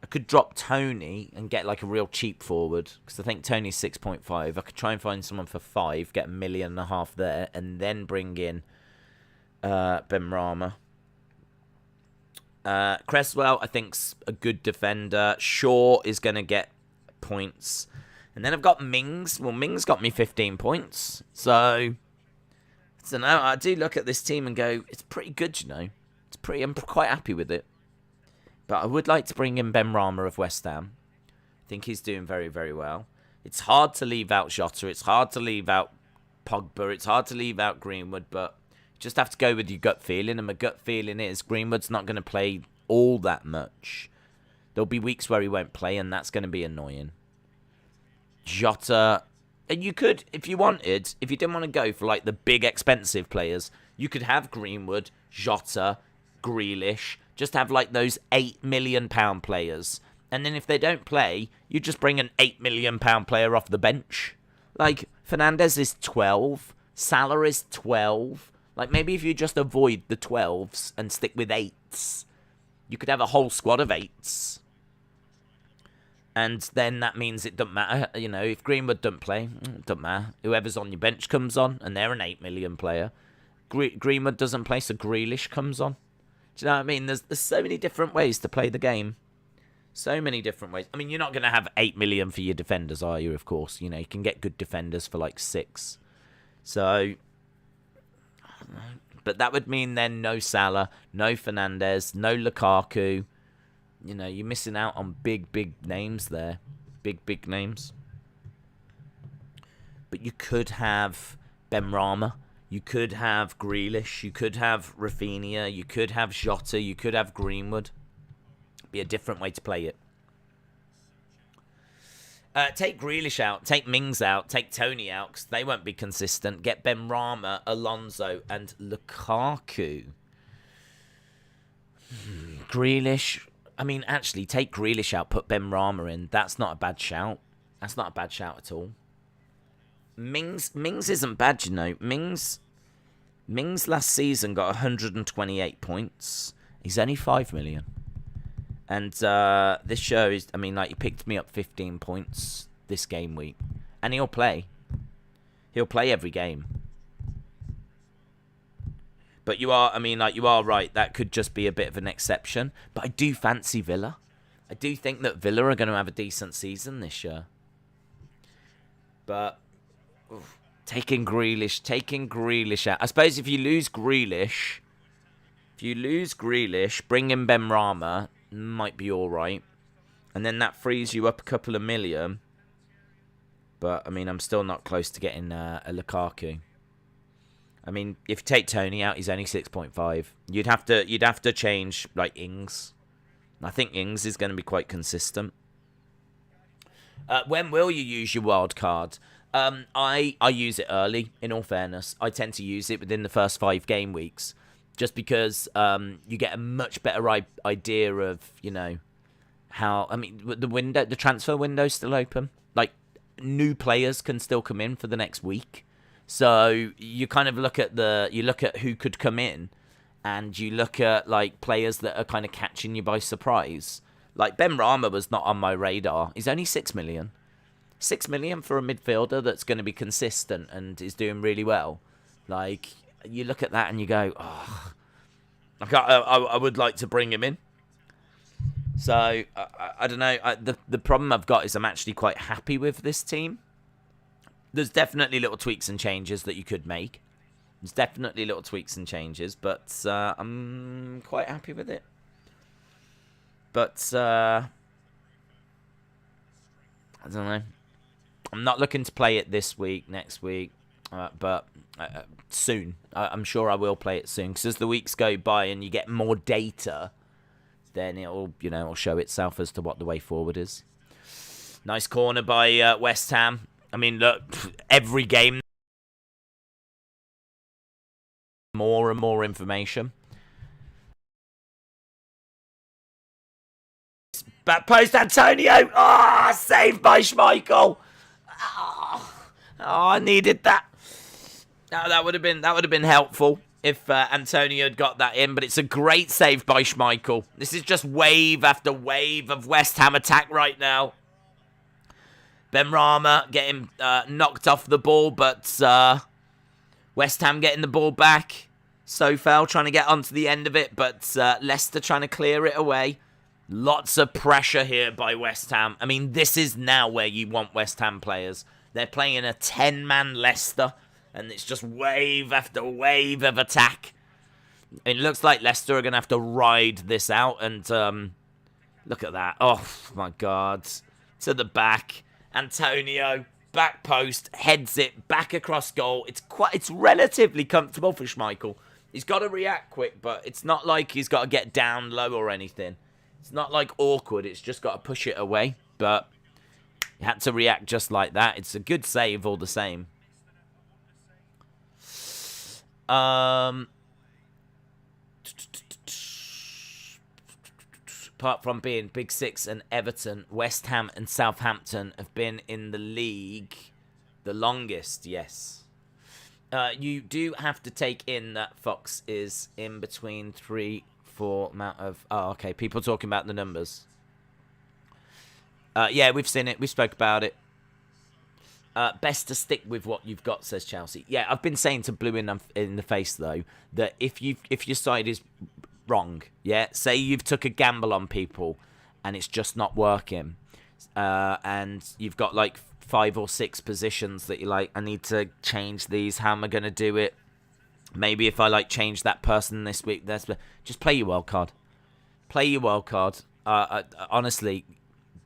I could drop Tony and get like a real cheap forward, because I think Tony's 6.5. I could try and find someone for 5, get 1.5 million there, and then bring in Benrahma. Cresswell, I think's a good defender. Shaw is going to get points. And then I've got Mings. Well, Mings got me 15 points. So now I do look at this team and go, it's pretty good, you know. I'm quite happy with it. But I would like to bring in Benrahma of West Ham. I think he's doing very, very well. It's hard to leave out Jota. It's hard to leave out Pogba. It's hard to leave out Greenwood, but you just have to go with your gut feeling. And my gut feeling is Greenwood's not going to play all that much. There'll be weeks where he won't play, and that's going to be annoying. Jota, and you could, if you wanted, if you didn't want to go for like the big expensive players, you could have Greenwood, Jota, Grealish, just have like those £8 million players. And then if they don't play, you just bring an £8 million player off the bench. Like, Fernandes is 12, Salah is 12. Like, maybe if you just avoid the 12s and stick with 8s, you could have a whole squad of 8s. And then that means it doesn't matter. You know, if Greenwood doesn't play, it doesn't matter. Whoever's on your bench comes on, and they're an 8 million player. Greenwood doesn't play, so Grealish comes on. Do you know what I mean? There's so many different ways to play the game. So many different ways. I mean, you're not going to have 8 million for your defenders, are you? Of course. You know, you can get good defenders for like 6. So, but that would mean then no Salah, no Fernandes, no Lukaku. You know, you're missing out on big, big names there. Big, big names. But you could have Benrahma. You could have Grealish. You could have Rafinha. You could have Jota. You could have Greenwood. Be a different way to play it. Take Grealish out. Take Mings out. Take Tony out, because they won't be consistent. Get Benrahma, Alonso, and Lukaku. Grealish. I mean, actually, take Grealish out. Put Benrahma in. That's not a bad shout. That's not a bad shout at all. Mings isn't bad, you know. Mings last season got 128 points. He's only 5 million. And this show is, I mean, like, he picked me up 15 points this game week. And he'll play. He'll play every game. But you are, I mean, like, you are right. That could just be a bit of an exception. But I do fancy Villa. I do think that Villa are going to have a decent season this year. But taking Grealish out. I suppose if you lose Grealish, bring in Benrahma, might be all right. And then that frees you up a couple of million. But, I mean, I'm still not close to getting a Lukaku. I mean, if you take Tony out, he's only 6.5. You'd have to change, like, Ings. I think Ings is going to be quite consistent. When will you use your wild card? I use it early, in all fairness. I tend to use it within the first 5 game weeks. Just because you get a much better idea of, you know, how... I mean, the transfer window's still open. Like, new players can still come in for the next week. So you kind of look at who could come in, and you look at, like, players that are kind of catching you by surprise. Like, Benrahma was not on my radar. He's only 6 million. 6 million for a midfielder that's going to be consistent and is doing really well. Like... You look at that and you go, oh, I would like to bring him in. So, I don't know. The problem I've got is I'm actually quite happy with this team. There's definitely little tweaks and changes that you could make. But I'm quite happy with it. But, I don't know. I'm not looking to play it this week, next week. But soon. I'm sure I will play it soon. Because as the weeks go by and you get more data, then it'll show itself as to what the way forward is. Nice corner by West Ham. I mean, look, every game, more and more information. Back post Antonio. Ah, saved by Schmeichel. Oh, I needed that. Now that would have been helpful if Antonio had got that in, but it's a great save by Schmeichel. This is just wave after wave of West Ham attack right now. Benrahma getting knocked off the ball, but West Ham getting the ball back. Coufal trying to get onto the end of it, but Leicester trying to clear it away. Lots of pressure here by West Ham. I mean, this is now where you want West Ham players. They're playing a 10-man Leicester. And it's just wave after wave of attack. It looks like Leicester are going to have to ride this out. And look at that. Oh, my God. To the back. Antonio, back post, heads it, back across goal. It's relatively comfortable for Schmeichel. He's got to react quick, but it's not like he's got to get down low or anything. It's not like awkward. It's just got to push it away. But he had to react just like that. It's a good save all the same. Apart from being Big Six and Everton, West Ham and Southampton have been in the league the longest, yes. You do have to take in that Fox is in between 3-4 amount of... Oh, okay, people talking about the numbers. Yeah, we've seen it. We spoke about it. Best to stick with what you've got, says Chelsea. Yeah, I've been saying to Blue in the face, though, that if your side is wrong, yeah, say you've took a gamble on people and it's just not working. And you've got like 5 or 6 positions that you're like, I need to change these. How am I going to do it? Maybe if I like change that person this week, just play your wild card. Play your wild card. Honestly,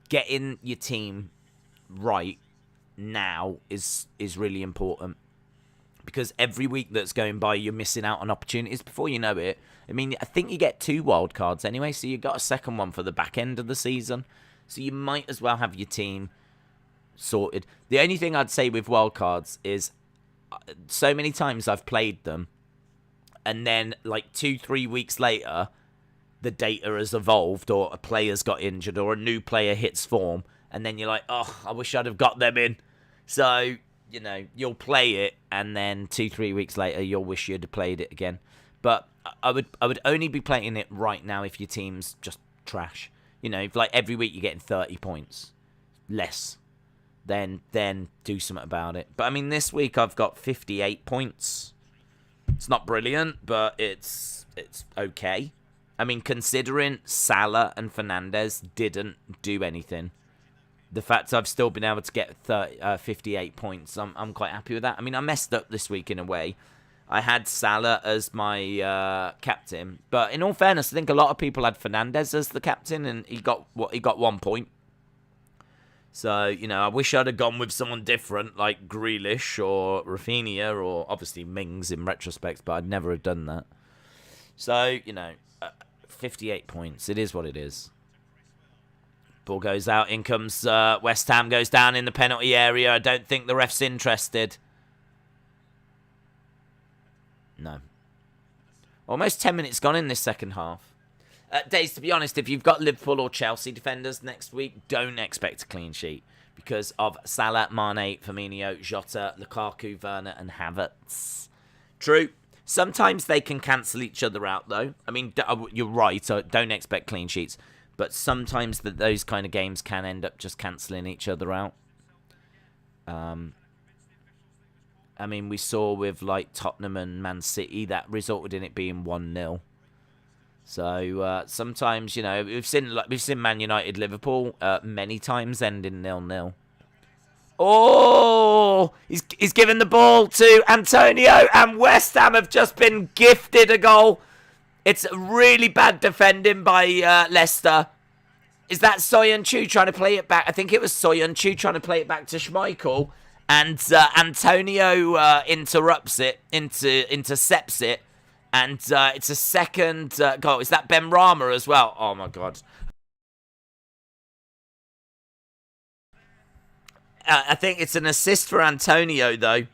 getting your team right now is really important, because every week that's going by, you're missing out on opportunities before you know it. I mean, I think you get 2 wild cards anyway, so you got a second one for the back end of the season. So you might as well have your team sorted. The only thing I'd say with wild cards is so many times I've played them, and then like 2-3 weeks later, the data has evolved, or a player's got injured, or a new player hits form, and then you're like, oh, I wish I'd have got them in. So, you know, you'll play it, and then 2-3 weeks later, you'll wish you'd have played it again. But I would only be playing it right now if your team's just trash. You know, if like every week you're getting 30 points less, then do something about it. But I mean, this week I've got 58 points. It's not brilliant, but it's okay. I mean, considering Salah and Fernandes didn't do anything, the fact I've still been able to get 58 points, I'm quite happy with that. I mean, I messed up this week in a way. I had Salah as my captain, but in all fairness, I think a lot of people had Fernandes as the captain, and he got 1 point. So, you know, I wish I'd have gone with someone different, like Grealish or Rafinha, or obviously Mings in retrospect, but I'd never have done that. So, you know, 58 points. It is what it is. Ball goes out. In comes West Ham, goes down in the penalty area. I don't think the ref's interested. No. Almost 10 minutes gone in this second half. Days, to be honest, if you've got Liverpool or Chelsea defenders next week, don't expect a clean sheet because of Salah, Mane, Firmino, Jota, Lukaku, Werner, and Havertz. True. Sometimes they can cancel each other out, though. I mean, you're right, so don't expect clean sheets. But sometimes those kind of games can end up just cancelling each other out. I mean, we saw with like Tottenham and Man City, that resulted in it being 1-0. So sometimes, you know, we've seen Man United, Liverpool many times ending 0-0. Oh, he's given the ball to Antonio, and West Ham have just been gifted a goal. It's really bad defending by Leicester. Is that Soyuncu trying to play it back? I think it was Soyuncu trying to play it back to Schmeichel, and Antonio intercepts it, and it's a second goal. Is that Benrahma as well? Oh my God. I think it's an assist for Antonio, though.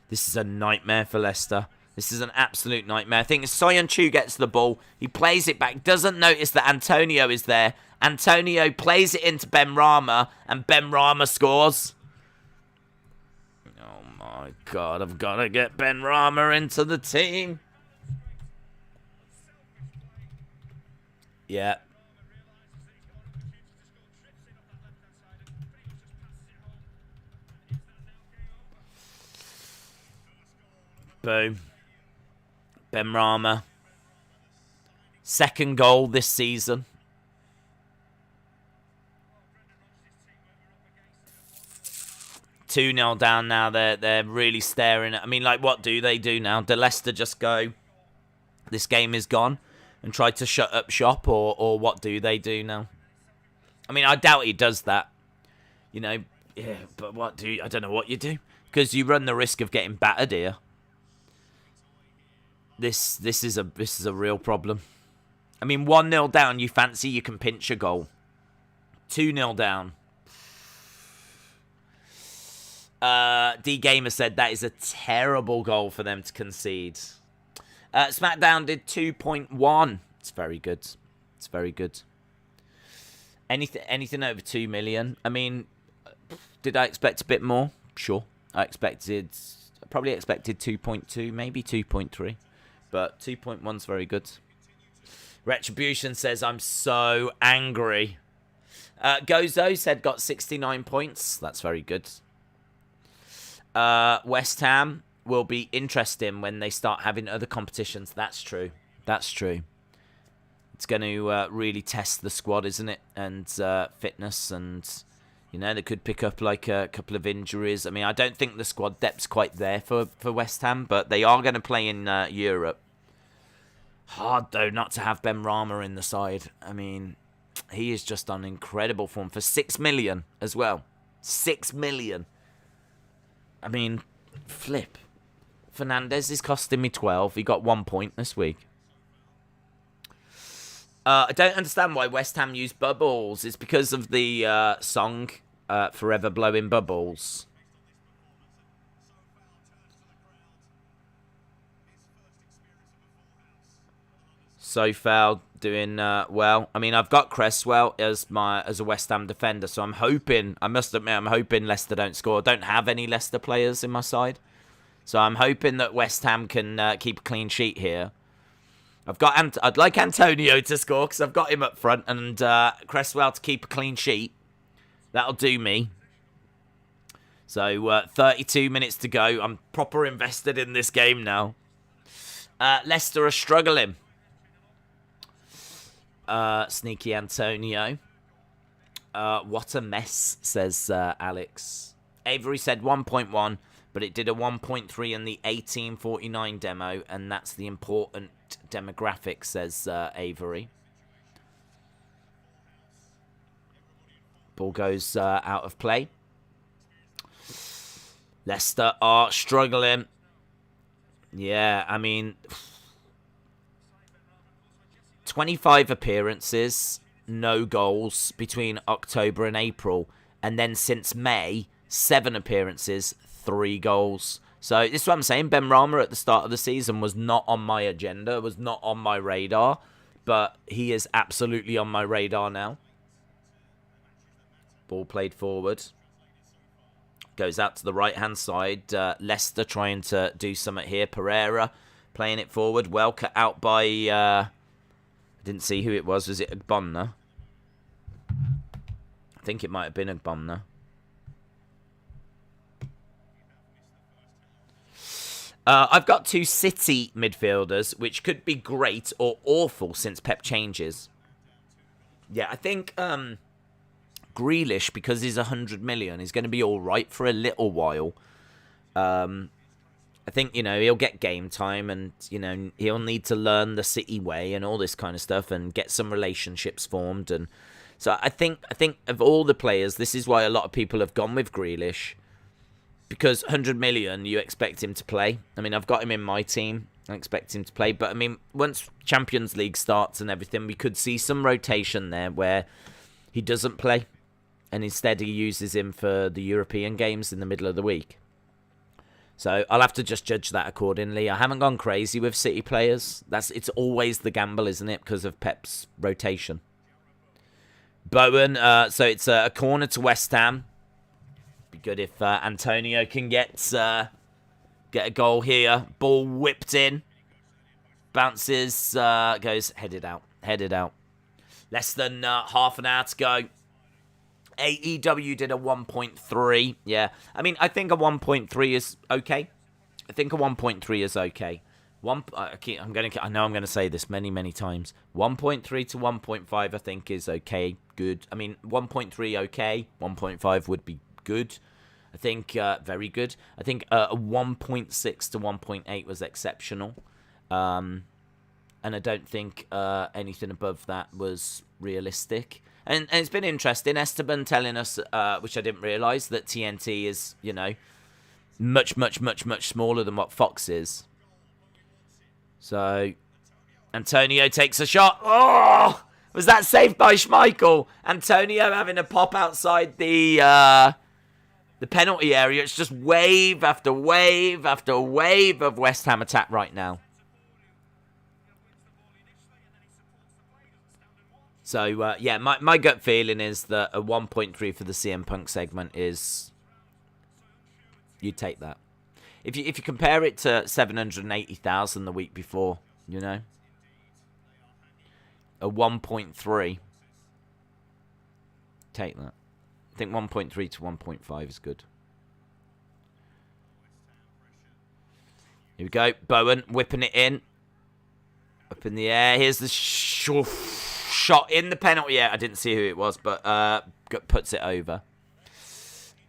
This is a nightmare for Leicester. This is an absolute nightmare. I think Soyuncu gets the ball. He plays it back. Doesn't notice that Antonio is there. Antonio plays it into Benrahma, and Benrahma scores. Oh my God, I've got to get Benrahma into the team. Yeah. Boom. Benrahma. Second goal this season. Two 2-0 down now. They're really staring at. I mean, like, what do they do now? Do Leicester just go, this game is gone, and try to shut up shop, or what do they do now? I mean, I doubt he does that. You know, yeah, but I don't know what you do, because you run the risk of getting battered here. This is a real problem. I mean, 1-0 down, you fancy you can pinch a goal. 2-0 down. D Gamer said that is a terrible goal for them to concede. SmackDown did 2.1. It's very good. It's very good. Anything over 2 million. I mean, did I expect a bit more? Sure. I probably expected 2.2, maybe 2.3. But 2.1's very good. Retribution says, I'm so angry. Gozo said got 69 points. That's very good. West Ham will be interesting when they start having other competitions. That's true. That's true. It's going to really test the squad, isn't it? And fitness, and they could pick up like a couple of injuries. I mean, I don't think the squad depth's quite there for West Ham, but they are going to play in Europe. Hard though not to have Benrahma in the side. I mean, he is just on incredible form for 6 million as well. 6 million. I mean, flip. Fernandez is costing me 12. He got 1 point this week. I don't understand why West Ham use bubbles. It's because of the song Forever Blowing Bubbles. Coufal doing well. I mean, I've got Cresswell as a West Ham defender, so I'm hoping, I must admit, I'm hoping Leicester don't score. I don't have any Leicester players in my side, so I'm hoping that West Ham can keep a clean sheet here. I'd like Antonio to score because I've got him up front, and Cresswell to keep a clean sheet. That'll do me. So 32 minutes to go. I'm proper invested in this game now. Leicester are struggling. Sneaky Antonio. What a mess, says Alex. Avery said 1.1, but it did a 1.3 in the 1849 demo, and that's the important demographic, says Avery. Ball goes out of play. Leicester are struggling. Yeah, I mean, 25 appearances, no goals between October and April. And then since May, 7 appearances, 3 goals. So this is what I'm saying. Benrahma at the start of the season was not on my agenda, was not on my radar. But he is absolutely on my radar now. Ball played forward. Goes out to the right-hand side. Leicester trying to do something here. Pereira playing it forward. Well cut out by... I didn't see who it was. Was it Ogbonna? I think it might have been Ogbonna. I've got 2 City midfielders, which could be great or awful since Pep changes. Yeah, I think Grealish, because he's 100 million, is going to be all right for a little while. I think, he'll get game time, and, he'll need to learn the City way and all this kind of stuff and get some relationships formed. And so I think of all the players, this is why a lot of people have gone with Grealish. Because 100 million, you expect him to play. I mean, I've got him in my team. I expect him to play. But, I mean, once Champions League starts and everything, we could see some rotation there where he doesn't play. And instead he uses him for the European games in the middle of the week. So I'll have to just judge that accordingly. I haven't gone crazy with City players. It's always the gamble, isn't it? Because of Pep's rotation. Bowen, so it's a corner to West Ham. Be good if Antonio can get a goal here. Ball whipped in. Bounces, goes headed out. Less than half an hour to go. AEW did a 1.3. Yeah, I mean, I think a 1.3 is okay. I I know I'm gonna say this many times. 1.3 to 1.5, I think is okay, good. I mean, 1.3 okay. 1.5 would be good. I think very good. I think a 1.6 to 1.8 was exceptional. And I don't think anything above that was realistic. And it's been interesting. Esteban telling us, which I didn't realise, that TNT is, much smaller than what Fox is. So, Antonio takes a shot. Oh! Was that saved by Schmeichel? Antonio having a pop outside the penalty area. It's just wave after wave after wave of West Ham attack right now. So, yeah, my gut feeling is that a 1.3 for the CM Punk segment is... You take that. If you compare it to 780,000 the week before, a 1.3, take that. I think 1.3 to 1.5 is good. Here we go. Bowen whipping it in. Up in the air. Here's the shot in the penalty. Yeah, I didn't see who it was, but puts it over.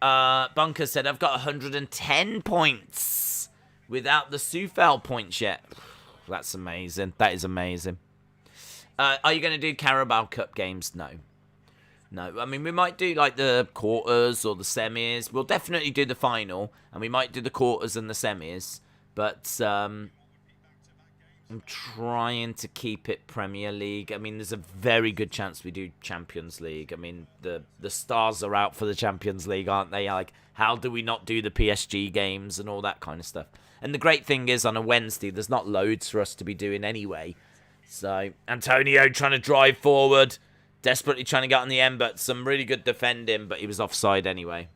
Bunker said, I've got 110 points without the Coufal points yet. That's amazing. That is amazing. Are you going to do Carabao Cup games? No. No. I mean, we might do like the quarters or the semis. We'll definitely do the final, and we might do the quarters and the semis. But I'm trying to keep it Premier League. I mean, there's a very good chance we do Champions League. I mean, the stars are out for the Champions League, aren't they? Like, how do we not do the PSG games and all that kind of stuff? And the great thing is, on a Wednesday, there's not loads for us to be doing anyway. So, Antonio trying to drive forward, desperately trying to get on the end, but some really good defending, but he was offside anyway.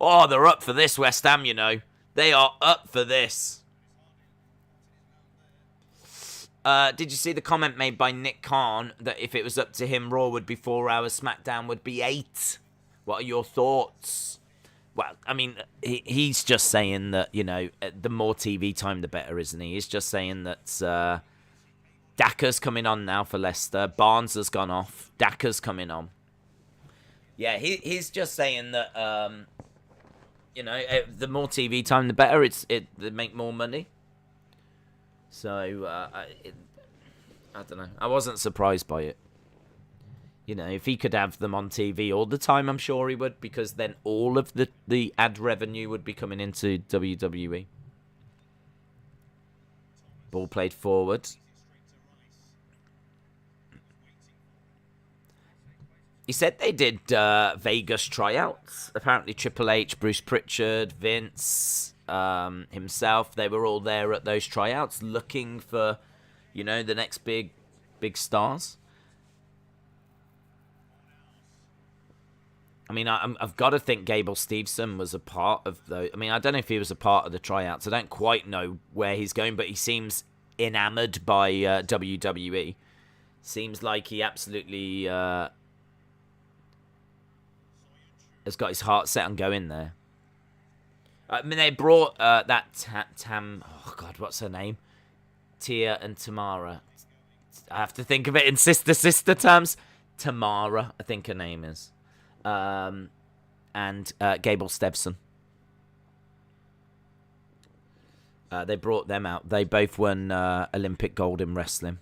Oh, they're up for this, West Ham, you know. They are up for this. Did you see the comment made by Nick Khan that if it was up to him, Raw would be 4 hours, SmackDown would be 8? What are your thoughts? Well, I mean, he's just saying that, you know, the more TV time, the better, isn't he? He's just saying that Daka's coming on now for Leicester. Barnes has gone off. Daka's coming on. Yeah, he's just saying that, you know, the more TV time, the better. They make more money. So, I don't know. I wasn't surprised by it. You know, if he could have them on TV all the time, I'm sure he would, because then all of the ad revenue would be coming into WWE. Ball played forward. He said they did Vegas tryouts. Apparently Triple H, Bruce Pritchard, Vince, himself, they were all there at those tryouts looking for, you know, the next big stars. I mean, I've got to think Gable Steveson was a part of those. I mean, I don't know if he was a part of the tryouts. I don't quite know where he's going, but he seems enamored by WWE. Seems like he absolutely has got his heart set on going there. I mean, they brought that oh God, what's her name? Tia and Tamara. I have to think of it in sister terms. Tamara, I think her name is. And Gable Steveson. They brought them out. They both won Olympic gold in wrestling.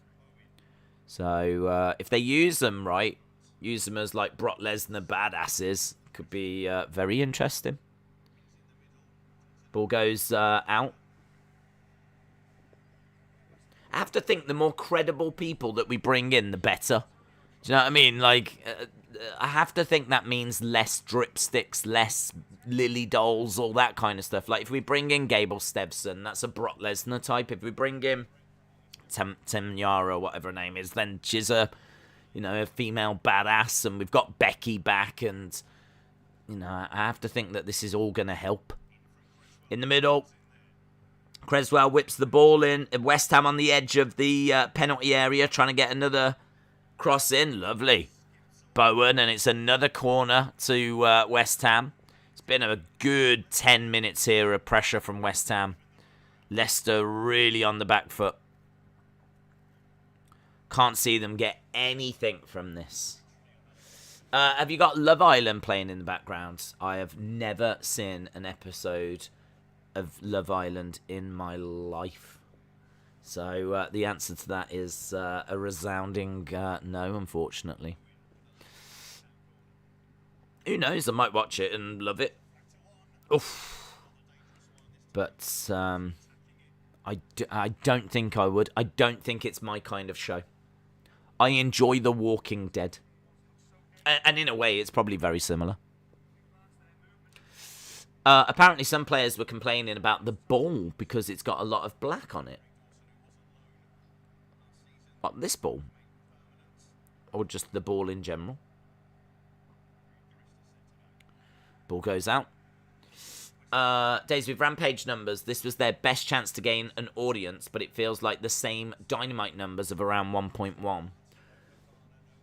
So if they use them right, use them as like Brock Lesnar badasses, could be very interesting. Ball goes out. I have to think the more credible people that we bring in, the better. Do you know what I mean? Like, I have to think that means less dripsticks, less lily dolls, all that kind of stuff. Like, if we bring in Gable Steveson, that's a Brock Lesnar type. If we bring in Tamyara, whatever her name is, then she's a female badass, and we've got Becky back, and, you know, I have to think that this is all going to help. In the middle, Cresswell whips the ball in. West Ham on the edge of the penalty area, trying to get another cross in. Lovely. Bowen, and it's another corner to West Ham. It's been a good 10 minutes here of pressure from West Ham. Leicester really on the back foot. Can't see them get anything from this. Have you got Love Island playing in the background? I have never seen an episode of Love Island in my life. So the answer to that is a resounding no, unfortunately. Who knows? I might watch it and love it. Oof. But I don't think I would. I don't think it's my kind of show. I enjoy The Walking Dead. And in a way, it's probably very similar. Apparently, some players were complaining about the ball because it's got a lot of black on it. What, this ball? Or just the ball in general? Ball goes out. Days with Rampage numbers. This was their best chance to gain an audience, but it feels like the same Dynamite numbers of around 1.1.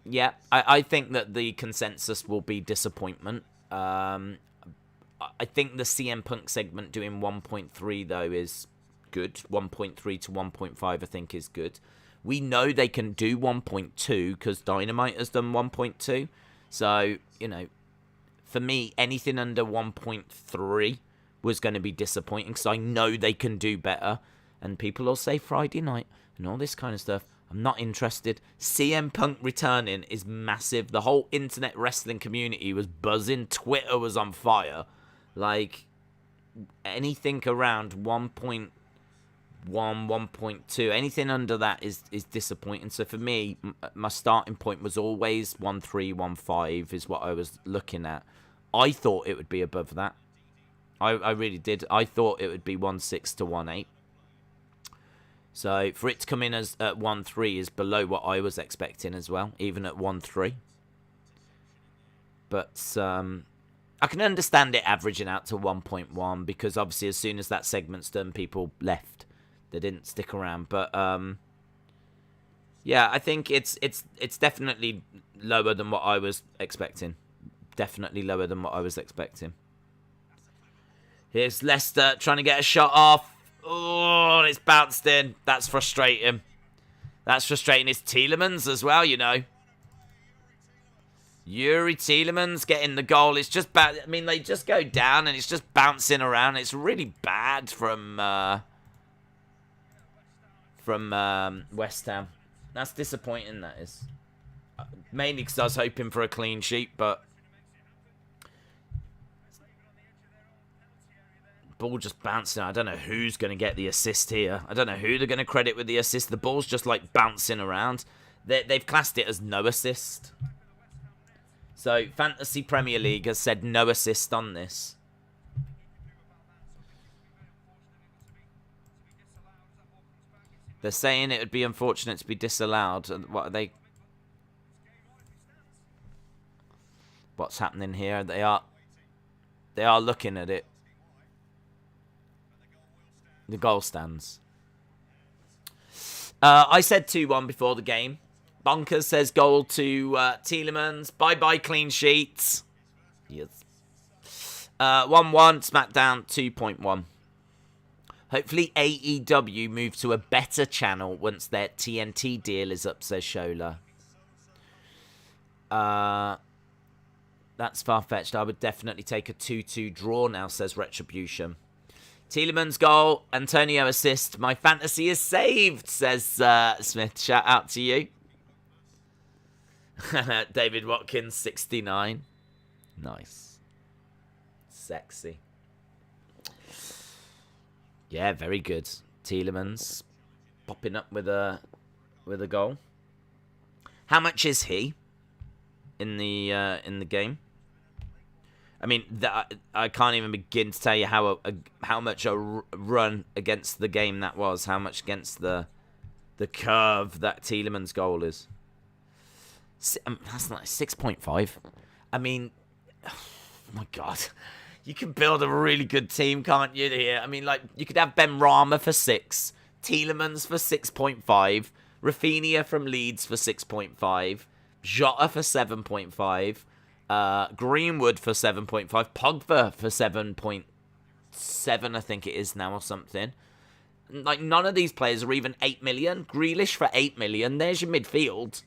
Yeah, I think that the consensus will be disappointment. I think the CM Punk segment doing 1.3, though, is good. 1.3 to 1.5, I think, is good. We know they can do 1.2 because Dynamite has done 1.2. So, you know, for me, anything under 1.3 was going to be disappointing because I know they can do better. And people will say Friday night and all this kind of stuff. I'm not interested. CM Punk returning is massive. The whole internet wrestling community was buzzing. Twitter was on fire. Like, anything around 1.1, 1.2, anything under that is disappointing. So for me, my starting point was always 1.3, 1.5 is what I was looking at. I thought it would be above that. I really did. I thought it would be 1.6 to 1.8. So for it to come in as at 1.3 is below what I was expecting as well, even at 1.3. But I can understand it averaging out to 1.1 because obviously as soon as that segment's done, people left. They didn't stick around. But yeah, I think it's definitely lower than what I was expecting. Definitely lower than what I was expecting. Here's Leicester trying to get a shot off. Oh, it's bounced in. That's frustrating. That's frustrating. It's Tielemans as well, you know. Yuri Tielemans getting the goal. It's just bad. I mean, they just go down and it's just bouncing around. It's really bad from West Ham. That's disappointing, that is. Mainly because I was hoping for a clean sheet, but ball just bouncing. I don't know who's going to get the assist here. I don't know who they're going to credit with the assist. The ball's just like bouncing around. They've classed it as no assist. So Fantasy Premier League has said no assist on this. They're saying it would be unfortunate to be disallowed. What are they? What's happening here? They are looking at it. The goal stands. I said 2-1 before the game. Bonkers says goal to Tielemans. Bye-bye clean sheets. Yes. 1-1. SmackDown 2.1. Hopefully AEW move to a better channel once their TNT deal is up, says Shola. That's far-fetched. I would definitely take a 2-2 draw now, says Retribution. Tielemans goal, Antonio assist. My fantasy is saved, says Smith. Shout out to you. David Watkins, 69. Nice. Sexy. Yeah, very good. Tielemans popping up with a goal. How much is he in the game? I mean, I can't even begin to tell you how much a run against the game that was. How much against the curve that Tielemans' goal is. That's like 6.5. I mean, oh my God. You can build a really good team, can't you, here? I mean, like, you could have Benrahma for 6, Tielemans for 6.5, Rafinha from Leeds for 6.5, Jota for 7.5, Greenwood for 7.5, Pogba for 7.7, I think it is now, or something. Like, none of these players are even 8 million. Grealish for 8 million. There's your midfield.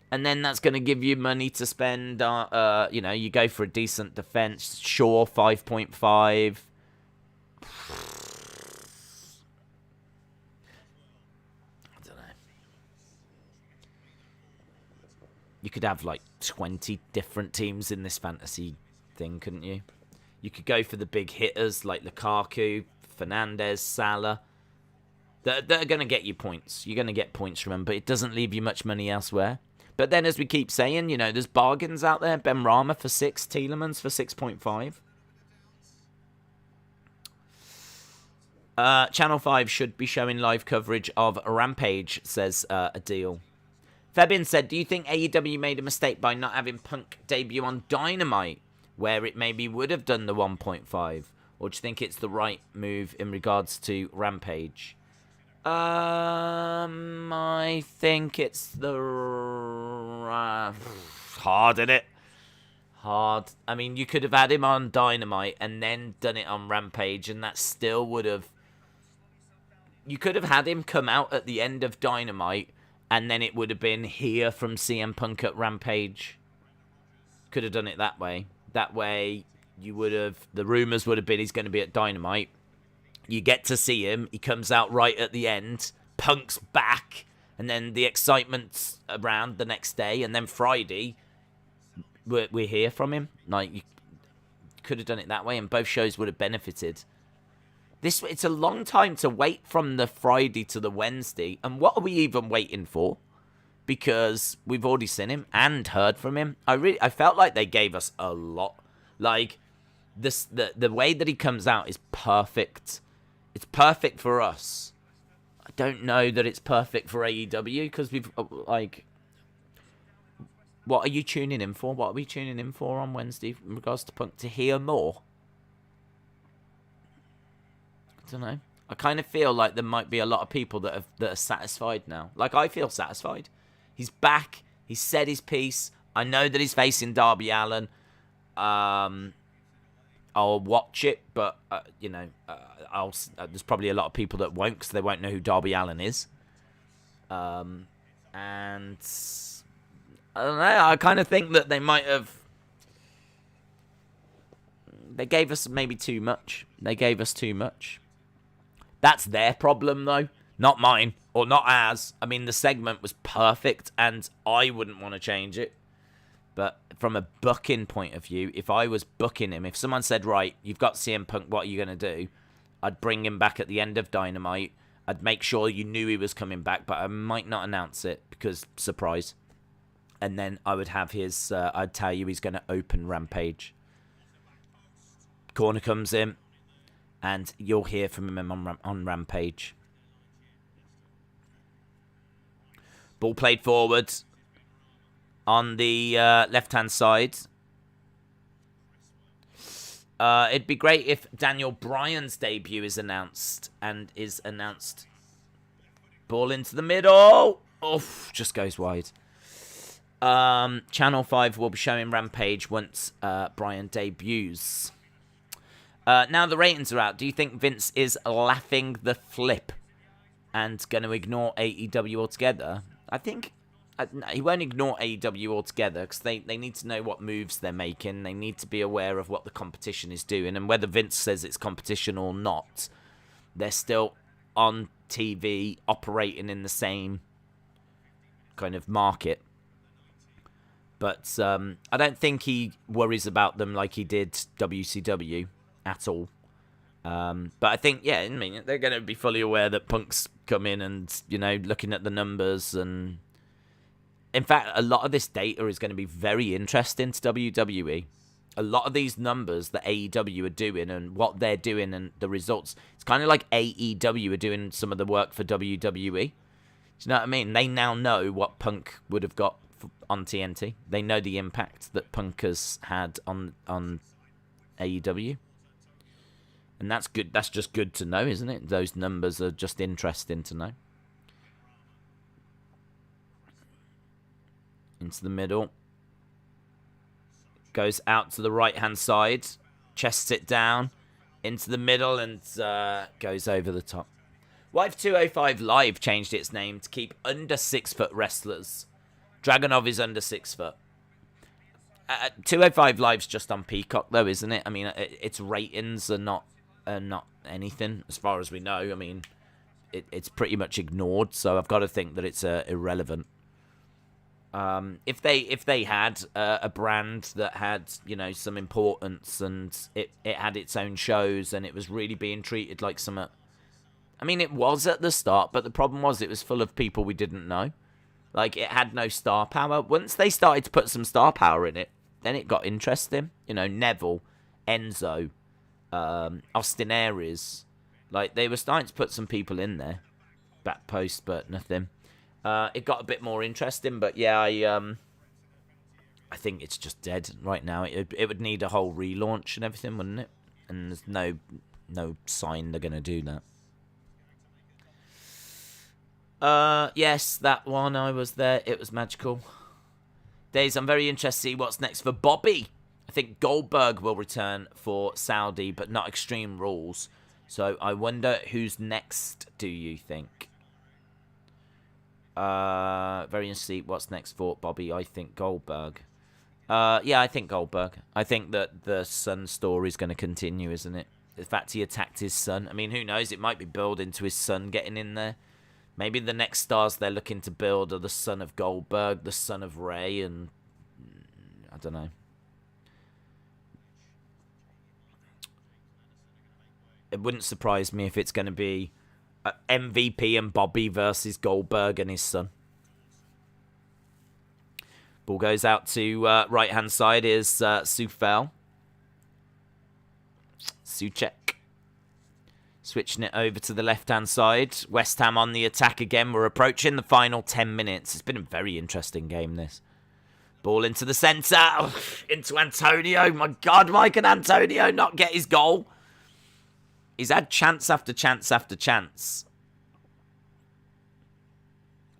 And then that's going to give you money to spend, you know, you go for a decent defence. Shaw, 5.5. I don't know. You could have, like, 20 different teams in this fantasy thing, couldn't you? You could go for the big hitters like Lukaku, Fernandes, Salah. They're going to get you points. You're going to get points from them, but it doesn't leave you much money elsewhere. But then, as we keep saying, you know, there's bargains out there. Benrahma for 6, Tielemans for 6.5. Channel 5 should be showing live coverage of Rampage, says Adil. Fabian said, do you think AEW made a mistake by not having Punk debut on Dynamite, where it maybe would have done the 1.5? Or do you think it's the right move in regards to Rampage? I think it's the hard, isn't it? hard. I mean, you could have had him on Dynamite and then done it on Rampage, and that still would have... You could have had him come out at the end of Dynamite, and then it would have been here from CM Punk at Rampage. Could have done it that way. That way, you would have... The rumours would have been he's going to be at Dynamite. You get to see him. He comes out right at the end. Punk's back. And then the excitement's around the next day. And then Friday... We're here from him. Like, you could have done it that way, and both shows would have benefited. It's a long time to wait from the Friday to the Wednesday, and what are we even waiting for? Because we've already seen him and heard from him. I felt like they gave us a lot. Like, the way that he comes out is perfect. It's perfect for us. I don't know that it's perfect for AEW, because we've, like... What are you tuning in for? What are we tuning in for on Wednesday in regards to Punk? To hear more? I don't know. I kind of feel like there might be a lot of people that are satisfied now. Like, I feel satisfied. He's back. He said his piece. I know that he's facing Darby Allin. I'll watch it, but, there's probably a lot of people that won't, because they won't know who Darby Allin is. And... I don't know, I kind of think that they might have... They gave us maybe too much. They gave us too much. That's their problem, though. Not mine, or not ours. I mean, the segment was perfect, and I wouldn't want to change it. But from a booking point of view, if I was booking him, if someone said, right, you've got CM Punk, what are you going to do? I'd bring him back at the end of Dynamite. I'd make sure you knew he was coming back, but I might not announce it, because, surprise. And then I would have his... I'd tell you he's going to open Rampage. Corner comes in. And you'll hear from him on Rampage. Ball played forward. On the left-hand side. It'd be great if Daniel Bryan's debut is announced. And is announced. Ball into the middle. Oh, just goes wide. Channel 5 will be showing Rampage once Bryan debuts. Now the ratings are out. Do you think Vince is laughing the flip and going to ignore AEW altogether? I think he won't ignore AEW altogether, because they need to know what moves they're making. They need to be aware of what the competition is doing. And whether Vince says it's competition or not, they're still on TV operating in the same kind of market. But I don't think he worries about them like he did WCW at all. But I think, yeah, I mean, they're going to be fully aware that Punk's come in and, looking at the numbers. And in fact, a lot of this data is going to be very interesting to WWE. A lot of these numbers that AEW are doing and what they're doing and the results, it's kind of like AEW are doing some of the work for WWE. Do you know what I mean? They now know what Punk would have got on TNT. They know the impact that Punk has had on AEW. And that's good. That's just good to know, isn't it? Those numbers are just interesting to know. Into the middle. Goes out to the right-hand side. Chests it down. Into the middle and goes over the top. Why have 205 Live changed its name to keep under 6-foot wrestlers? Dragunov is under 6 foot. 205 Live's just on Peacock, though, isn't it? I mean, its ratings are not anything, as far as we know. I mean, it's pretty much ignored, so I've got to think that it's irrelevant. If they had a brand that had, some importance and it had its own shows and it was really being treated like some... I mean, it was at the start, but the problem was it was full of people we didn't know. Like, it had no star power. Once they started to put some star power in it, then it got interesting. Neville, Enzo, Austin Aries. Like, they were starting to put some people in there. Back post, but nothing. It got a bit more interesting, but yeah, I think it's just dead right now. It would need a whole relaunch and everything, wouldn't it? And there's no sign they're going to do that. Yes, that one, I was there. It was magical. Days, I'm very interested to see what's next for Bobby. I think Goldberg will return for Saudi, but not Extreme Rules. So I wonder who's next, do you think? Very interesting. What's next for Bobby? I think Goldberg. Yeah, I think Goldberg. I think that the son story is going to continue, isn't it? The fact he attacked his son. I mean, who knows? It might be built into his son getting in there. Maybe the next stars they're looking to build are the son of Goldberg, the son of Ray, and I don't know. It wouldn't surprise me if it's going to be MVP and Bobby versus Goldberg and his son. Ball goes out to right-hand side is Coufal. Soucek. Switching it over to the left-hand side. West Ham on the attack again. We're approaching the final 10 minutes. It's been a very interesting game, this. Ball into the centre. Oh, into Antonio. My God, why can Antonio not get his goal? He's had chance after chance after chance.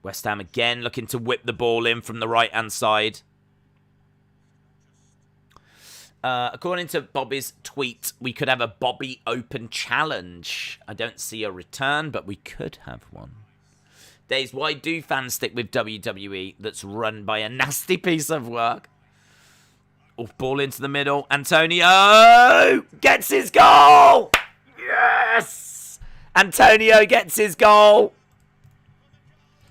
West Ham again looking to whip the ball in from the right-hand side. According to Bobby's tweet, we could have a Bobby Open challenge. I don't see a return, but we could have one. Days, why do fans stick with WWE that's run by a nasty piece of work? Oh, ball into the middle. Antonio gets his goal! Yes! Antonio gets his goal!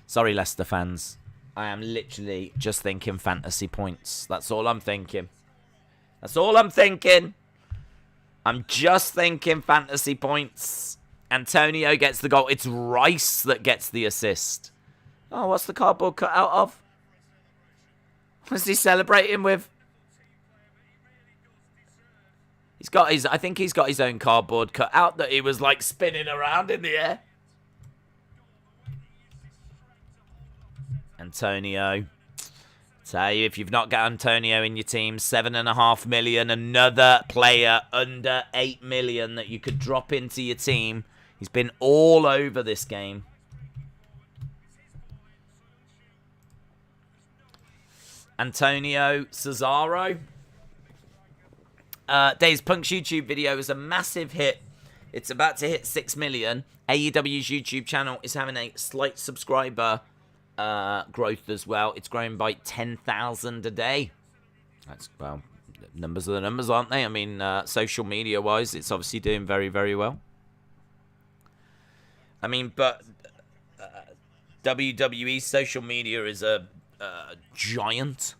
Sorry, Leicester fans. I am literally just thinking fantasy points. That's all I'm thinking. That's all I'm thinking. I'm just thinking fantasy points. Antonio gets the goal. It's Rice that gets the assist. Oh, what's the cardboard cut out of? What's he celebrating with? He's got his, I think he's got his own cardboard cut out that he was like spinning around in the air. Antonio. Tell you, if you've not got Antonio in your team, 7.5 million, another player under 8 million that you could drop into your team. He's been all over this game. Antonio Cesaro. Dave's Punk's YouTube video is a massive hit. It's about to hit 6 million. AEW's YouTube channel is having a slight subscriber growth as well. It's growing by 10,000 a day. That's, well, numbers are the numbers, aren't they? I mean, social media wise, it's obviously doing very, very well. I mean, but WWE social media is a giant.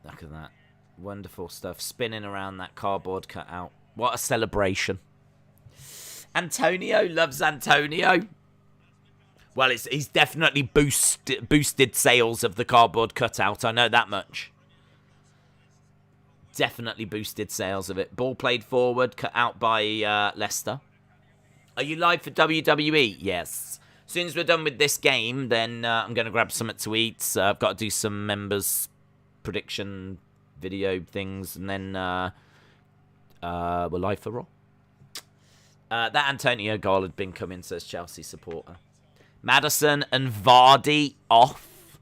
Look at that. Wonderful stuff. Spinning around that cardboard cutout. What a celebration. Antonio loves Antonio. Well, he's definitely boosted sales of the cardboard cutout. I know that much. Definitely boosted sales of it. Ball played forward, cut out by Leicester. Are you live for WWE? Yes. As soon as we're done with this game, then I'm going to grab something to eat. I've got to do some members prediction video things, and then we're live for Raw. That Antonio goal had been coming, says Chelsea supporter. Maddison and Vardy off.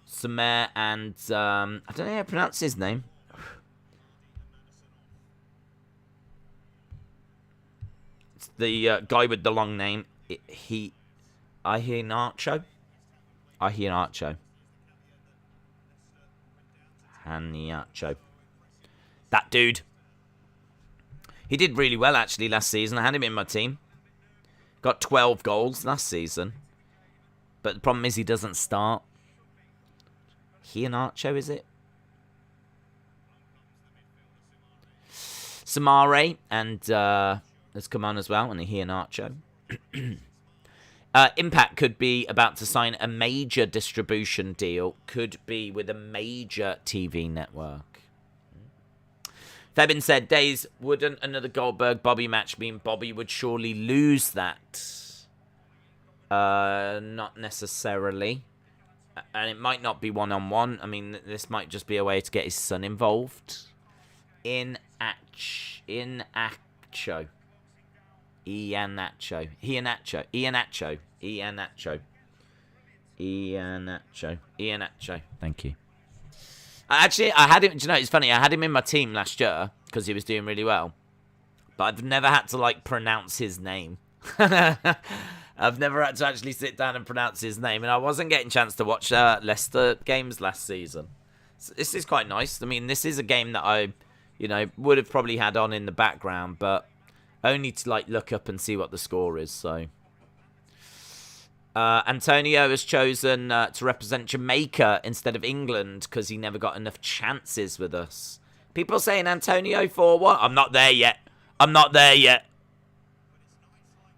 Samer and I don't know how to pronounce his name. It's the guy with the long name. Haniacho. That dude. He did really well, actually, last season. I had him in my team. Got 12 goals last season. But the problem is he doesn't start. Haniacho, is it? Samare and has come on as well, and Haniacho. Impact could be about to sign a major distribution deal. Could be with a major TV network. Febin said, Days, wouldn't another Goldberg-Bobby match mean Bobby would surely lose that? Not necessarily. And it might not be one-on-one. I mean, this might just be a way to get his son involved. Iheanacho. Iheanacho. Thank you. Actually, I had him. Do you know, it's funny. I had him in my team last year because he was doing really well. But I've never had to, like, pronounce his name. I've never had to actually sit down and pronounce his name. And I wasn't getting a chance to watch Leicester games last season. So this is quite nice. I mean, this is a game that I, would have probably had on in the background. But only to, like, look up and see what the score is, so... Antonio has chosen to represent Jamaica instead of England because he never got enough chances with us. People saying Antonio for what? I'm not there yet.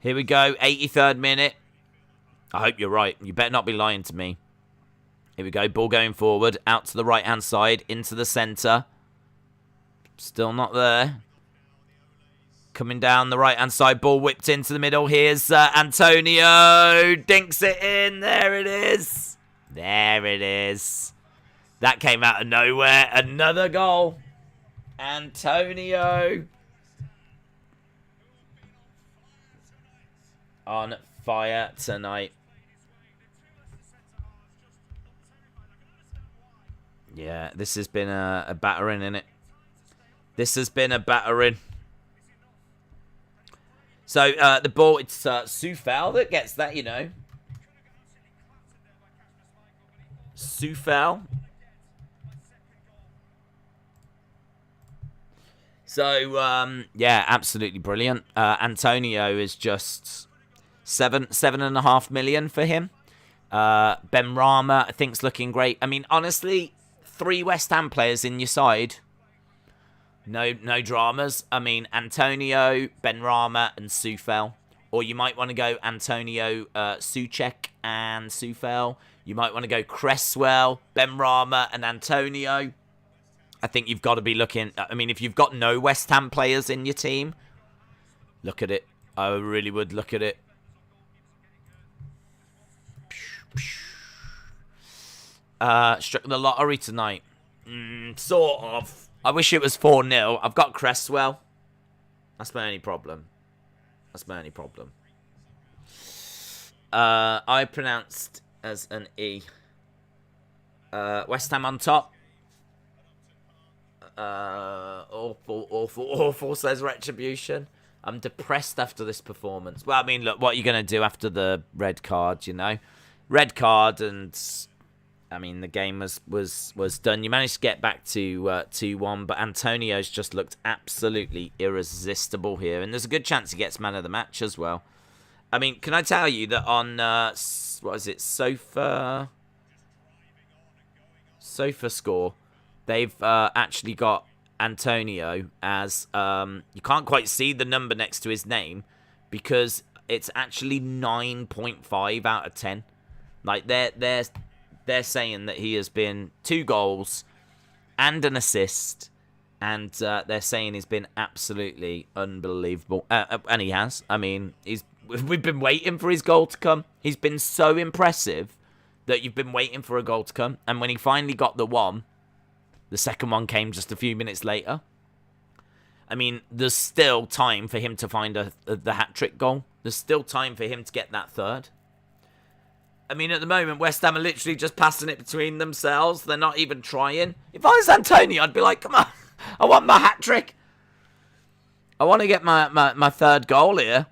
Here we go, 83rd minute. I hope you're right. You better not be lying to me. Here we go, ball going forward, out to the right-hand side, into the centre. Still not there. Coming down the right-hand side, ball whipped into the middle. Here's Antonio. Dinks it in. There it is. That came out of nowhere. Another goal. Antonio. On fire tonight. Yeah, this has been a battering, innit? This has been a battering. So, the ball, it's Coufal that gets that, Coufal. So, yeah, absolutely brilliant. Antonio is just 7.5 million for him. Benrahma, I think, is looking great. I mean, honestly, 3 West Ham players in your side. No dramas. I mean, Antonio, Benrahma, and Coufal. Or you might want to go Antonio, Soucek, and Coufal. You might want to go Cresswell, Benrahma, and Antonio. I think you've got to be looking... I mean, if you've got no West Ham players in your team, look at it. I really would look at it. Struck the lottery tonight. Sort of. I wish it was 4-0. I've got Cresswell. That's my only problem. I pronounced as an E. West Ham on top. Awful, says Retribution. I'm depressed after this performance. Well, I mean, look, what are you going to do after the red card, Red card and... I mean, the game was done. You managed to get back to 2-1, but Antonio's just looked absolutely irresistible here. And there's a good chance he gets man of the match as well. I mean, can I tell you that on, Sofa Score, they've actually got Antonio as, you can't quite see the number next to his name because it's actually 9.5 out of 10. Like, they're saying that he has been 2 goals and an assist, and they're saying he's been absolutely unbelievable. And he has. I mean, we've been waiting for his goal to come. He's been so impressive that you've been waiting for a goal to come. And when he finally got the one, the second one came just a few minutes later. I mean, there's still time for him to find the hat-trick goal. There's still time for him to get that third. I mean, at the moment, West Ham are literally just passing it between themselves. They're not even trying. If I was Antonio, I'd be like, come on. I want my hat-trick. I want to get my third goal here.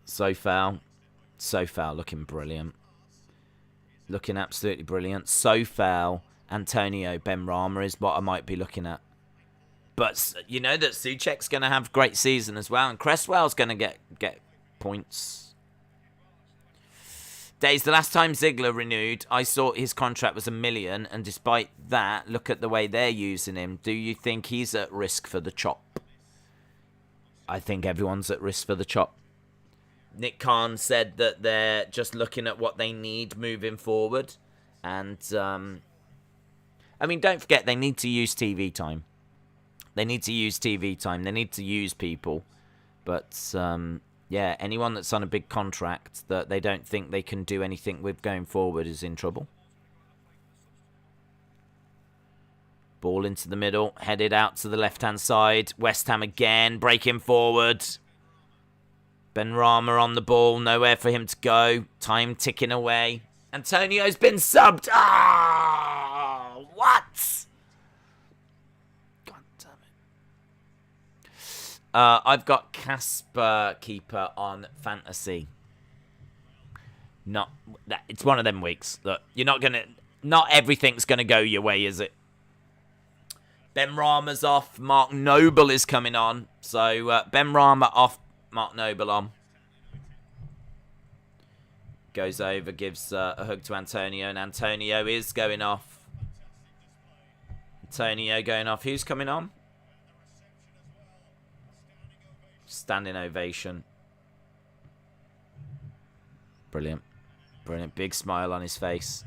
Coufal, looking brilliant. Looking absolutely brilliant. Coufal, Antonio, Benrahma is what I might be looking at. But you know that Soucek's going to have a great season as well. And Cresswell's going to get points. Days, the last time Ziegler renewed, I saw his contract was $1 million, and despite that, look at the way they're using him. Do you think he's at risk for the chop? I think everyone's at risk for the chop. Nick Khan said that they're just looking at what they need moving forward. And, I mean, don't forget, they need to use TV time. They need to use people. But, yeah, anyone that's on a big contract that they don't think they can do anything with going forward is in trouble. Ball into the middle, headed out to the left-hand side. West Ham again, breaking forward. Benrahma on the ball. Nowhere for him to go. Time ticking away. Antonio's been subbed. Ah, what? God damn it. I've got Casper keeper on fantasy. It's one of them weeks. Look, not everything's gonna go your way, is it? Benrahma's off. Mark Noble is coming on. So Benrahma off. Mark Noble on. Goes over, gives a hug to Antonio, and Antonio is going off. Antonio going off. Who's coming on? Standing ovation. Brilliant. Brilliant. Big smile on his face.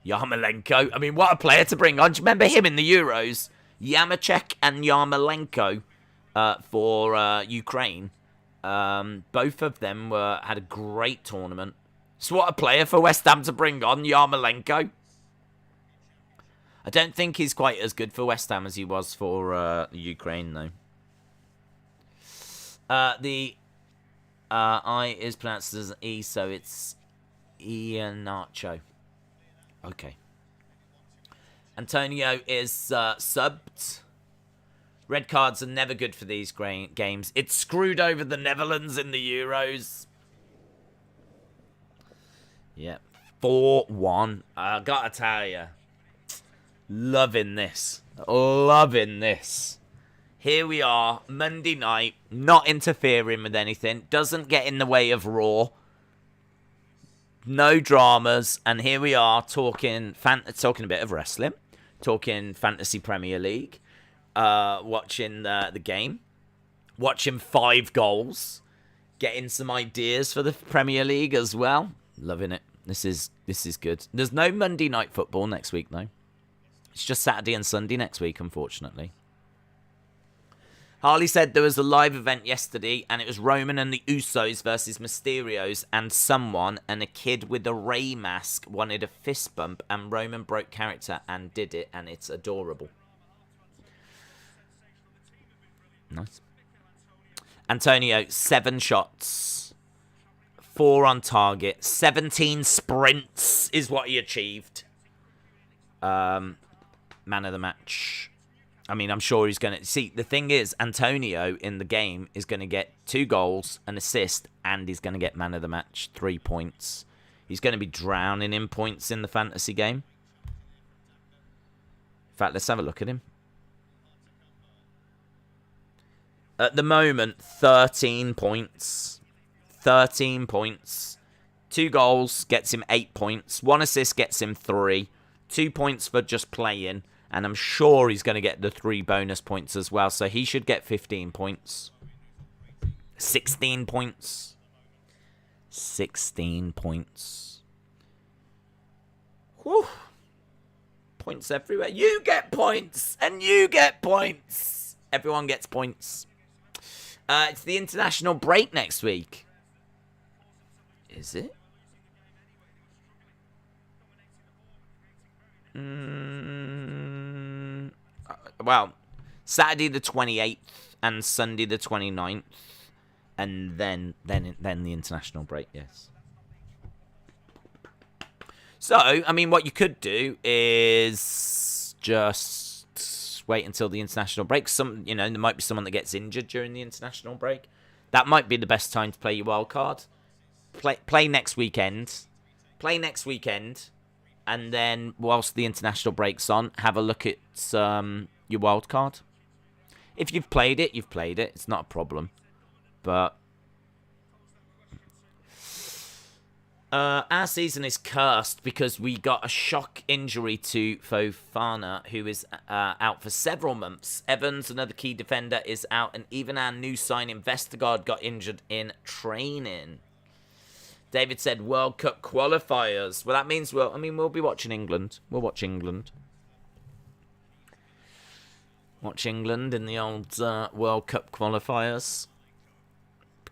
Yarmolenko. I mean, what a player to bring on. Do you remember him in the Euros? Yamachek and Yarmolenko for Ukraine. Both of them had a great tournament. So what a player for West Ham to bring on, Yarmolenko. I don't think he's quite as good for West Ham as he was for Ukraine, though. The I is pronounced as an E, so it's Iheanacho. Okay. Antonio is subbed. Red cards are never good for these games. It screwed over the Netherlands in the Euros. Yeah. 4-1. I gotta tell you. Loving this. Loving this. Here we are. Monday night. Not interfering with anything. Doesn't get in the way of Raw. No dramas. And here we are talking a bit of wrestling. Talking Fantasy Premier League. Watching the game, watching 5 goals, getting some ideas for the Premier League as well. Loving it. This is good. There's no Monday night football next week though. It's just Saturday and Sunday next week, unfortunately. Harley said there was a live event yesterday, and it was Roman and the Usos versus Mysterios, and a kid with a Ray mask wanted a fist bump, and Roman broke character and did it, and it's adorable. Nice. Antonio, 7 shots. 4 on target. 17 sprints is what he achieved. Man of the match. I mean, I'm sure he's going to... See, the thing is, Antonio in the game is going to get 2 goals, an assist, and he's going to get man of the match, 3 points. He's going to be drowning in points in the fantasy game. In fact, let's have a look at him. At the moment, 13 points. 13 points. 2 goals gets him 8 points. 1 assist gets him 3. 2 points for just playing. And I'm sure he's going to get the 3 bonus points as well. So he should get 15 points. 16 points. 16 points. Whew. Points everywhere. You get points. And you get points. Everyone gets points. It's the international break next week. Is it? Well, Saturday the 28th and Sunday the 29th, and then the international break. Yes. So, I mean, what you could do is just wait until the international break. There might be someone that gets injured during the international break. That might be the best time to play your wild card. Play next weekend. Play next weekend. And then, whilst the international break's on, have a look at your wild card. If you've played it, you've played it. It's not a problem. But our season is cursed because we got a shock injury to Fofana, who is out for several months. Evans, another key defender, is out. And even our new signing, Vestergaard, got injured in training. David said World Cup qualifiers. Well, that means we'll be watching England. We'll watch England. Watch England in the old World Cup qualifiers.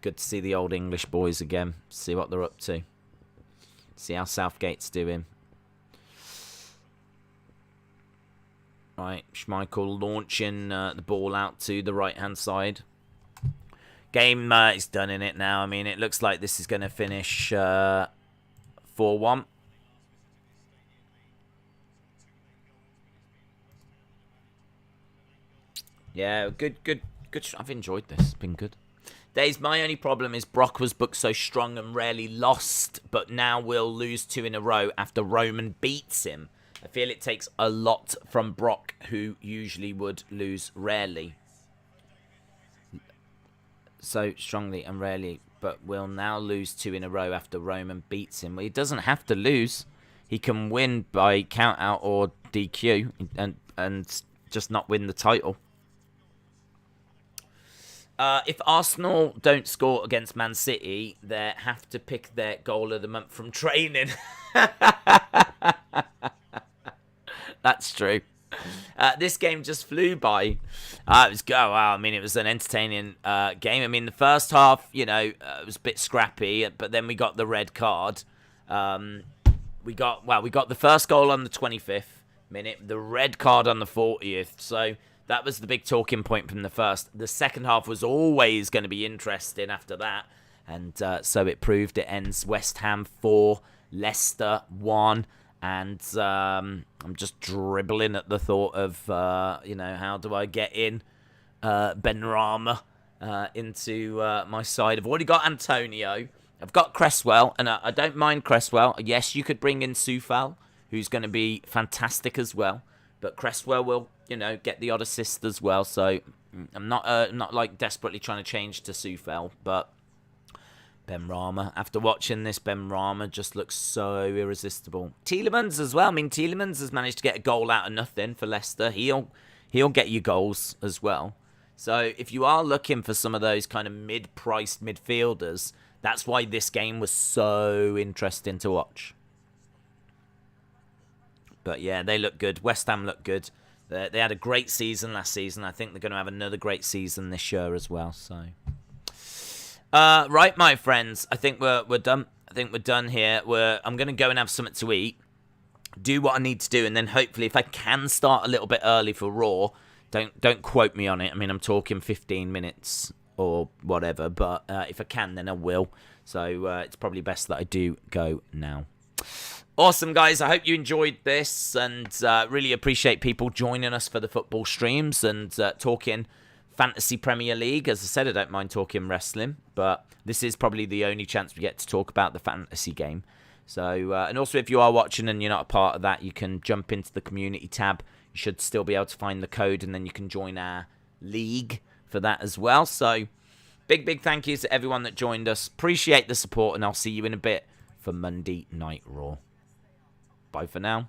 Good to see the old English boys again. See what they're up to. See how Southgate's doing. Right, Schmeichel launching the ball out to the right-hand side. Game is done in it now. I mean, it looks like this is going to finish 4-1. Yeah, good. I've enjoyed this. It's been good. Days, my only problem is Brock was booked so strong and rarely lost, but now will lose 2 in a row after Roman beats him. I feel it takes a lot from Brock, who usually would lose rarely. So strongly and rarely, but will now lose 2 in a row after Roman beats him. Well, he doesn't have to lose. He can win by count out or DQ and just not win the title. If Arsenal don't score against Man City, they have to pick their goal of the month from training. That's true. This game just flew by. Wow, I mean, it was an entertaining game. I mean, the first half, it was a bit scrappy, but then we got the red card. We got the first goal on the 25th minute, the red card on the 40th. So that was the big talking point from the first. The second half was always going to be interesting after that. And so it proved. It ends West Ham 4, Leicester 1. And I'm just dribbling at the thought of, how do I get in Benrahma into my side. I've already got Antonio. I've got Cresswell, and I don't mind Cresswell. Yes, you could bring in Coufal, who's going to be fantastic as well. But Cresswell will, get the odd assist as well. So I'm not like desperately trying to change to Coufal, but Benrahma. After watching this, Benrahma just looks so irresistible. Tielemans as well. I mean, Tielemans has managed to get a goal out of nothing for Leicester. He'll get you goals as well. So if you are looking for some of those kind of mid-priced midfielders, that's why this game was so interesting to watch. But yeah, they look good. West Ham look good. They had a great season last season. I think they're going to have another great season this year as well. So, right, my friends. I think we're done. I think we're done here. I'm going to go and have something to eat, do what I need to do, and then hopefully, if I can start a little bit early for Raw, don't quote me on it. I mean, I'm talking 15 minutes or whatever, but if I can, then I will. So it's probably best that I do go now. Awesome, guys. I hope you enjoyed this, and really appreciate people joining us for the football streams and talking Fantasy Premier League. As I said, I don't mind talking wrestling, but this is probably the only chance we get to talk about the fantasy game. So, and also if you are watching and you're not a part of that, you can jump into the community tab. You should still be able to find the code, and then you can join our league for that as well. So, big thank yous to everyone that joined us. Appreciate the support, and I'll see you in a bit for Monday Night Raw. Bye for now.